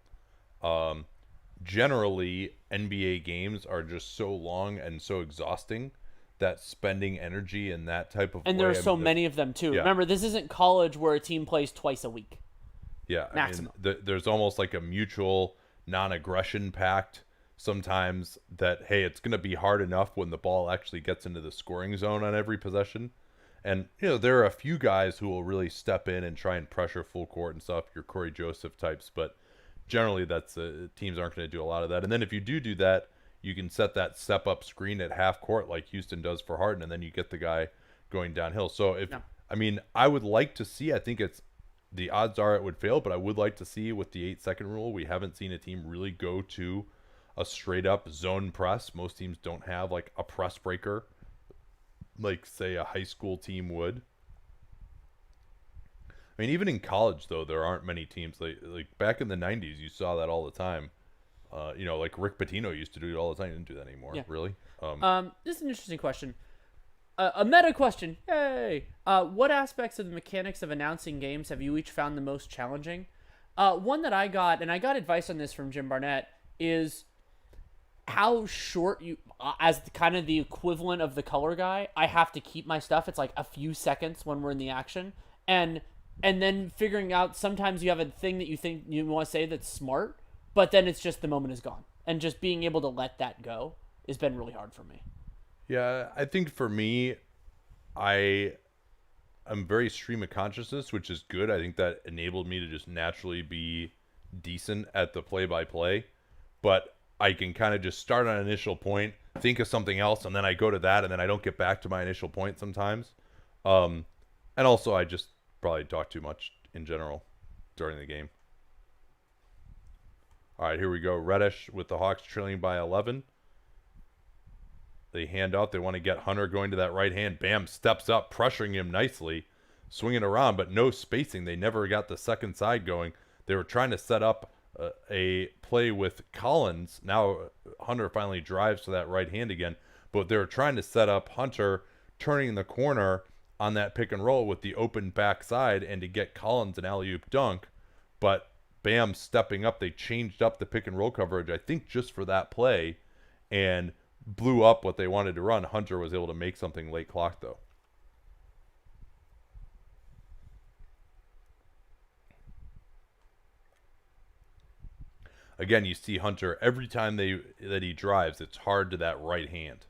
do. Generally, NBA games are just so long and so exhausting that spending energy in that type of and way, there are so many of them too. Yeah. Remember, this isn't college where a team plays twice a week. Yeah, maximum. I mean, there's almost like a mutual non-aggression pact sometimes that, hey, it's going to be hard enough when the ball actually gets into the scoring zone on every possession. And, there are a few guys who will really step in and try and pressure full court and stuff, your Corey Joseph types, but generally that's teams aren't going to do a lot of that. And then if you do that, you can set that step-up screen at half court like Houston does for Harden, and then you get the guy going downhill. So, I would like to see, I think the odds are it would fail, but I would like to see with the 8-second rule, we haven't seen a team really go to a straight-up zone press. Most teams don't have, like, a press breaker like, say, a high school team would. I mean, even in college, though, there aren't many teams. Like back in the 90s, you saw that all the time. Like Rick Pitino used to do it all the time. He didn't do that anymore, really. This is an interesting question. A meta question. Yay! What aspects of the mechanics of announcing games have you each found the most challenging? One that I got, and I got advice on this from Jim Barnett, is how short you, as kind of the equivalent of the color guy, I have to keep my stuff. It's like a few seconds when we're in the action. And then figuring out, sometimes you have a thing that you think you want to say that's smart, but then it's just the moment is gone. And just being able to let that go has been really hard for me. Yeah, I think for me, I'm very stream of consciousness, which is good. I think that enabled me to just naturally be decent at the play-by-play. But I can kind of just start on an initial point, think of something else, and then I go to that, and then I don't get back to my initial point sometimes. And also, I just probably talk too much in general during the game. All right, here we go. Reddish with the Hawks trailing by 11. They hand out. They want to get Hunter going to that right hand. Bam steps up, pressuring him nicely, swinging around, but no spacing. They never got the second side going. They were trying to set up a play with Collins. Now Hunter finally drives to that right hand again, but they were trying to set up Hunter turning the corner on that pick and roll with the open backside and to get Collins an alley-oop dunk. But Bam stepping up, they changed up the pick and roll coverage, I think just for that play, and blew up what they wanted to run. Hunter was able to make something late clock, though. Again, you see Hunter, every time that he drives, it's hard to that right hand.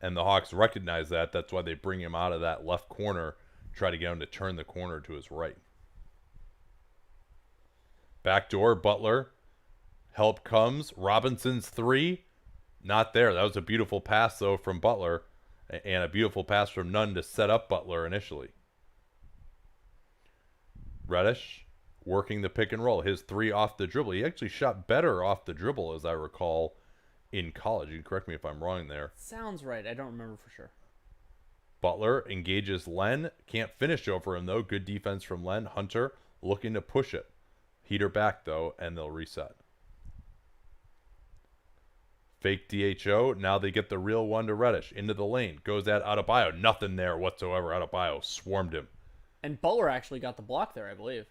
And the Hawks recognize that. That's why they bring him out of that left corner, try to get him to turn the corner to his right. Backdoor, Butler. Help comes. Robinson's three. Not there. That was a beautiful pass, though, from Butler. And a beautiful pass from Nunn to set up Butler initially. Reddish working the pick and roll. His three off the dribble. He actually shot better off the dribble, as I recall, in college. You can correct me if I'm wrong there. Sounds right. I don't remember for sure. Butler engages Len. Can't finish over him, though. Good defense from Len. Hunter looking to push it. Heater back, though, and they'll reset. Fake DHO. Now they get the real one to Reddish. Into the lane. Goes at Adebayo. Nothing there whatsoever. Adebayo swarmed him. And Butler actually got the block there, I believe.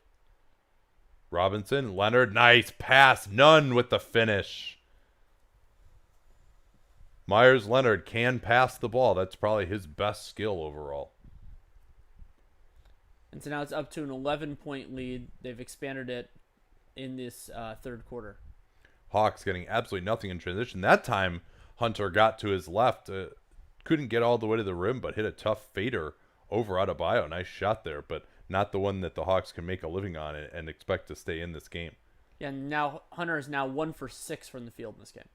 Robinson. Leonard. Nice pass. Nunn with the finish. Myers Leonard can pass the ball. That's probably his best skill overall. And so now it's up to an 11-point lead. They've expanded it in this third quarter. Hawks getting absolutely nothing in transition. That time, Hunter got to his left. Couldn't get all the way to the rim, but hit a tough fader over Adebayo. Nice shot there, but not the one that the Hawks can make a living on and expect to stay in this game. Yeah, and now Hunter is now 1 for 6 from the field in this game.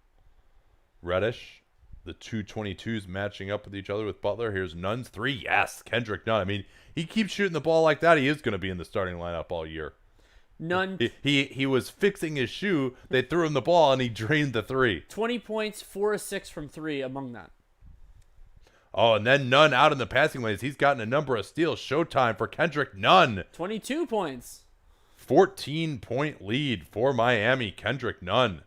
Reddish, the 222s matching up with each other with Butler. Here's Nunn's three. Yes, Kendrick Nunn. I mean, he keeps shooting the ball like that. He is going to be in the starting lineup all year. Nunn. He was fixing his shoe. They threw him the ball, and he drained the three. 20 points, 4 of 6 from 3 among that. Oh, and then Nunn out in the passing lanes. He's gotten a number of steals. Showtime for Kendrick Nunn. 22 points. 14-point lead for Miami. Kendrick Nunn.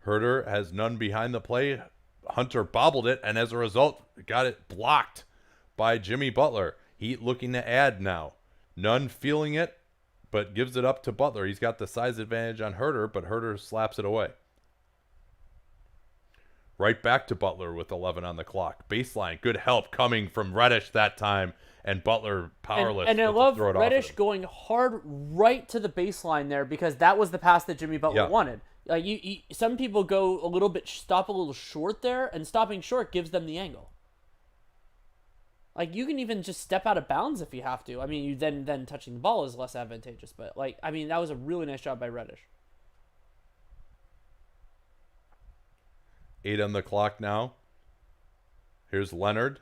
Herder has Nunn behind the play. Hunter bobbled it, and as a result, got it blocked by Jimmy Butler. Heat looking to add now. Nunn feeling it, but gives it up to Butler. He's got the size advantage on Herder, but Herder slaps it away. Right back to Butler with 11 on the clock. Baseline, good help coming from Reddish that time, and Butler powerless. And I love Reddish going hard right to the baseline there because that was the pass that Jimmy Butler wanted. Some people go a little bit, stop a little short there, and stopping short gives them the angle. Like, you can even just step out of bounds if you have to. I mean, you then touching the ball is less advantageous. But, like, I mean, that was a really nice job by Reddish. 8 on the clock now. Here's Leonard.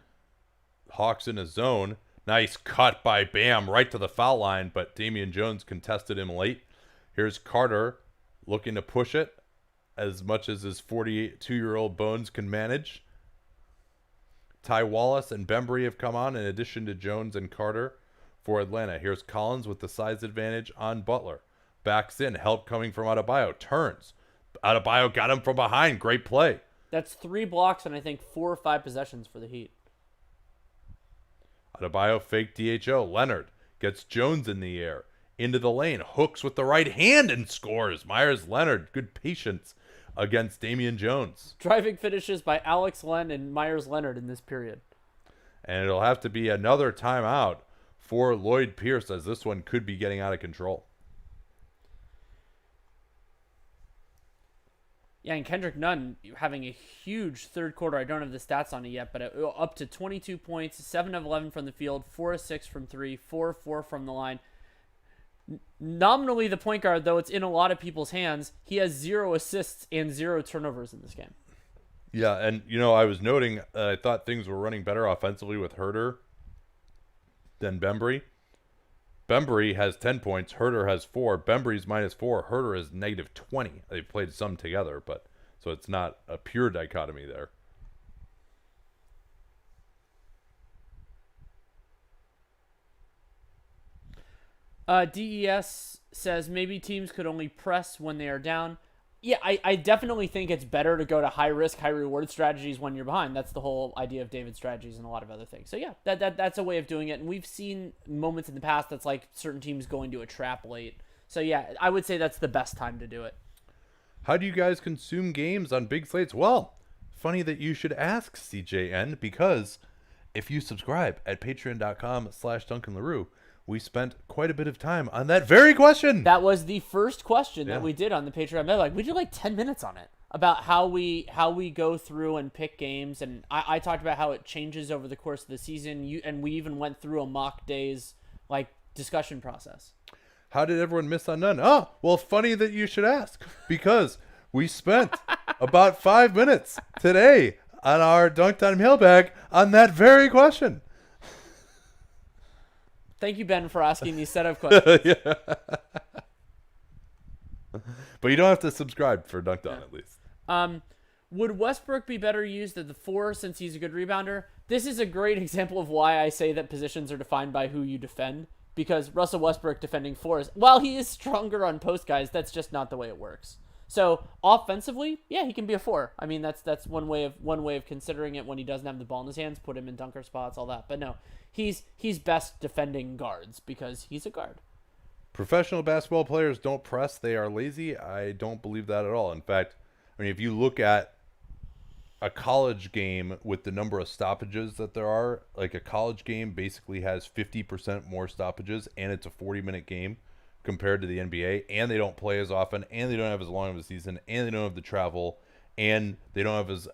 Hawks in a zone. Nice cut by Bam right to the foul line, but Damian Jones contested him late. Here's Carter looking to push it as much as his 42-year-old bones can manage. Ty Wallace and Bembry have come on in addition to Jones and Carter for Atlanta. Here's Collins with the size advantage on Butler. Backs in. Help coming from Adebayo. Turns. Adebayo got him from behind. Great play. That's 3 blocks and I think 4 or 5 possessions for the Heat. Adebayo fake DHO. Leonard gets Jones in the air. Into the lane. Hooks with the right hand and scores. Myers Leonard. Good patience against Damian Jones. Driving finishes by Alex Len and Myers Leonard in this period. And it'll have to be another timeout for Lloyd Pierce as this one could be getting out of control. Yeah, and Kendrick Nunn having a huge third quarter. I don't have the stats on it yet, but up to 22 points, 7 of 11 from the field, 4 of 6 from 3, 4 of 4 from the line. Nominally the point guard, though it's in a lot of people's hands, he has 0 assists and 0 turnovers in this game. Yeah, and, I was noting I thought things were running better offensively with Herder than Bembry. Bembry has 10 points. Herder has 4. Bembry's -4. Herder is -20. They've played some together, but so it's not a pure dichotomy there. DES says maybe teams could only press when they are down. Yeah, I definitely think it's better to go to high risk, high reward strategies when you're behind. That's the whole idea of David's strategies and a lot of other things. So yeah, that's a way of doing it. And we've seen moments in the past that's like certain teams going to a trap late. So yeah, I would say that's the best time to do it. How do you guys consume games on big slates? Well, funny that you should ask, CJN, because if you subscribe at patreon.com/Duncan LaRue, we spent quite a bit of time on that very question. That was the first question that we did on the Patreon. We did like 10 minutes on it about how we go through and pick games. And I talked about how it changes over the course of the season. And we even went through a mock days discussion process. How did everyone miss on Nunn? Oh, well, funny that you should ask, because we spent about 5 minutes today on our Dunk Time mailbag on that very question. Thank you, Ben, for asking these set of questions. Yeah. But you don't have to subscribe for Dunked On, at least. Would Westbrook be better used at the 4 since he's a good rebounder? This is a great example of why I say that positions are defined by who you defend. Because Russell Westbrook defending 4s, while he is stronger on post guys, that's just not the way it works. So offensively, yeah, he can be a 4. I mean, that's one way of considering it when he doesn't have the ball in his hands, put him in dunker spots, all that. But no, he's best defending guards because he's a guard. Professional basketball players don't press; they are lazy. I don't believe that at all. In fact, I mean, if you look at a college game with the number of stoppages that there are, like a college game basically has 50% more stoppages, and it's a 40-minute game compared to the NBA, and they don't play as often, and they don't have as long of a season, and they don't have the travel, and they don't have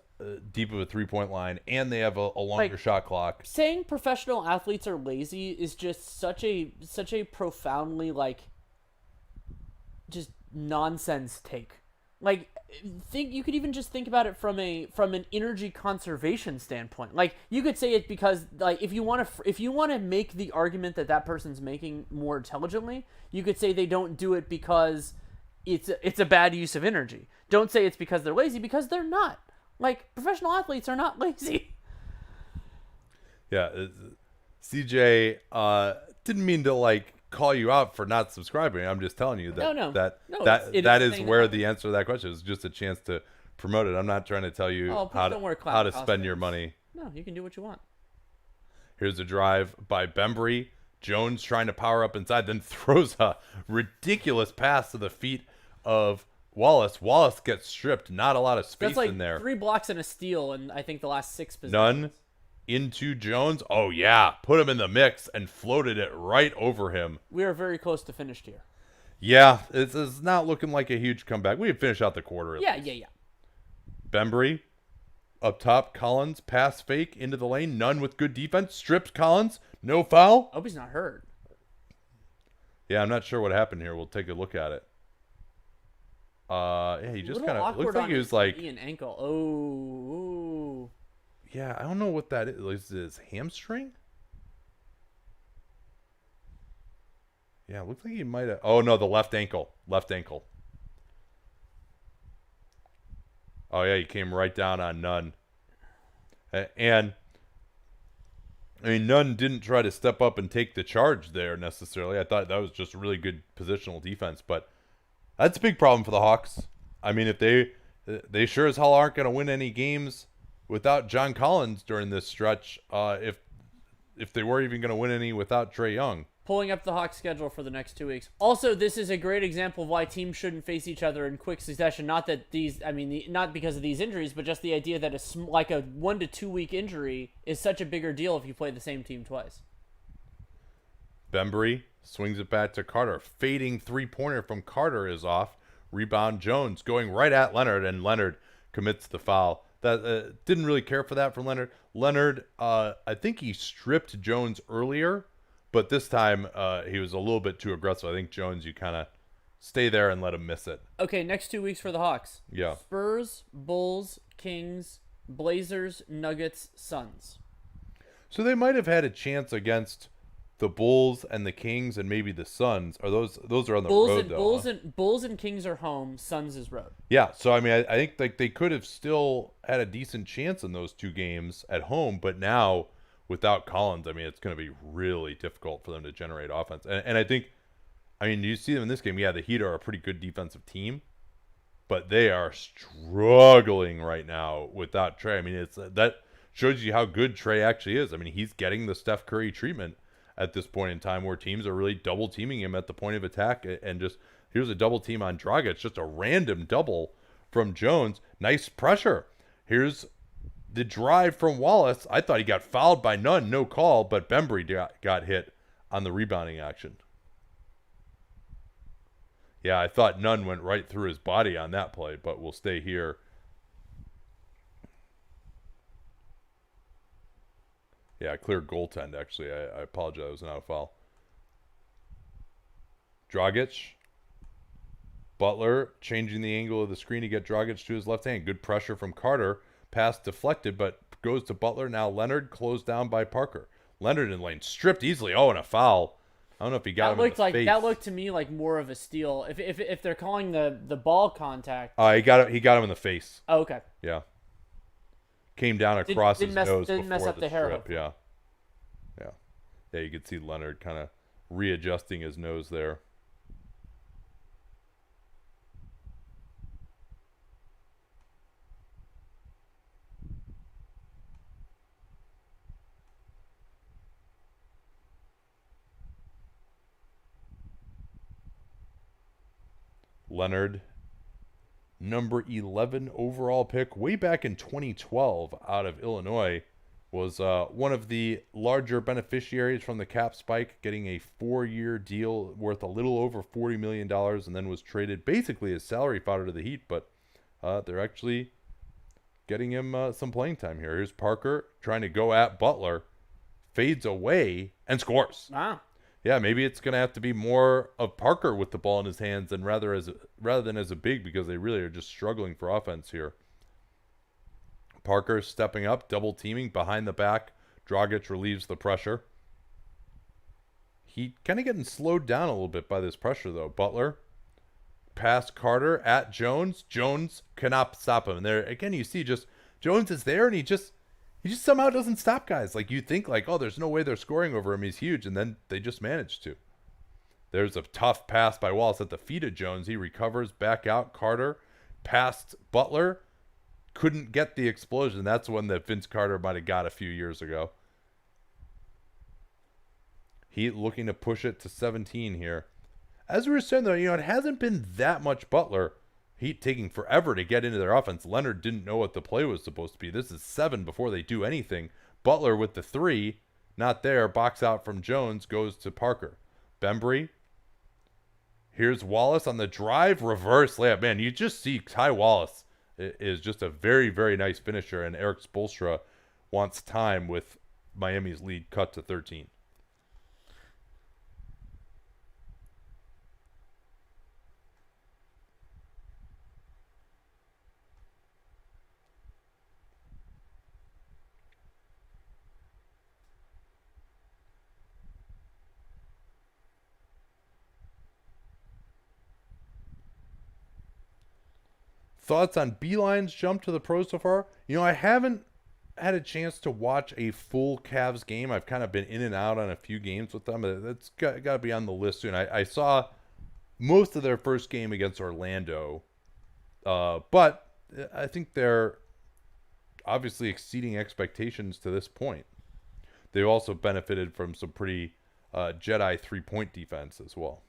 deep of a 3-point line, and they have a longer Like, shot clock. saying professional athletes are lazy is just such a profoundly like just nonsense take. Like, think you could even just think about it from an energy conservation standpoint. Like, you could say it because, like, if you want to make the argument that that person's making more intelligently, you could say they don't do it because it's a bad use of energy. Don't say it's because they're lazy, because they're not. Like, professional athletes are not lazy. Yeah, CJ didn't mean to like call you out for not subscribing. I'm just telling you that No. that No, that, it that is is saying where that. the answer to that question is. Just a chance to promote it. I'm not trying to tell you Oh, please how don't wear to, clown how to costumes. spend your money. No, you can do what you want. Here's a drive by Bembry. Jones trying to power up inside, then throws a ridiculous pass to the feet of Wallace. Wallace gets stripped. Not a lot of space That's like in there. 3 blocks and a steal in, I think, the last 6 possessions. None into Jones. Oh, yeah. Put him in the mix and floated it right over him. We are very close to finished here. Yeah, it's not looking like a huge comeback. We had finished out the quarter. Yeah. Bembry up top. Collins pass fake into the lane. None with good defense. Strips Collins. No foul. I hope he's not hurt. Yeah, I'm not sure what happened here. We'll take a look at it. Yeah, he just kind of looks like he was like, knee and ankle. Oh. yeah, I don't know what that is. Is it his hamstring? Yeah, it looks like he might have. Oh no, the left ankle. Left ankle. Oh yeah, he came right down on Nunn. And I mean, Nunn didn't try to step up and take the charge there necessarily. I thought that was just really good positional defense, but that's a big problem for the Hawks. I mean, if they sure as hell aren't going to win any games without John Collins during this stretch. If they were even going to win any without Trae Young. Pulling up the Hawks schedule for the next 2 weeks. Also, this is a great example of why teams shouldn't face each other in quick succession. Not that not because of these injuries, but just the idea that a 1 to 2 week injury is such a bigger deal if you play the same team twice. Bembry swings it back to Carter. Fading 3-pointer from Carter is off. Rebound Jones going right at Leonard, and Leonard commits the foul. That didn't really care for that from Leonard. Leonard, I think he stripped Jones earlier, but this time he was a little bit too aggressive. I think Jones, you kind of stay there and let him miss it. Okay, next 2 weeks for the Hawks. Yeah. Spurs, Bulls, Kings, Blazers, Nuggets, Suns. So they might have had a chance against the Bulls and the Kings and maybe the Suns. Are those are on the road though? Bulls and Kings are home. Suns is road. Yeah, so I mean, I think like they could have still had a decent chance in those 2 games at home, but now without Collins, I mean, it's going to be really difficult for them to generate offense. And I think, I mean, you see them in this game. Yeah, the Heat are a pretty good defensive team, but they are struggling right now without Trae. I mean, that shows you how good Trae actually is. I mean, he's getting the Steph Curry treatment at this point in time where teams are really double teaming him at the point of attack, and just here's a double team on Dragic, just a random double from Jones. Nice pressure. Here's the drive from Wallace. I thought he got fouled by Nunn, no call, but Bembry got hit on the rebounding action. Yeah, I thought Nunn went right through his body on that play, but we'll stay here. Yeah, clear goaltend, actually. I apologize. It was not a foul. Dragic. Butler changing the angle of the screen to get Dragic to his left hand. Good pressure from Carter. Pass deflected, but goes to Butler. Now Leonard closed down by Parker. Leonard in lane. Stripped easily. Oh, and a foul. I don't know if he got him in the face. That looked to me like more of a steal. If they're calling the ball contact. He got him in the face. Oh, okay. Yeah. Came down across his nose didn't mess before up the the hair strip. hook. Yeah. Yeah, you could see Leonard kind of readjusting his nose there. Leonard, number 11 overall pick, way back in 2012 out of Illinois, was one of the larger beneficiaries from the cap spike, getting a 4-year deal worth a little over $40 million, and then was traded basically as salary fodder to the Heat, but they're actually getting him some playing time here. Here's Parker trying to go at Butler, fades away, and scores. Wow. Yeah, maybe it's going to have to be more of Parker with the ball in his hands than rather than as a big, because they really are just struggling for offense here. Parker stepping up, double teaming behind the back. Dragic relieves the pressure. He kind of getting slowed down a little bit by this pressure, though. Butler, past Carter at Jones. Jones cannot stop him. And there again, you see just Jones is there, and he just somehow doesn't stop guys. Like, you think like, oh, there's no way they're scoring over him. He's huge, and then they just manage to. There's a tough pass by Wallace at the feet of Jones. He recovers back out. Carter past Butler. Couldn't get the explosion. That's one that Vince Carter might have got a few years ago. Heat looking to push it to 17 here. As we were saying, though, it hasn't been that much Butler. Heat taking forever to get into their offense. Leonard didn't know what the play was supposed to be. This is 7 before they do anything. Butler with the 3, not there. Box out from Jones, goes to Parker. Bembry. Here's Wallace on the drive. Reverse layup. Man, you just see Ty Wallace is just a very, very nice finisher, and Eric Spoelstra wants time with Miami's lead cut to 13. Thoughts on Beeline's jump to the pros so far? I haven't had a chance to watch a full Cavs game. I've kind of been in and out on a few games with them. That's got to be on the list soon. I saw most of their first game against Orlando, but I think they're obviously exceeding expectations to this point. They've also benefited from some pretty Jedi three-point defense as well.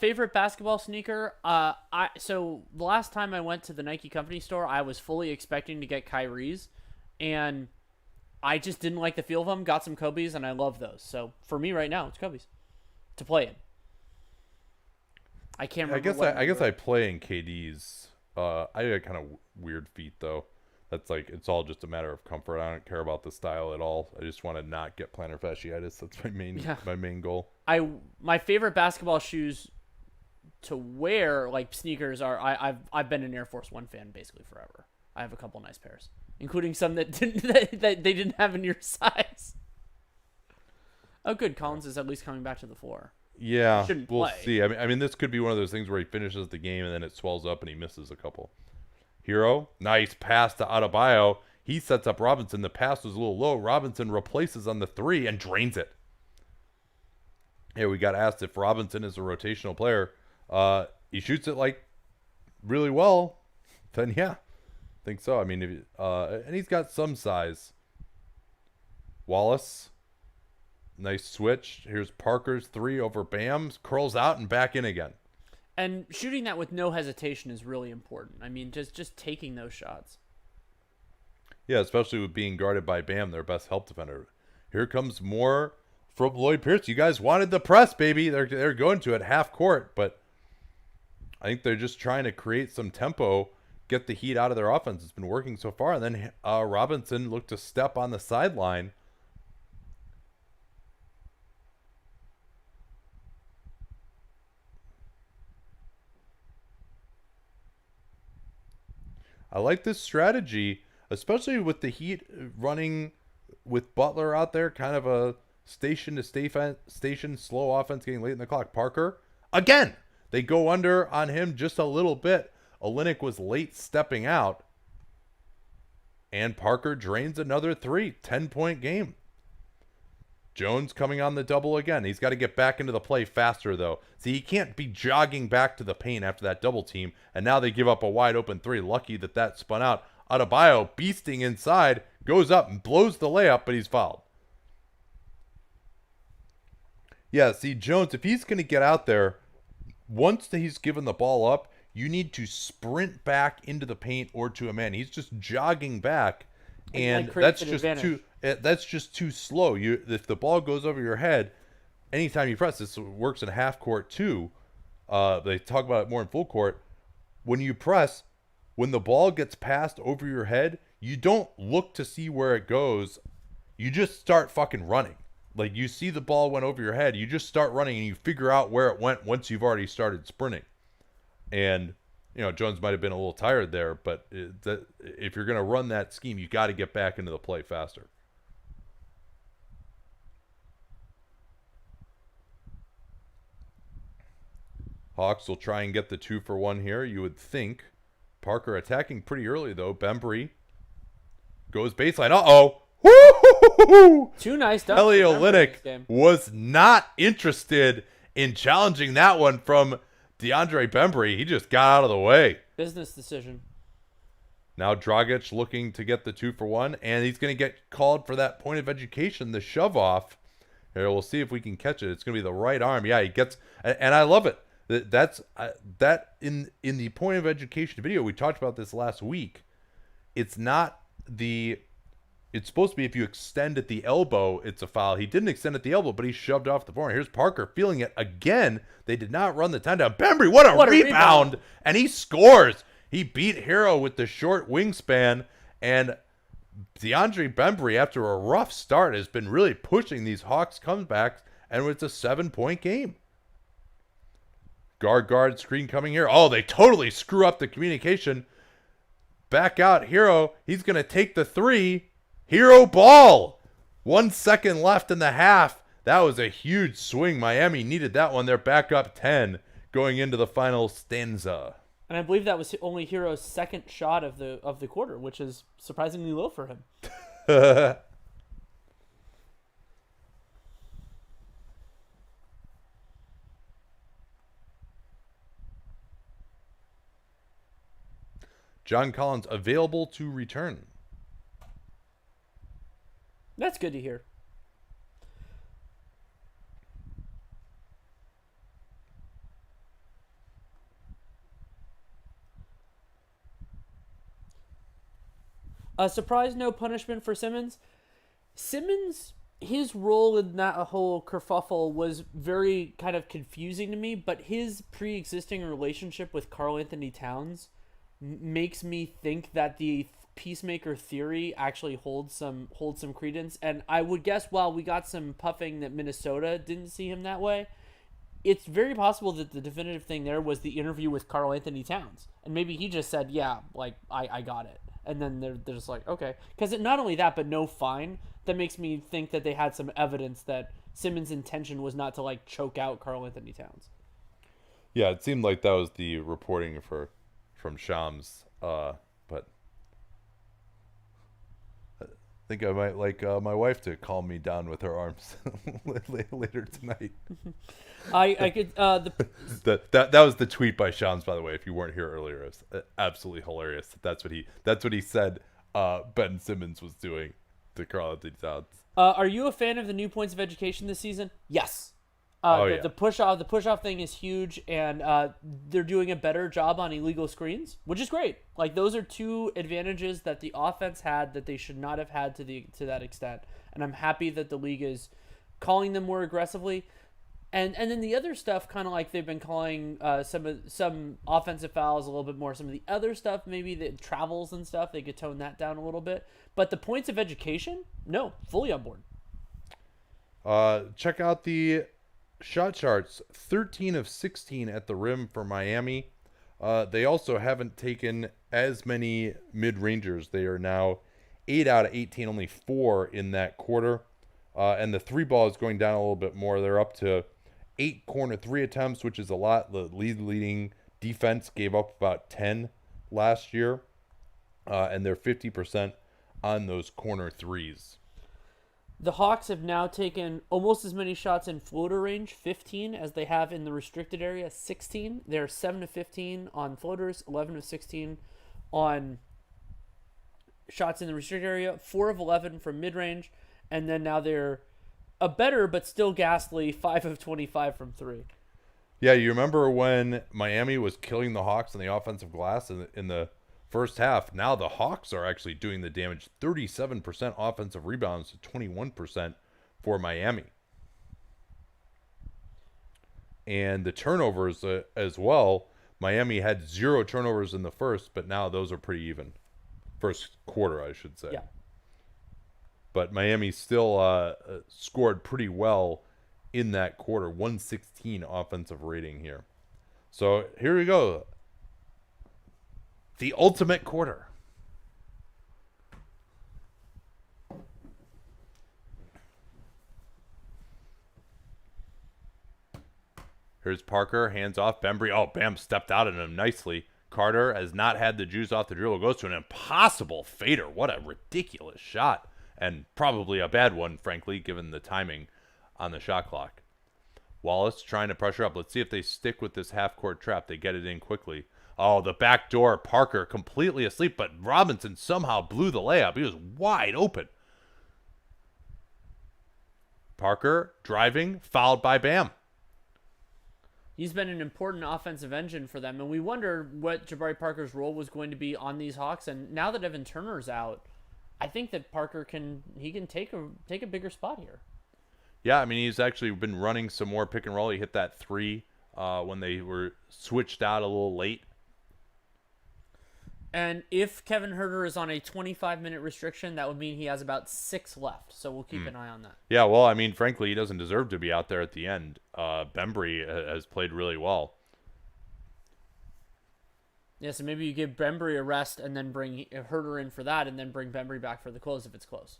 Favorite basketball sneaker? So the last time I went to the Nike company store, I was fully expecting to get Kyrie's, and I just didn't like the feel of them. Got some Kobe's, and I love those. So for me right now, it's Kobe's to play in. I can't remember. I guess I play in KD's. I got kind of weird feet though. That's like, it's all just a matter of comfort. I don't care about the style at all. I just want to not get plantar fasciitis. That's my main goal. My favorite basketball shoes to wear, like sneakers, are I've been an Air Force One fan basically forever. I have a couple nice pairs, including some that that they didn't have in your size. Oh, good. Collins is at least coming back to the floor. Yeah, we'll see. I mean, this could be one of those things where he finishes the game and then it swells up and he misses a couple. Hero, nice pass to Adebayo. He sets up Robinson. The pass was a little low. Robinson replaces on the 3 and drains it. Yeah, we got asked if Robinson is a rotational player. He shoots it like really well. Then yeah, I think so. I mean, and he's got some size. Wallace, nice switch. Here's Parker's 3 over Bam. Curls out and back in again. And shooting that with no hesitation is really important. I mean, just taking those shots. Yeah, especially with being guarded by Bam, their best help defender. Here comes more from Lloyd Pierce. You guys wanted the press, baby. They're going to it half court, but I think they're just trying to create some tempo, get the Heat out of their offense. It's been working so far. And then Robinson looked to step on the sideline. I like this strategy, especially with the Heat running with Butler out there, kind of a station slow offense getting late in the clock. Parker, again, they go under on him just a little bit. Olynyk was late stepping out, and Parker drains another 3. 10-point game. Jones coming on the double again. He's got to get back into the play faster, though. See, he can't be jogging back to the paint after that double team, and now they give up a wide open 3. Lucky that spun out. Adebayo, beasting inside, goes up and blows the layup, but he's fouled. Yeah, see, Jones, if he's going to get out there, once he's given the ball up, you need to sprint back into the paint or to a man. He's just jogging back, and that's just too slow. If the ball goes over your head, anytime you press, this works in half court too. They talk about it more in full court. When you press, when the ball gets passed over your head, you don't look to see where it goes. You just start fucking running. Like, you see the ball went over your head, you just start running and you figure out where it went once you've already started sprinting. And, Jones might have been a little tired there, but if you're going to run that scheme, you got to get back into the play faster. Hawks will try and get the 2-for-1 here, you would think. Parker attacking pretty early, though. Bembry goes baseline. Uh-oh. Woo-hoo-hoo-hoo-hoo! Two nice dunks. Kelly Olynyk was not interested in challenging that one from DeAndre Bembry. He just got out of the way. Business decision. Now Dragic looking to get the 2-for-1, and he's going to get called for that point of education, the shove off. Here, we'll see if we can catch it. It's going to be the right arm. Yeah, he gets, and I love it. That's that in the point of education video. We talked about this last week. It's supposed to be if you extend at the elbow, it's a foul. He didn't extend at the elbow, but he shoved off the floor. Here's Parker feeling it again. They did not run the time down. Bembry, what a rebound! And he scores. He beat Hero with the short wingspan, and DeAndre Bembry, after a rough start, has been really pushing these Hawks comebacks, and it's a 7-point game. Guard screen coming here. Oh, they totally screw up the communication. Back out Hero. He's going to take the 3. Hero ball. 1 second left in the half. That was a huge swing. Miami needed that one. They're back up 10 going into the final stanza. And I believe that was only Hero's second shot of the quarter, which is surprisingly low for him. John Collins available to return. That's good to hear. A surprise no punishment for Simmons. Simmons, his role in that whole kerfuffle was very kind of confusing to me, but his pre-existing relationship with Karl Anthony Towns makes me think that the peacemaker theory actually holds some credence. And I would guess while we got some puffing that Minnesota didn't see him that way, it's very possible that the definitive thing there was the interview with Karl Anthony Towns. And maybe he just said, yeah, like, I got it. And then they're just like, okay. Because not only that, but no fine. That makes me think that they had some evidence that Simmons' intention was not to, like, choke out Karl Anthony Towns. Yeah, it seemed like that was the reporting from Shams. But I think I might like my wife to calm me down with her arms later tonight. I could that was the tweet by Shams, by the way. If you weren't here earlier, it was absolutely hilarious. That's what he said. Ben Simmons was doing to Karl Anthony Towns. Are you a fan of the new points of education this season? Yes. The push off thing is huge, and they're doing a better job on illegal screens, which is great. Like, those are two advantages that the offense had that they should not have had to that extent. And I'm happy that the league is calling them more aggressively. And then the other stuff, kind of like they've been calling some offensive fouls a little bit more. Some of the other stuff, maybe the travels and stuff, they could tone that down a little bit. But the points of education, no, fully on board. Check out the shot charts. 13 of 16 at the rim for Miami. They also haven't taken as many mid-rangers. They are now 8 out of 18, only 4 in that quarter. And the 3 ball is going down a little bit more. They're up to 8 corner 3 attempts, which is a lot. The leading defense gave up about 10 last year. And they're 50% on those corner 3s. The Hawks have now taken almost as many shots in floater range, 15, as they have in the restricted area, 16. They're 7 of 15 on floaters, 11 of 16 on shots in the restricted area, 4 of 11 from mid-range, and then now they're a better but still ghastly 5 of 25 from 3. Yeah, you remember when Miami was killing the Hawks on the offensive glass in the first half? Now the Hawks are actually doing the damage. 37% offensive rebounds to 21% for Miami. And the turnovers as well. Miami had 0 turnovers in the first, but now those are pretty even. First quarter, I should say. Yeah. But Miami still scored pretty well in that quarter. 116 offensive rating here. So here we go. The ultimate quarter. Here's Parker, hands off. Bembry. Oh, Bam stepped out at him nicely. Carter has not had the juice off the dribble. Goes to an impossible fader. What a ridiculous shot. And probably a bad one, frankly, given the timing on the shot clock. Wallace trying to pressure up. Let's see if they stick with this half-court trap. They get it in quickly. Oh, the back door. Parker completely asleep, but Robinson somehow blew the layup. He was wide open. Parker driving, fouled by Bam. He's been an important offensive engine for them, and we wonder what Jabari Parker's role was going to be on these Hawks. And now that Evan Turner's out, I think that Parker can take a bigger spot here. Yeah, I mean, he's actually been running some more pick and roll. He hit that 3 when they were switched out a little late. And if Kevin Huerter is on a 25-minute restriction, that would mean he has about 6 left. So we'll keep an eye on that. Yeah, well, I mean, frankly, he doesn't deserve to be out there at the end. Bembry has played really well. Yeah, so maybe you give Bembry a rest and then bring Huerter in for that, and then bring Bembry back for the close if it's close.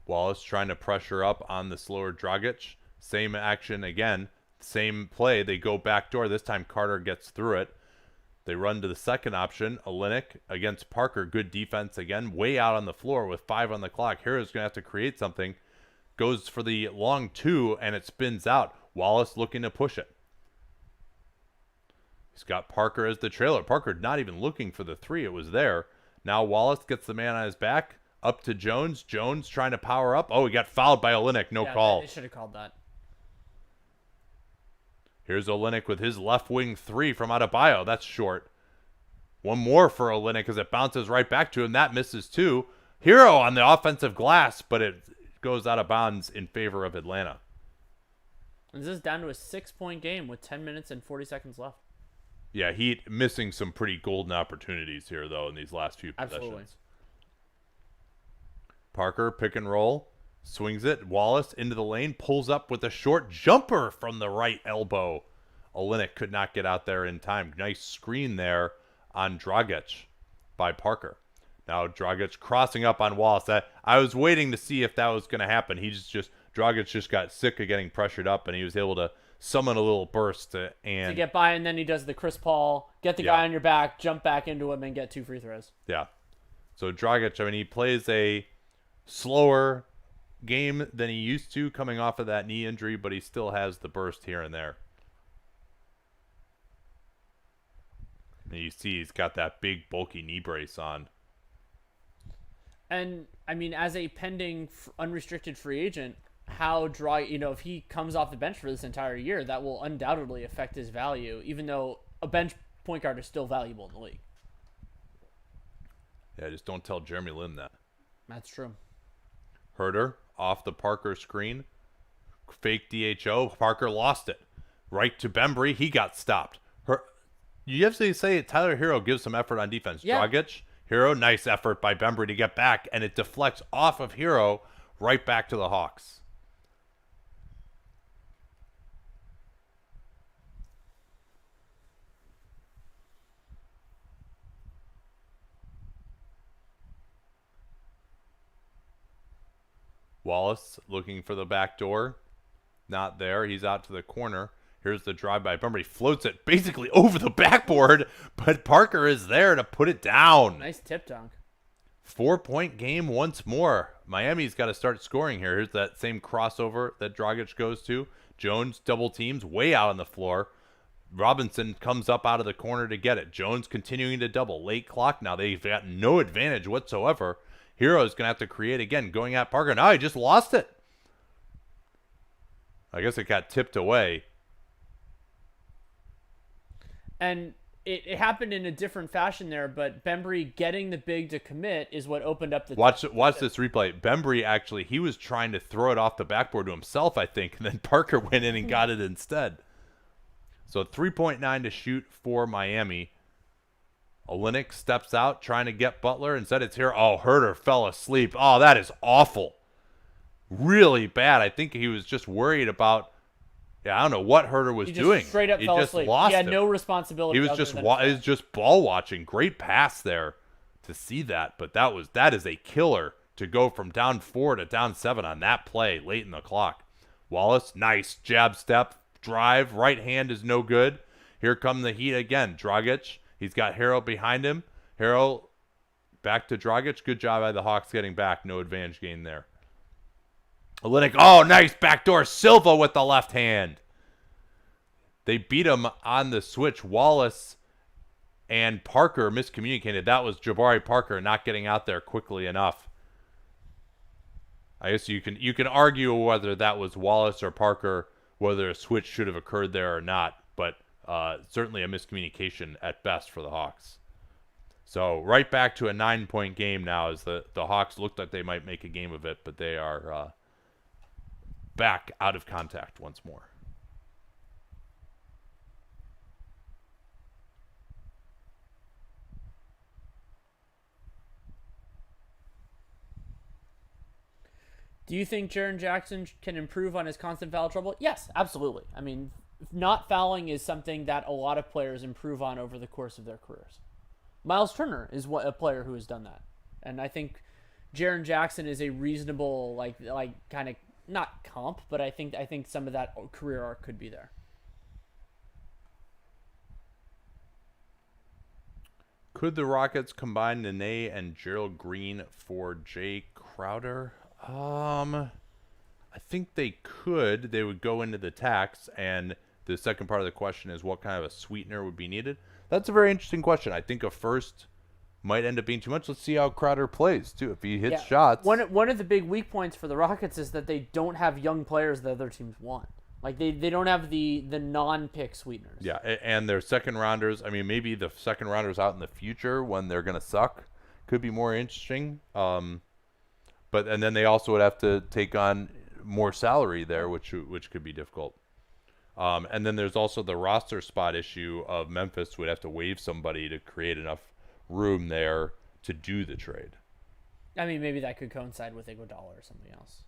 Wallace trying to pressure up on the slower Dragic. Same action again. Same play. They go backdoor. This time Carter gets through it. They run to the second option. Olynyk against Parker. Good defense again. Way out on the floor with 5 on the clock. Hero's going to have to create something. Goes for the long 2, and it spins out. Wallace looking to push it. He's got Parker as the trailer. Parker not even looking for the 3. It was there. Now Wallace gets the man on his back. Up to Jones. Jones trying to power up. Oh, he got fouled by Olynyk. No call. They should have called that. Here's Olynyk with his left wing 3 from Adebayo. That's short. One more for Olynyk as it bounces right back to him. That misses too. Hero on the offensive glass, but it goes out of bounds in favor of Atlanta. And this is down to a 6-point game with 10 minutes and 40 seconds left. Yeah, Heat missing some pretty golden opportunities here, though, in these last few possessions. Absolutely. Parker, pick and roll. Swings it. Wallace into the lane. Pulls up with a short jumper from the right elbow. Olynyk could not get out there in time. Nice screen there on Dragic by Parker. Now Dragic crossing up on Wallace. I was waiting to see if that was going to happen. Dragic just got sick of getting pressured up, and he was able to summon a little burst to get by, and then he does the Chris Paul, get the guy on your back, jump back into him, and get 2 free throws. Yeah. So Dragic, I mean, he plays a slower game than he used to coming off of that knee injury, but he still has the burst here and there. And you see he's got that big bulky knee brace on. And I mean, as a pending unrestricted free agent, if he comes off the bench for this entire year, that will undoubtedly affect his value, even though a bench point guard is still valuable in the league. Yeah, just don't tell Jeremy Lin that. That's true. Huerter off the Parker screen. Fake DHO. Parker lost it. Right to Bembry. He got stopped. You have to say Tyler Hero gives some effort on defense. Yeah. Dragic, Hero, nice effort by Bembry to get back, and it deflects off of Hero right back to the Hawks. Wallace looking for the back door. Not there. He's out to the corner. Here's the drive by Bembry. Floats it basically over the backboard, but Parker is there to put it down. Nice tip dunk. 4-point game once more. Miami's got to start scoring here. Here's that same crossover that Dragic goes to. Jones double teams way out on the floor. Robinson comes up out of the corner to get it. Jones continuing to double. Late clock now. They've got no advantage whatsoever. Hero's going to have to create again, going at Parker. No, he just lost it. I guess it got tipped away. And it happened in a different fashion there, but Bembry getting the big to commit is what opened up the Watch this replay. Bembry actually, he was trying to throw it off the backboard to himself, I think, and then Parker went in and got it instead. So 3.9 to shoot for Miami. Olynyk steps out trying to get Butler. Instead, it's here. Oh, Herter fell asleep. Oh, that is awful. Really bad. I think he was just worried about. Yeah, I don't know what Herter was doing. Straight up he fell just asleep. Lost he had him. no responsibility. He was just ball watching. Great pass there to see that, but that is a killer to go from down 4 to down 7 on that play late in the clock. Wallace, nice jab step, drive, right hand is no good. Here come the Heat again. Dragic, he's got Harrell behind him. Harrell back to Dragic. Good job by the Hawks getting back. No advantage gain there. Olynyk, oh, nice backdoor. Silva with the left hand. They beat him on the switch. Wallace and Parker miscommunicated. That was Jabari Parker not getting out there quickly enough. I guess you can argue whether that was Wallace or Parker, whether a switch should have occurred there or not, but certainly a miscommunication at best for the Hawks. So right back to a 9-point game now as the Hawks looked like they might make a game of it, but they are back out of contact once more. Do you think Jaren Jackson can improve on his constant foul trouble? Yes, absolutely. I mean, not fouling is something that a lot of players improve on over the course of their careers. Miles Turner is a player who has done that. And I think Jaren Jackson is a reasonable, like kind of, not comp, but I think some of that career arc could be there. Could the Rockets combine Nene and Gerald Green for Jay Crowder? I think they could. They would go into the tax, and the second part of the question is what kind of a sweetener would be needed. That's a very interesting question. I think a first might end up being too much. Let's see how Crowder plays, too. If he hits shots. One of the big weak points for the Rockets is that they don't have young players that other teams want. Like, they don't have the non-pick sweeteners. Yeah, and their second rounders, I mean, maybe the second rounders out in the future when they're going to suck could be more interesting. And then they also would have to take on more salary there, which could be difficult. And then there's also the roster spot issue of Memphis would have to waive somebody to create enough room there to do the trade. I mean, maybe that could coincide with Iguodala or something else.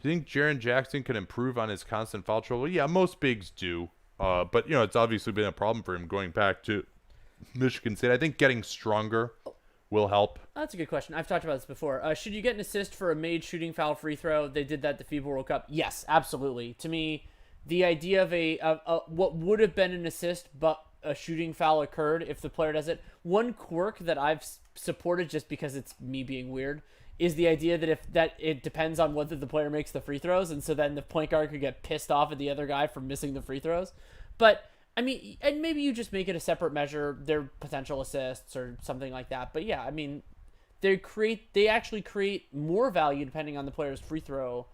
Do you think Jaren Jackson can improve on his constant foul trouble? Yeah, most bigs do. But, it's obviously been a problem for him going back to Michigan State. I think getting stronger will help. That's a good question. I've talked about this before. Should you get an assist for a made shooting foul free throw? They did that at the FIBA World Cup. Yes, absolutely. To me, the idea of a what would have been an assist, but a shooting foul occurred if the player does it. One quirk that I've supported just because it's me being weird is the idea that it depends on whether the player makes the free throws, and so then the point guard could get pissed off at the other guy for missing the free throws. But I mean, and maybe you just make it a separate measure, their potential assists or something like that. But yeah, I mean, they actually create more value depending on the player's free throw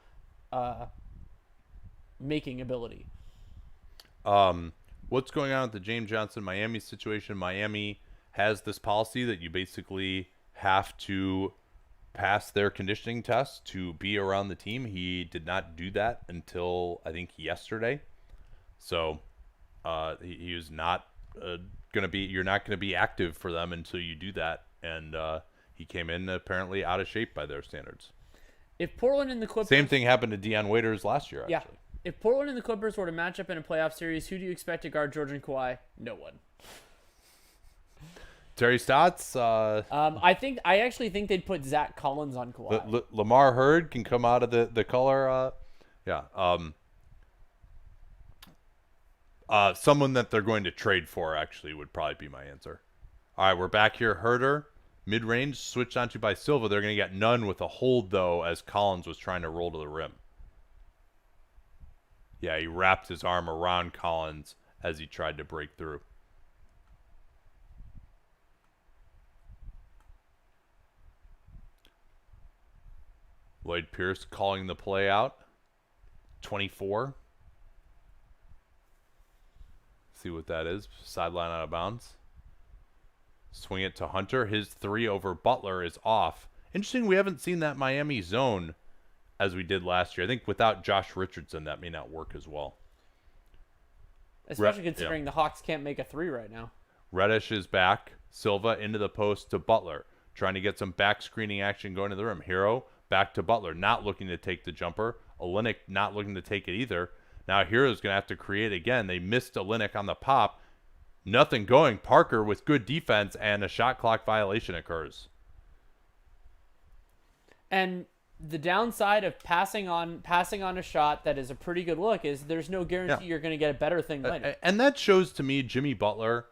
making ability. What's going on with the James Johnson Miami situation? Miami has this policy that you basically have to pass their conditioning test to be around the team. He did not do that until I think yesterday. So he was not going to be. You're not going to be active for them until you do that. And he came in apparently out of shape by their standards. If Portland and the Clippers, same thing happened to Dion Waiters last year. Actually. Yeah. If Portland and the Clippers were to match up in a playoff series, who do you expect to guard George and Kawhi? No one. Terry Stotts. I actually think they'd put Zach Collins on Kawhi. Lamar Hurd can come out of the color. Someone that they're going to trade for actually would probably be my answer. All right, we're back here. Herder, mid-range, switched onto by Silva. They're going to get none with a hold, though, as Collins was trying to roll to the rim. Yeah, he wrapped his arm around Collins as he tried to break through. Lloyd Pierce calling the play out. 24. See what that is. Sideline out of bounds. Swing it to Hunter. His 3 over Butler is off. Interesting, we haven't seen that Miami zone as we did last year. I think without Josh Richardson, that may not work as well. Especially considering the Hawks can't make a 3 right now. Reddish is back. Silva into the post to Butler. Trying to get some back screening action going to the rim. Hero back to Butler. Not looking to take the jumper. Olynyk not looking to take it either. Now Hero's going to have to create again. They missed Olynyk on the pop. Nothing going. Parker with good defense, and a shot clock violation occurs. And the downside of passing on a shot that is a pretty good look is there's no guarantee you're going to get a better thing later. And that shows to me Jimmy Butler.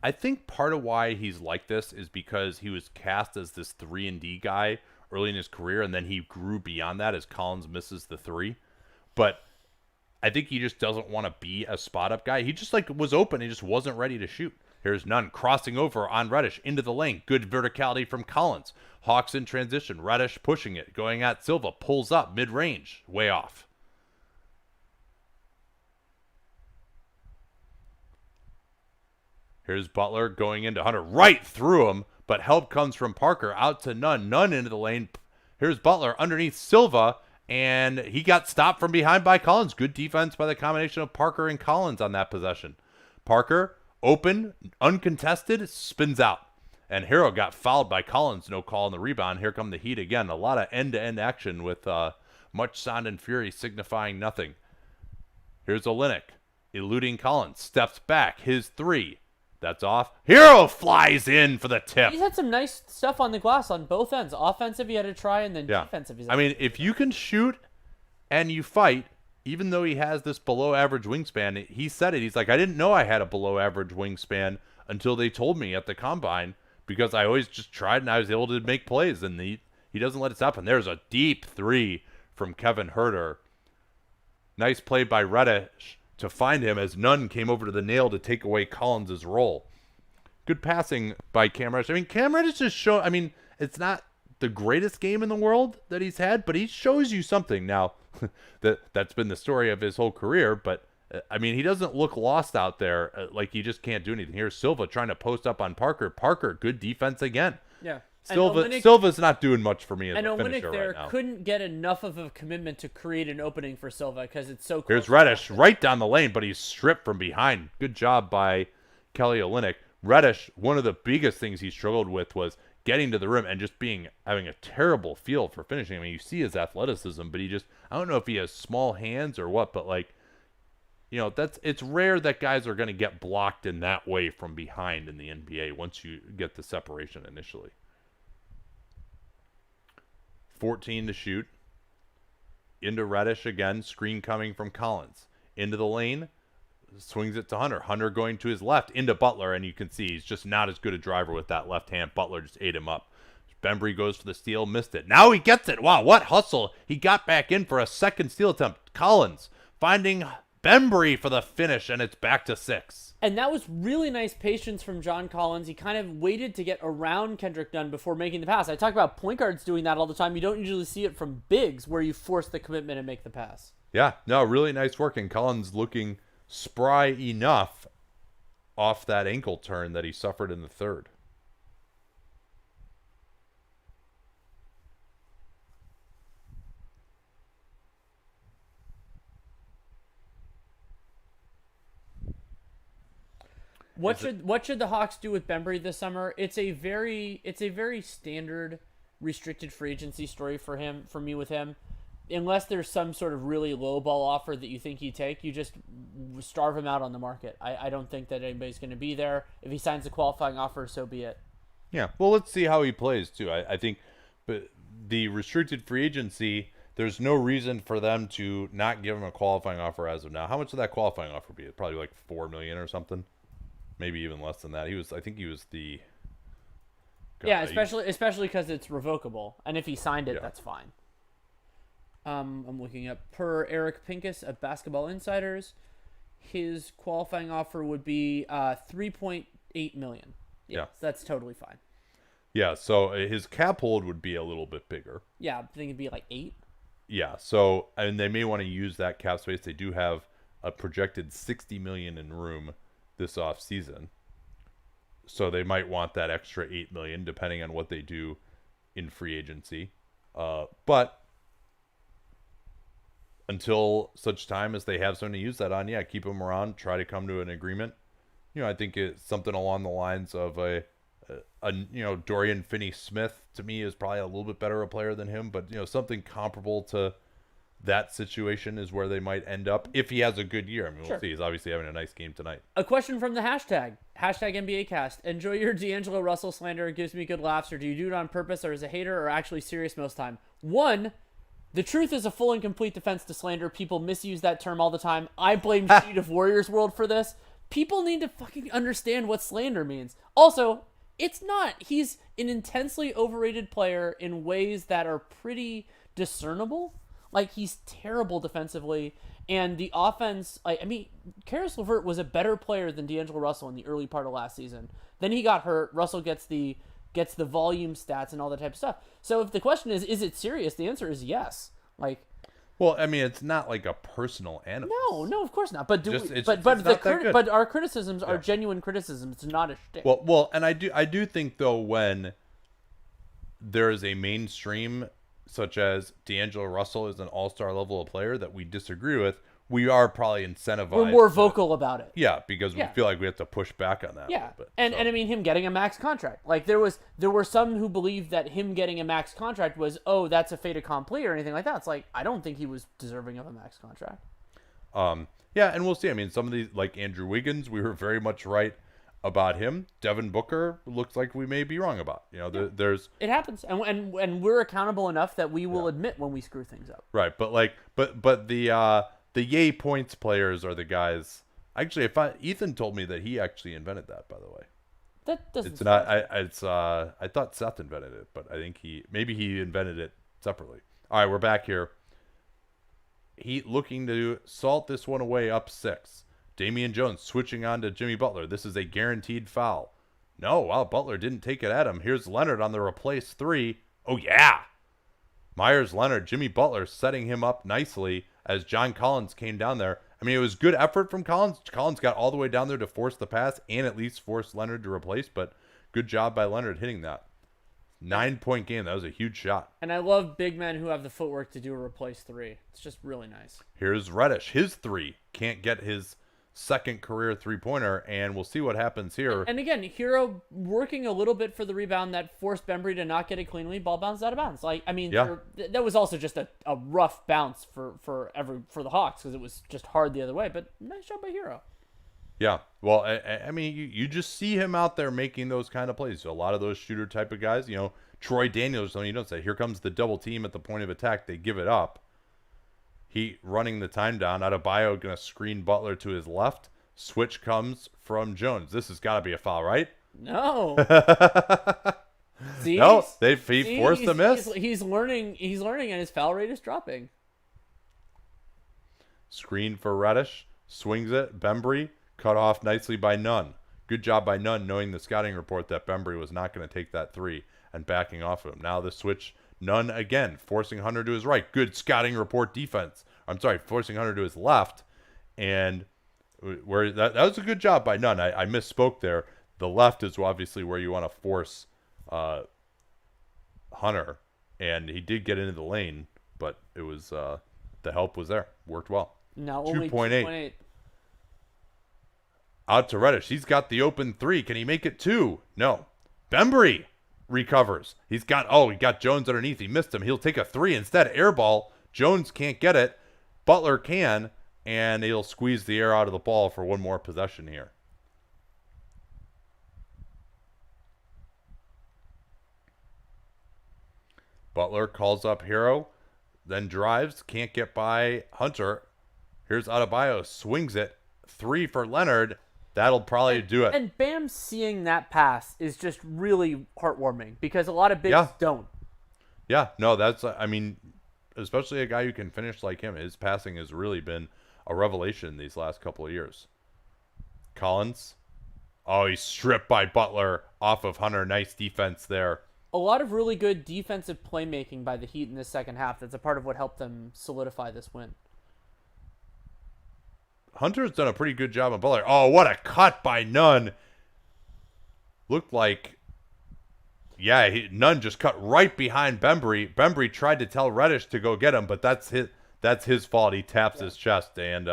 I think part of why he's like this is because he was cast as this 3-and-D guy early in his career, and then he grew beyond that as Collins misses the 3. But I think he just doesn't want to be a spot-up guy. He just was open. He just wasn't ready to shoot. Here's Nunn crossing over on Reddish into the lane. Good verticality from Collins. Hawks in transition. Reddish pushing it. Going at Silva. Pulls up mid-range. Way off. Here's Butler going into Hunter. Right through him. But help comes from Parker. Out to Nunn. Nunn into the lane. Here's Butler underneath Silva. And he got stopped from behind by Collins. Good defense by the combination of Parker and Collins on that possession. Parker, open, uncontested, spins out. And Hero got fouled by Collins. No call on the rebound. Here come the Heat again. A lot of end-to-end action with much sound and fury signifying nothing. Here's Olynyk, eluding Collins. Steps back. His 3. That's off. Hero flies in for the tip. He's had some nice stuff on the glass on both ends. Offensive, he had to try, and then defensive. I mean, if you can shoot and you fight, even though he has this below-average wingspan, he said it. He's like, I didn't know I had a below-average wingspan until they told me at the Combine, because I always just tried and I was able to make plays, and he doesn't let it stop. And there's a deep 3 from Kevin Huerter. Nice play by Reddish to find him as Nunn came over to the nail to take away Collins' role. Good passing by Cam Reddish. I mean, Cam Reddish just showed, I mean, it's not the greatest game in the world that he's had, but he shows you something. Now, that's been the story of his whole career, but I mean, he doesn't look lost out there, like he just can't do anything. Here's Silva trying to post up on Parker. Parker, good defense again. Yeah. Silva's not doing much for me as a finisher right now. And Olynyk there couldn't get enough of a commitment to create an opening for Silva because it's so close. Here's Reddish right down the lane, but he's stripped from behind. Good job by Kelly Olynyk. Reddish, one of the biggest things he struggled with was getting to the rim and just having a terrible feel for finishing. I mean, you see his athleticism, but I don't know if he has small hands or what, but it's rare that guys are going to get blocked in that way from behind in the NBA once you get the separation initially. 14 to shoot. Into Reddish again. Screen coming from Collins. Into the lane. Swings it to Hunter. Hunter going to his left. Into Butler. And you can see he's just not as good a driver with that left hand. Butler just ate him up. Bembry goes for the steal. Missed it. Now he gets it. Wow, what hustle. He got back in for a second steal attempt. Collins finding Bembry for the finish. And it's back to 6. And that was really nice patience from John Collins. He kind of waited to get around Kendrick Nunn before making the pass. I talk about point guards doing that all the time. You don't usually see it from bigs where you force the commitment and make the pass. Yeah, no, really nice work. And Collins looking spry enough off that ankle turn that he suffered in the 3rd. What should the Hawks do with Bembry this summer? It's a very standard restricted free agency story for me with him. Unless there's some sort of really low ball offer that you think he'd take, you just starve him out on the market. I don't think that anybody's going to be there. If he signs a qualifying offer, so be it. Yeah, well, let's see how he plays too. I think, but the restricted free agency, there's no reason for them to not give him a qualifying offer as of now. How much would that qualifying offer be? Probably like $4 million or something. Maybe even less than that. I think he was the. Yeah, especially because it's revocable, and if he signed it, that's fine. I'm looking up per Eric Pincus of Basketball Insiders, his qualifying offer would be $3.8 million. Yeah, so that's totally fine. Yeah, so his cap hold would be a little bit bigger. Yeah, I think it'd be like 8. Yeah, so and they may want to use that cap space. They do have a projected $60 million in room this off season. So they might want that extra $8 million depending on what they do in free agency. But until such time as they have something to use that on, yeah, keep him around, try to come to an agreement. I think it's something along the lines of a Dorian Finney-Smith to me is probably a little bit better a player than him, but something comparable to that situation is where they might end up if he has a good year. I mean, we'll see. He's obviously having a nice game tonight. A question from the hashtag #NBAcast. Enjoy your D'Angelo Russell slander. It gives me good laughs. Or do you do it on purpose or as a hater or actually serious most time? One, the truth is a full and complete defense to slander. People misuse that term all the time. I blame Sheet of Warriors World for this. People need to fucking understand what slander means. Also, it's not. He's an intensely overrated player in ways that are pretty discernible. Like, he's terrible defensively, and the offense, Karis LeVert was a better player than D'Angelo Russell in the early part of last season. Then he got hurt. Russell gets the volume stats and all that type of stuff. So if the question is it serious? The answer is yes. Well, I mean, it's not like a personal animus. No, of course not. But but our criticisms are genuine criticisms. It's not a shtick. Well, and I do think though when there is a mainstream such as D'Angelo Russell is an all-star level of player that we disagree with, we are probably incentivized. We're more vocal about it. Yeah, because we feel like we have to push back on that. Yeah, a little bit, and I mean him getting a max contract. Like there were some who believed that him getting a max contract was that's a fait accompli or anything like that. It's like I don't think he was deserving of a max contract. Yeah, and we'll see. I mean, some of these like Andrew Wiggins, we were very much right about him. Devin Booker looks like we may be wrong about. There's it happens, and we're accountable enough that we will admit when we screw things up. Right, but the yay points players are the guys. Actually, Ethan told me that he actually invented that. By the way, that doesn't. It's not. I thought Seth invented it, but I think he invented it separately. All right, we're back here. Heat looking to salt this one away, up 6. Damian Jones switching on to Jimmy Butler. This is a guaranteed foul. No, wow, Butler didn't take it at him. Here's Leonard on the replace 3. Oh, yeah. Myers Leonard, Jimmy Butler setting him up nicely as John Collins came down there. I mean, it was good effort from Collins. Collins got all the way down there to force the pass and at least force Leonard to replace, but good job by Leonard hitting that. 9-point game. That was a huge shot. And I love big men who have the footwork to do a replace 3. It's just really nice. Here's Reddish. His 3. Can't get his second career three-pointer, and we'll see what happens here. And again, Hero working a little bit for the rebound that forced Bembry to not get it cleanly. Ball bounced out of bounds. That was also just a rough bounce for the Hawks because it was just hard the other way. But nice job by Hero. Yeah, well, I mean, you just see him out there making those kind of plays. So a lot of those shooter type of guys, Troy Daniels, you don't say, here comes the double team at the point of attack. They give it up. He running the time down. Adebayo going to screen Butler to his left. Switch comes from Jones. This has got to be a foul, right? No. He forced the miss. He's learning, and his foul rate is dropping. Screen for Reddish. Swings it. Bembry cut off nicely by Nunn. Good job by Nunn knowing the scouting report that Bembry was not going to take that 3 and backing off of him. Now the switch. Nunn again, forcing Hunter to his right. Good scouting report defense. I'm sorry, forcing Hunter to his left. And where that was a good job by Nunn. I misspoke there. The left is obviously where you want to force Hunter. And he did get into the lane, but it was the help was there. Worked well. Now only 2.8. Out to Reddish. He's got the open 3. Can he make it 2? No. Bembry recovers. He got Jones underneath. He missed him. He'll take a 3 instead. Air ball. Jones can't get it. Butler can, and he'll squeeze the air out of the ball for one more possession here. Butler calls up Hero, then drives. Can't get by Hunter. Here's Adebayo. Swings it. 3 for Leonard. That'll probably do it. And Bam seeing that pass is just really heartwarming because a lot of bigs don't. Yeah, no, especially a guy who can finish like him. His passing has really been a revelation these last couple of years. Collins. Oh, he's stripped by Butler off of Hunter. Nice defense there. A lot of really good defensive playmaking by the Heat in this second half. That's a part of what helped them solidify this win. Hunter's done a pretty good job on Butler. Oh, what a cut by Nunn. Looked like, yeah, Nunn just cut right behind Bembry. Bembry tried to tell Reddish to go get him, but that's his fault. He taps his chest, and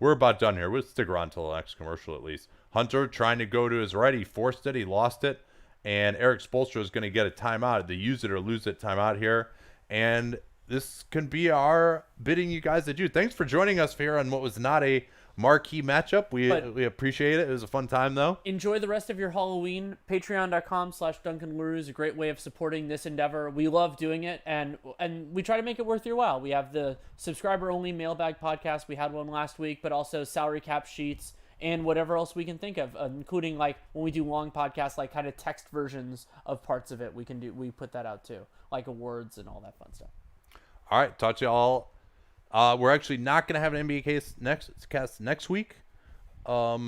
we're about done here. We'll stick around until the next commercial at least. Hunter trying to go to his right. He forced it. He lost it. And Eric Spoelstra is going to get a timeout. The use it or lose it timeout here. And this can be our bidding you guys adieu. Thanks for joining us here on what was not a marquee matchup. We appreciate it. It was a fun time, though. Enjoy the rest of your Halloween. Patreon.com/Duncan LaRue is a great way of supporting this endeavor. We love doing it, and we try to make it worth your while. We have the subscriber-only mailbag podcast. We had one last week, but also salary cap sheets and whatever else we can think of, including like when we do long podcasts, like kind of text versions of parts of it. We put that out too, like awards and all that fun stuff. All right, talk to you all. We're actually not going to have an NBA cast next week. We are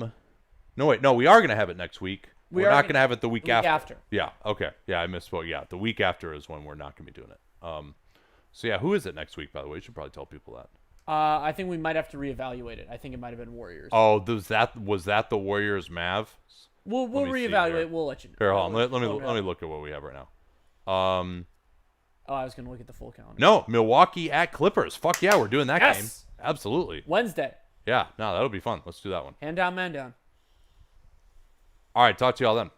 going to have it next week. We're not going to have it the week after. Yeah, okay. Yeah, I misspoke. Yeah, the week after is when we're not going to be doing it. So yeah, who is it next week, by the way? You should probably tell people that. I think we might have to reevaluate it. I think it might have been Warriors. Oh, was that the Warriors Mavs? We'll reevaluate. We'll let you know. Here, hold on. Let me look at what we have right now. I was gonna look at the full calendar. No, Milwaukee at Clippers. Fuck yeah, we're doing that game. Absolutely. Wednesday. Yeah, no, that'll be fun. Let's do that one. Hand down, man down. All right, talk to you all then.